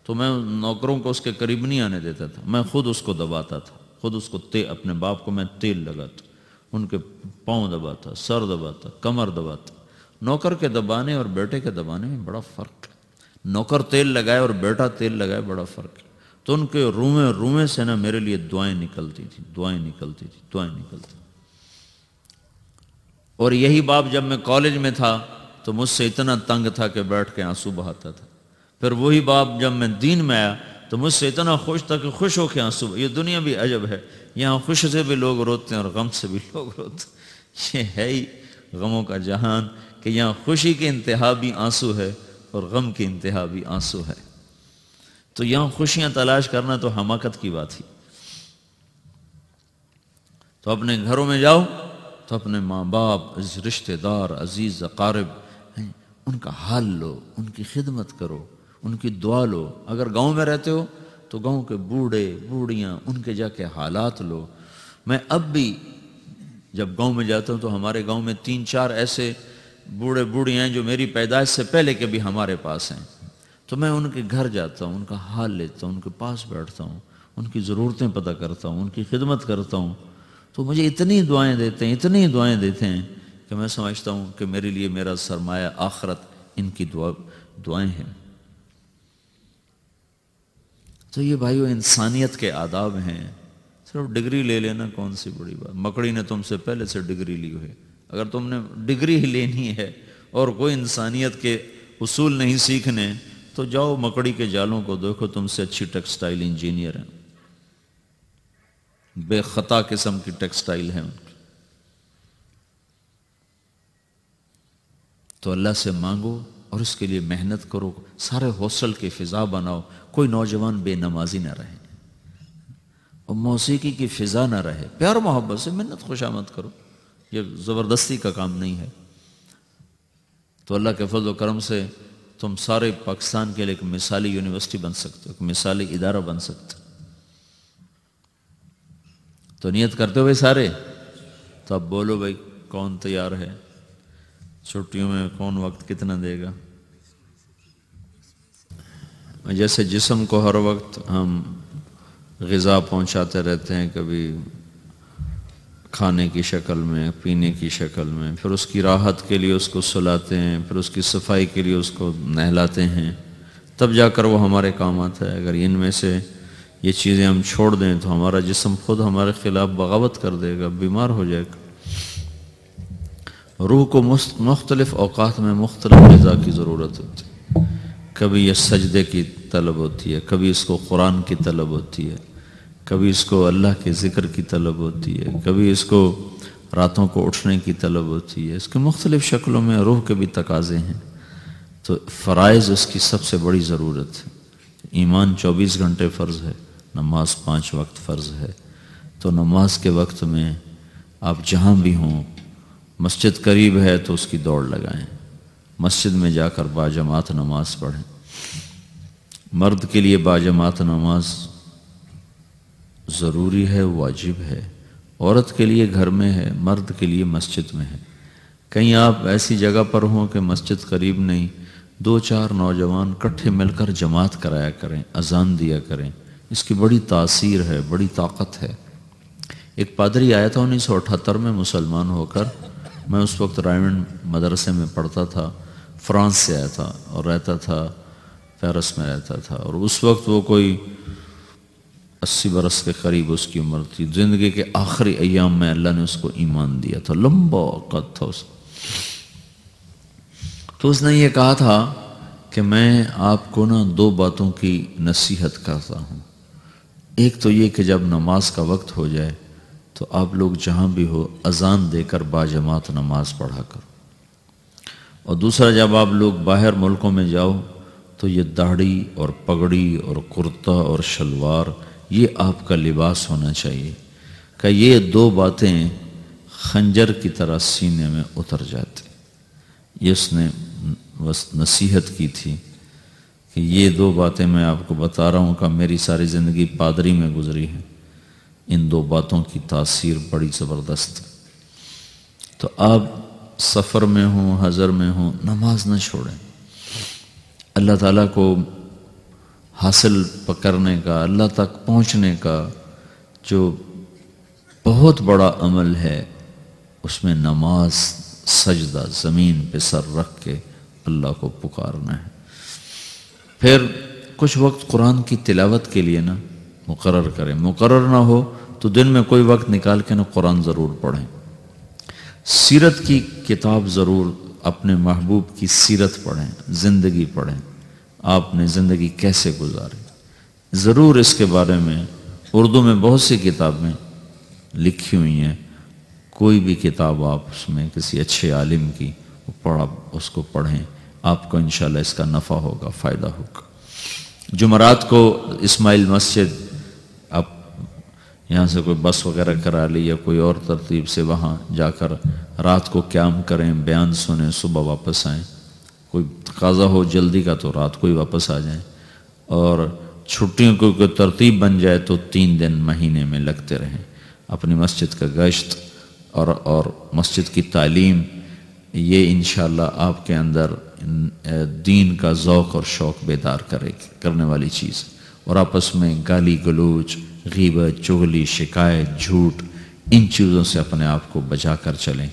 تو میں نوکروں کو اس کے قریب نہیں آنے دیتا تھا، میں خود اس کو دباتا تھا، خود اس کو اپنے باپ کو میں تیل لگاتا، ان کے پاؤں دباتا، سر دباتا، کمر دباتا۔ نوکر کے دبانے اور بیٹے کے دبانے میں بڑا فرق ہے، نوکر تیل لگائے اور بیٹا تیل لگائے بڑا فرق ہے۔ تو ان کے رومے سے نا میرے لیے دعائیں نکلتی تھی۔ اور یہی باپ جب میں کالج میں تھا تو مجھ سے اتنا تنگ تھا کہ بیٹھ کے آنسو بہاتا تھا، پھر وہی باپ جب میں دین میں آیا تو مجھ سے اتنا خوش تھا کہ خوش ہو کے آنسو۔ یہ دنیا بھی عجب ہے، یہاں خوش سے بھی لوگ روتے ہیں اور غم سے بھی لوگ روتے ہیں۔ یہ ہے ہی غموں کا جہان کہ یہاں خوشی کی انتہا بھی آنسو ہے اور غم کی انتہا بھی آنسو ہے۔ تو یہاں خوشیاں تلاش کرنا تو حماقت کی بات ہی۔ تو اپنے گھروں میں جاؤ تو اپنے ماں باپ، رشتہ دار، عزیز اقارب، ان کا حال لو، ان کی خدمت کرو، ان کی دعا لو۔ اگر گاؤں میں رہتے ہو تو گاؤں کے بوڑھے بوڑھیاں، ان کے جا کے حالات لو۔ میں اب بھی جب گاؤں میں جاتا ہوں تو ہمارے گاؤں میں 3-4 ایسے بوڑھے بوڑھیاں ہیں جو میری پیدائش سے پہلے کے بھی ہمارے پاس ہیں، تو میں ان کے گھر جاتا ہوں، ان کا حال لیتا ہوں، ان کے پاس بیٹھتا ہوں، ان کی ضرورتیں پتہ کرتا ہوں، ان کی خدمت کرتا ہوں، تو مجھے اتنی دعائیں دیتے ہیں کہ میں سمجھتا ہوں کہ میرے لیے میرا سرمایہ آخرت ان کی دعائیں ہیں۔ تو یہ بھائیو انسانیت کے آداب ہیں۔ صرف ڈگری لے لینا کون سی بڑی بات، مکڑی نے تم سے پہلے سے ڈگری لی ہے۔ اگر تم نے ڈگری ہی لینی ہے اور کوئی انسانیت کے اصول نہیں سیکھنے تو جاؤ مکڑی کے جالوں کو دیکھو، تم سے اچھی ٹیکسٹائل انجینئر ہیں، بے خطا قسم کی ٹیکسٹائل ہیں ان کی۔ تو اللہ سے مانگو اور اس کے لیے محنت کرو، سارے ہاسٹل کی فضا بناؤ، کوئی نوجوان بے نمازی نہ رہے اور موسیقی کی فضا نہ رہے، پیار محبت سے محنت خوشامد کرو، یہ زبردستی کا کام نہیں ہے۔ تو اللہ کے فضل و کرم سے تم سارے پاکستان کے لیے ایک مثالی یونیورسٹی بن سکتے ہو، ایک مثالی ادارہ بن سکتے ہو۔ تو نیت کرتے ہوئے سارے، تو اب بولو بھائی کون تیار ہے؟ چھٹیوں میں کون وقت کتنا دے گا؟ جیسے جسم کو ہر وقت ہم غذا پہنچاتے رہتے ہیں، کبھی کھانے کی شکل میں، پینے کی شکل میں، پھر اس کی راحت کے لیے اس کو سلاتے ہیں، پھر اس کی صفائی کے لیے اس کو نہلاتے ہیں، تب جا کر وہ ہمارے کام آتا ہے۔ اگر ان میں سے یہ چیزیں ہم چھوڑ دیں تو ہمارا جسم خود ہمارے خلاف بغاوت کر دے گا، بیمار ہو جائے گا۔ روح کو مختلف اوقات میں مختلف غذا کی ضرورت ہوتی ہے، کبھی یہ سجدے کی طلب ہوتی ہے، کبھی اس کو قرآن کی طلب ہوتی ہے، کبھی اس کو اللہ کے ذکر کی طلب ہوتی ہے، کبھی اس کو راتوں کو اٹھنے کی طلب ہوتی ہے۔ اس کے مختلف شکلوں میں روح کے بھی تقاضے ہیں۔ تو فرائض اس کی سب سے بڑی ضرورت ہے۔ ایمان 24 گھنٹے فرض ہے، نماز 5 وقت فرض ہے۔ تو نماز کے وقت میں آپ جہاں بھی ہوں، مسجد قریب ہے تو اس کی دوڑ لگائیں، مسجد میں جا کر باجماعت نماز پڑھیں۔ مرد کے لیے باجماعت نماز ضروری ہے، واجب ہے، عورت کے لیے گھر میں ہے، مرد کے لیے مسجد میں ہے۔ کہیں آپ ایسی جگہ پر ہوں کہ مسجد قریب نہیں، 2-4 نوجوان کٹھے مل کر جماعت کرایا کریں، اذان دیا کریں، اس کی بڑی تاثیر ہے، بڑی طاقت ہے۔ ایک پادری آیا تھا 1978 میں مسلمان ہو کر، میں اس وقت رائمنڈ مدرسے میں پڑھتا تھا، فرانس سے آیا تھا اور رہتا تھا پیرس میں رہتا تھا، اور اس وقت وہ کوئی 80 برس کے قریب اس کی عمر تھی۔ زندگی کے آخری ایام میں اللہ نے اس کو ایمان دیا تھا، لمبا قد تھا اس۔ تو اس نے یہ کہا تھا کہ میں آپ کو 2 باتوں کی نصیحت کرتا ہوں۔ ایک تو یہ کہ جب نماز کا وقت ہو جائے تو آپ لوگ جہاں بھی ہو اذان دے کر باجماعت نماز پڑھا کرو، اور دوسرا جب آپ لوگ باہر ملکوں میں جاؤ تو یہ داڑھی اور پگڑی اور کرتا اور شلوار یہ آپ کا لباس ہونا چاہیے، کہ یہ 2 باتیں خنجر کی طرح سینے میں اتر جاتی۔ یہ اس نے بس نصیحت کی تھی کہ یہ 2 باتیں میں آپ کو بتا رہا ہوں کہ میری ساری زندگی پادری میں گزری ہے، ان 2 باتوں کی تاثیر بڑی زبردست ہے۔ تو آپ سفر میں ہوں، حضر میں ہوں، نماز نہ چھوڑیں۔ اللہ تعالیٰ کو حاصل کرنے کا، اللہ تک پہنچنے کا جو بہت بڑا عمل ہے، اس میں نماز، سجدہ، زمین پہ سر رکھ کے اللہ کو پکارنا ہے۔ پھر کچھ وقت قرآن کی تلاوت کے لیے مقرر کریں، مقرر نہ ہو تو دن میں کوئی وقت نکال کے قرآن ضرور پڑھیں۔ سیرت کی کتاب ضرور، اپنے محبوب کی سیرت پڑھیں، زندگی پڑھیں، آپ نے زندگی کیسے گزاری، ضرور اس کے بارے میں اردو میں بہت سی کتابیں لکھی ہوئی ہیں، کوئی بھی کتاب آپ اس میں کسی اچھے عالم کی اس کو پڑھیں، آپ کو انشاءاللہ اس کا نفع ہوگا، فائدہ ہوگا۔ جمعرات کو اسماعیل مسجد، آپ یہاں سے کوئی بس وغیرہ کرا لی یا کوئی اور ترتیب سے وہاں جا کر رات کو قیام کریں، بیان سنیں، صبح واپس آئیں، کوئی تقاضا ہو جلدی کا تو رات کو ہی واپس آ جائیں، اور چھٹیوں کو کوئی ترتیب بن جائے تو 3 دن مہینے میں لگتے رہیں۔ اپنی مسجد کا گشت اور مسجد کی تعلیم، یہ انشاءاللہ آپ کے اندر دین کا ذوق اور شوق بیدار کرنے والی چیز، اور آپس میں گالی گلوچ، غیبت، چغلی، شکایت، جھوٹ، ان چیزوں سے اپنے آپ کو بچا کر چلیں۔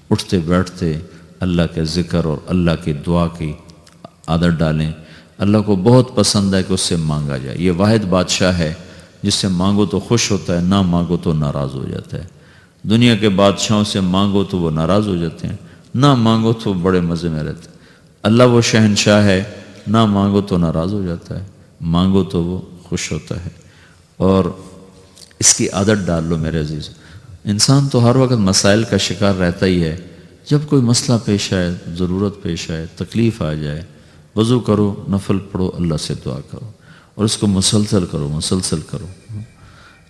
اٹھتے بیٹھتے اللہ کے ذکر اور اللہ کی دعا کی عادت ڈالیں۔ اللہ کو بہت پسند ہے کہ اس سے مانگا جائے، یہ واحد بادشاہ ہے جس سے مانگو تو خوش ہوتا ہے، نہ مانگو تو ناراض ہو جاتا ہے۔ دنیا کے بادشاہوں سے مانگو تو وہ ناراض ہو جاتے ہیں، نہ مانگو تو بڑے مزے میں رہتے ہیں۔ اللہ وہ شہنشاہ ہے، نہ مانگو تو ناراض ہو جاتا ہے، مانگو تو وہ خوش ہوتا ہے۔ اور اس کی عادت ڈال لو میرے عزیز۔ انسان تو ہر وقت مسائل کا شکار رہتا ہی ہے، جب کوئی مسئلہ پیش آئے، ضرورت پیش آئے، تکلیف آ جائے، وضو کرو، نفل پڑھو، اللہ سے دعا کرو، اور اس کو مسلسل کرو،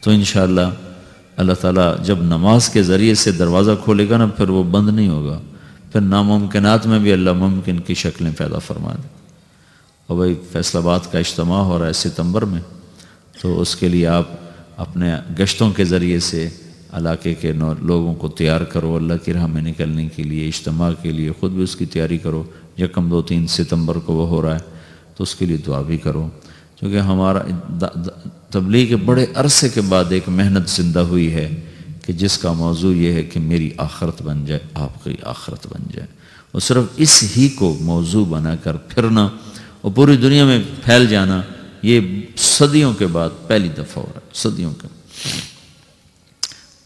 تو انشاءاللہ اللہ تعالیٰ جب نماز کے ذریعے سے دروازہ کھولے گا پھر وہ بند نہیں ہوگا، پھر ناممکنات میں بھی اللہ ممکن کی شکلیں پیدا فرما دے۔ اور بھائی فیصل آباد کا اجتماع ہو رہا ہے ستمبر میں، تو اس کے لیے آپ اپنے گشتوں کے ذریعے سے علاقے کے لوگوں کو تیار کرو اللہ کی راہ میں نکلنے کے لیے، اجتماع کے لیے، خود بھی اس کی تیاری کرو۔ 1, 2, 3 ستمبر کو وہ ہو رہا ہے، تو اس کے لیے دعا بھی کرو، کیونکہ ہمارا تبلیغ کے بڑے عرصے کے بعد ایک محنت زندہ ہوئی ہے کہ جس کا موضوع یہ ہے کہ میری آخرت بن جائے، آپ کی آخرت بن جائے، اور صرف اس ہی کو موضوع بنا کر پھرنا اور پوری دنیا میں پھیل جانا، یہ صدیوں کے بعد پہلی دفعہ ہو رہا ہے، صدیوں کے۔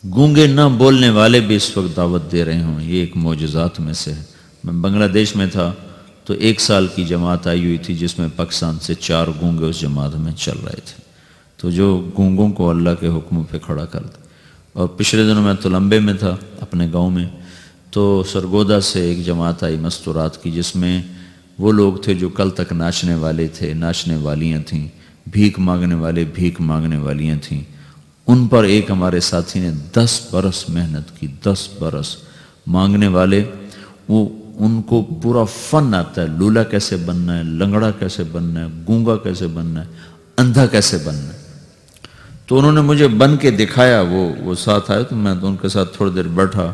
گونگے نہ بولنے والے بھی اس وقت دعوت دے رہے ہوں، یہ ایک معجزات میں سے ہے۔ میں بنگلہ دیش میں تھا تو 1 سال کی جماعت آئی ہوئی تھی جس میں پاکستان سے 4 گونگے اس جماعت میں چل رہے تھے، تو جو گونگوں کو اللہ کے حکم پہ کھڑا کر دے۔ اور پچھلے دنوں میں تلمبے میں تھا اپنے گاؤں میں، تو سرگودا سے ایک جماعت آئی مستورات کی، جس میں وہ لوگ تھے جو کل تک ناچنے والے تھے، ناچنے والیاں تھیں، بھیک مانگنے والے، بھیک مانگنے والیاں تھیں۔ ان پر ایک ہمارے ساتھی نے 10 برس محنت کی، 10 برس مانگنے والے، وہ ان کو پورا فن آتا ہے، لولا کیسے بننا ہے، لنگڑا کیسے بننا ہے، گونگا کیسے بننا ہے، اندھا کیسے بننا ہے۔ تو انہوں نے مجھے بن کے دکھایا، وہ ساتھ آئے، تو میں ان کے ساتھ تھوڑی دیر بیٹھا،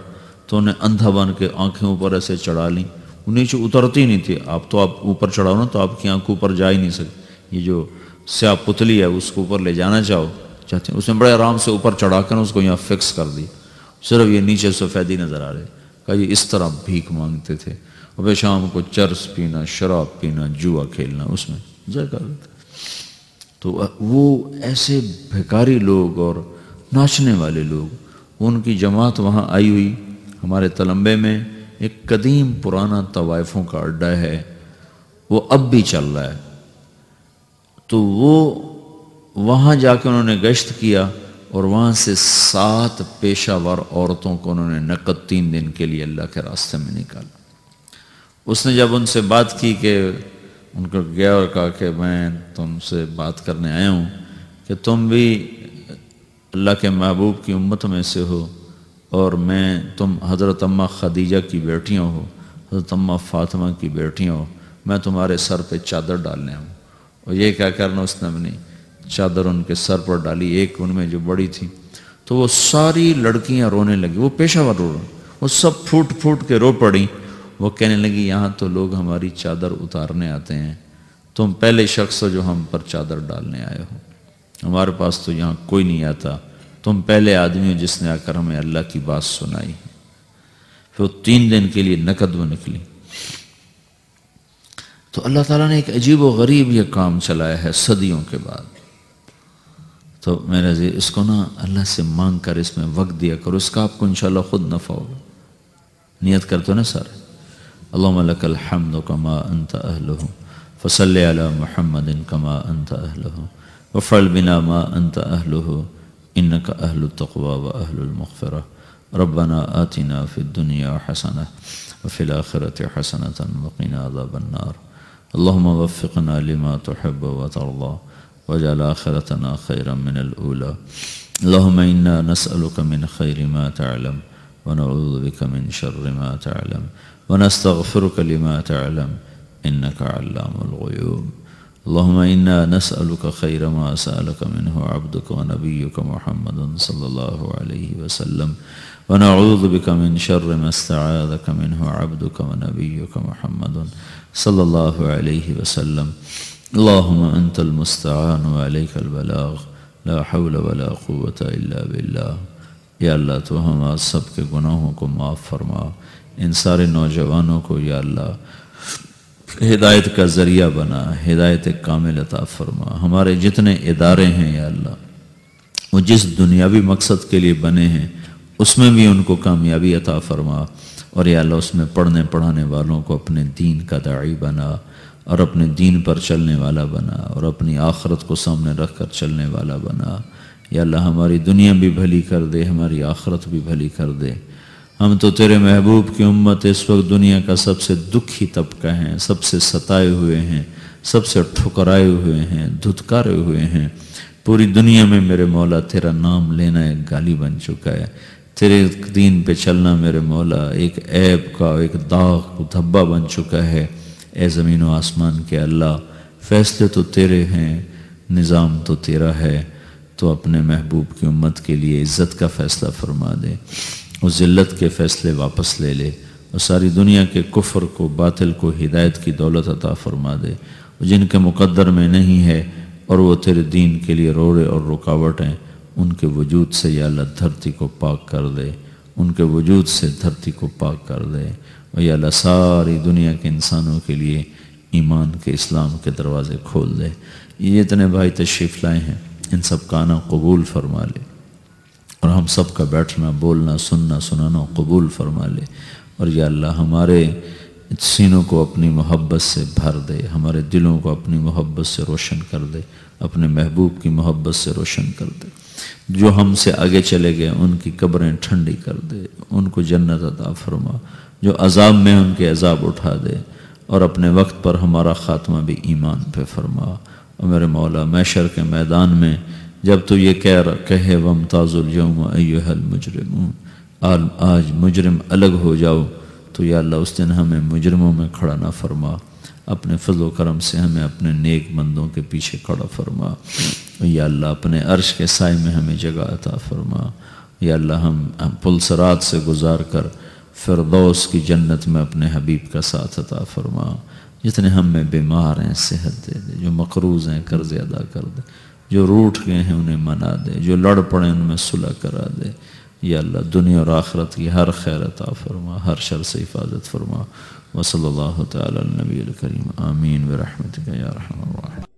تو انہیں اندھا بن کے آنکھیں اوپر ایسے چڑھا لیں، وہ نیچے اترتی نہیں تھی. آپ اوپر چڑھاؤ نا تو آپ کی آنکھ اوپر جا ہی نہیں سکتی. یہ جو سیاہ پتلی ہے اس کو اوپر لے جانا چاہتے ہیں، اس نے بڑے آرام سے اوپر چڑھا کر اس کو یہاں فکس کر دی، صرف یہ نیچے سفیدی نظر آ رہے. کہا یہ اس طرح بھیک مانگتے تھے، اور شام کو چرس پینا، شراب پینا، جوا کھیلنا، اس میں ضائع کر دیتے. تو وہ ایسے بھکاری لوگ اور ناچنے والے لوگ، ان کی جماعت وہاں آئی ہوئی. ہمارے تلمبے میں ایک قدیم پرانا طوائفوں کا اڈا ہے، وہ اب بھی چل رہا ہے. تو وہ وہاں جا کے انہوں نے گشت کیا اور وہاں سے 7 پیشہ ور عورتوں کو انہوں نے نقد 3 دن کے لیے اللہ کے راستے میں نکالا. اس نے جب ان سے بات کی کہ ان کو گیا اور کہا کہ میں تم سے بات کرنے آیا ہوں کہ تم بھی اللہ کے محبوب کی امت میں سے ہو، اور تم حضرت اماں خدیجہ کی بیٹیاں ہو، حضرت اماں فاطمہ کی بیٹیاں ہو، میں تمہارے سر پہ چادر ڈالنے ہوں. اور یہ کیا کرنا، اس نے اپنی چادر ان کے سر پر ڈالی، ایک ان میں جو بڑی تھی. تو وہ ساری لڑکیاں رونے لگی، وہ پیشہ ور رو رہے، وہ سب پھوٹ پھوٹ کے رو پڑی. وہ کہنے لگی یہاں تو لوگ ہماری چادر اتارنے آتے ہیں، تم پہلے شخص ہو جو ہم پر چادر ڈالنے آئے ہو، ہمارے پاس تو یہاں کوئی نہیں آتا، تم پہلے آدمی ہو جس نے آ کر ہمیں اللہ کی بات سنائی. پھر 3 دن کے لیے نقد وہ نکلی. تو اللہ تعالیٰ نے ایک عجیب و غریب یہ کام چلایا ہے صدیوں کے بعد. تو میرے عزیز اس کو نا اللہ سے مانگ کر اس میں وقت دیا کرو، اس کا آپ کو انشاءاللہ خود نفع ہوگا. نیت کرتے ہو نا سارے. اللہم لک الحمد کما انت اہلہ فصل علی محمد کما انت اہلہ وفعل بنا ما انت اہلہ انک اہل التقوی و اہل المغفرہ. ربنا آتنا فی الدنیا حسنہ وفی الآخرۃ حسنۃ وقنا عذاب النار. اللہم وفقنا لما تحب وترضى واجعل آخرتنا خیرا من الأولى. اللہم انا نسألک من خیر ما تعلم ونعوذ بک من شر ما تعلم ونستغفرك لما تعلم إنك علام الغيوب. اللهم إنا نسألك خير ما سألك منه عبدك ونبيك محمد صلى الله عليه وسلم ونعوذ بك من شر ما استعاذك منه عبدك ونبيك محمد صلى الله عليه وسلم. اللهم أنت المستعان وعليك البلاغ لا حول ولا قوة إلا بالله. یا اللہ تو ہم آج سب کے گناہوں کو معاف فرما، ان سارے نوجوانوں کو یا اللہ ہدایت کا ذریعہ بنا، ہدایت کامل عطا فرما. ہمارے جتنے ادارے ہیں یا اللہ وہ جس دنیاوی مقصد کے لیے بنے ہیں اس میں بھی ان کو کامیابی عطا فرما، اور یا اللہ اس میں پڑھنے پڑھانے والوں کو اپنے دین کا داعی بنا اور اپنے دین پر چلنے والا بنا اور اپنی آخرت کو سامنے رکھ کر چلنے والا بنا. یا اللہ ہماری دنیا بھی بھلی کر دے، ہماری آخرت بھی بھلی کر دے. ہم تو تیرے محبوب کی امت اس وقت دنیا کا سب سے دکھی طبقہ ہیں، سب سے ستائے ہوئے ہیں، سب سے ٹھکرائے ہوئے ہیں، دھتکارے ہوئے ہیں. پوری دنیا میں میرے مولا تیرا نام لینا ایک گالی بن چکا ہے، تیرے دین پہ چلنا میرے مولا ایک عیب کا، ایک داغ دھبا بن چکا ہے. اے زمین و آسمان کے اللہ، فیصلے تو تیرے ہیں، نظام تو تیرا ہے، تو اپنے محبوب کی امت کے لیے عزت کا فیصلہ فرما دے، اس ذلت کے فیصلے واپس لے لے، اور ساری دنیا کے کفر کو، باطل کو ہدایت کی دولت عطا فرما دے. جن کے مقدر میں نہیں ہے اور وہ تیرے دین کے لیے روڑے اور رکاوٹ ہیں، ان کے وجود سے یا اللہ دھرتی کو پاک کر دے، ان کے وجود سے دھرتی کو پاک کر دے. اور یا اللہ ساری دنیا کے انسانوں کے لیے ایمان کے، اسلام کے دروازے کھول دے. یہ اتنے بھائی تشریف لائے ہیں، ان سب کا آنا قبول فرما لے، اور ہم سب کا بیٹھنا، بولنا، سننا، سنانا قبول فرما لے. اور یا اللہ ہمارے سینوں کو اپنی محبت سے بھر دے، ہمارے دلوں کو اپنی محبت سے روشن کر دے، اپنے محبوب کی محبت سے روشن کر دے. جو ہم سے آگے چلے گئے ان کی قبریں ٹھنڈی کر دے، ان کو جنت عطا فرما. جو عذاب میں ان کے عذاب اٹھا دے، اور اپنے وقت پر ہمارا خاتمہ بھی ایمان پہ فرما. اور میرے مولا محشر کے میدان میں جب تو یہ کہے وامتاز اليوم ایھا المجرمون، آج مجرم الگ ہو جاؤ، تو یا اللہ اس دن ہمیں مجرموں میں کھڑا نہ فرما، اپنے فضل و کرم سے ہمیں اپنے نیک بندوں کے پیچھے کھڑا فرما. یا اللہ اپنے عرش کے سائے میں ہمیں جگہ عطا فرما. یا اللہ ہم پل صراط سے گزار کر فردوس کی جنت میں اپنے حبیب کا ساتھ عطا فرما، جتنے ہم میں بیمار ہیں صحت دے دے، جو مقروض ہیں قرض ادا کر دے، جو روٹھ گئے ہیں انہیں منا دے، جو لڑ پڑے ان میں صلح کرا دے۔ یا اللہ دنیا اور آخرت کی ہر خیر عطا فرما، ہر شر سے حفاظت فرما۔ وصلی اللہ تعالی علی النبی الکریم، آمین برحمتک یا ارحم الراحمین۔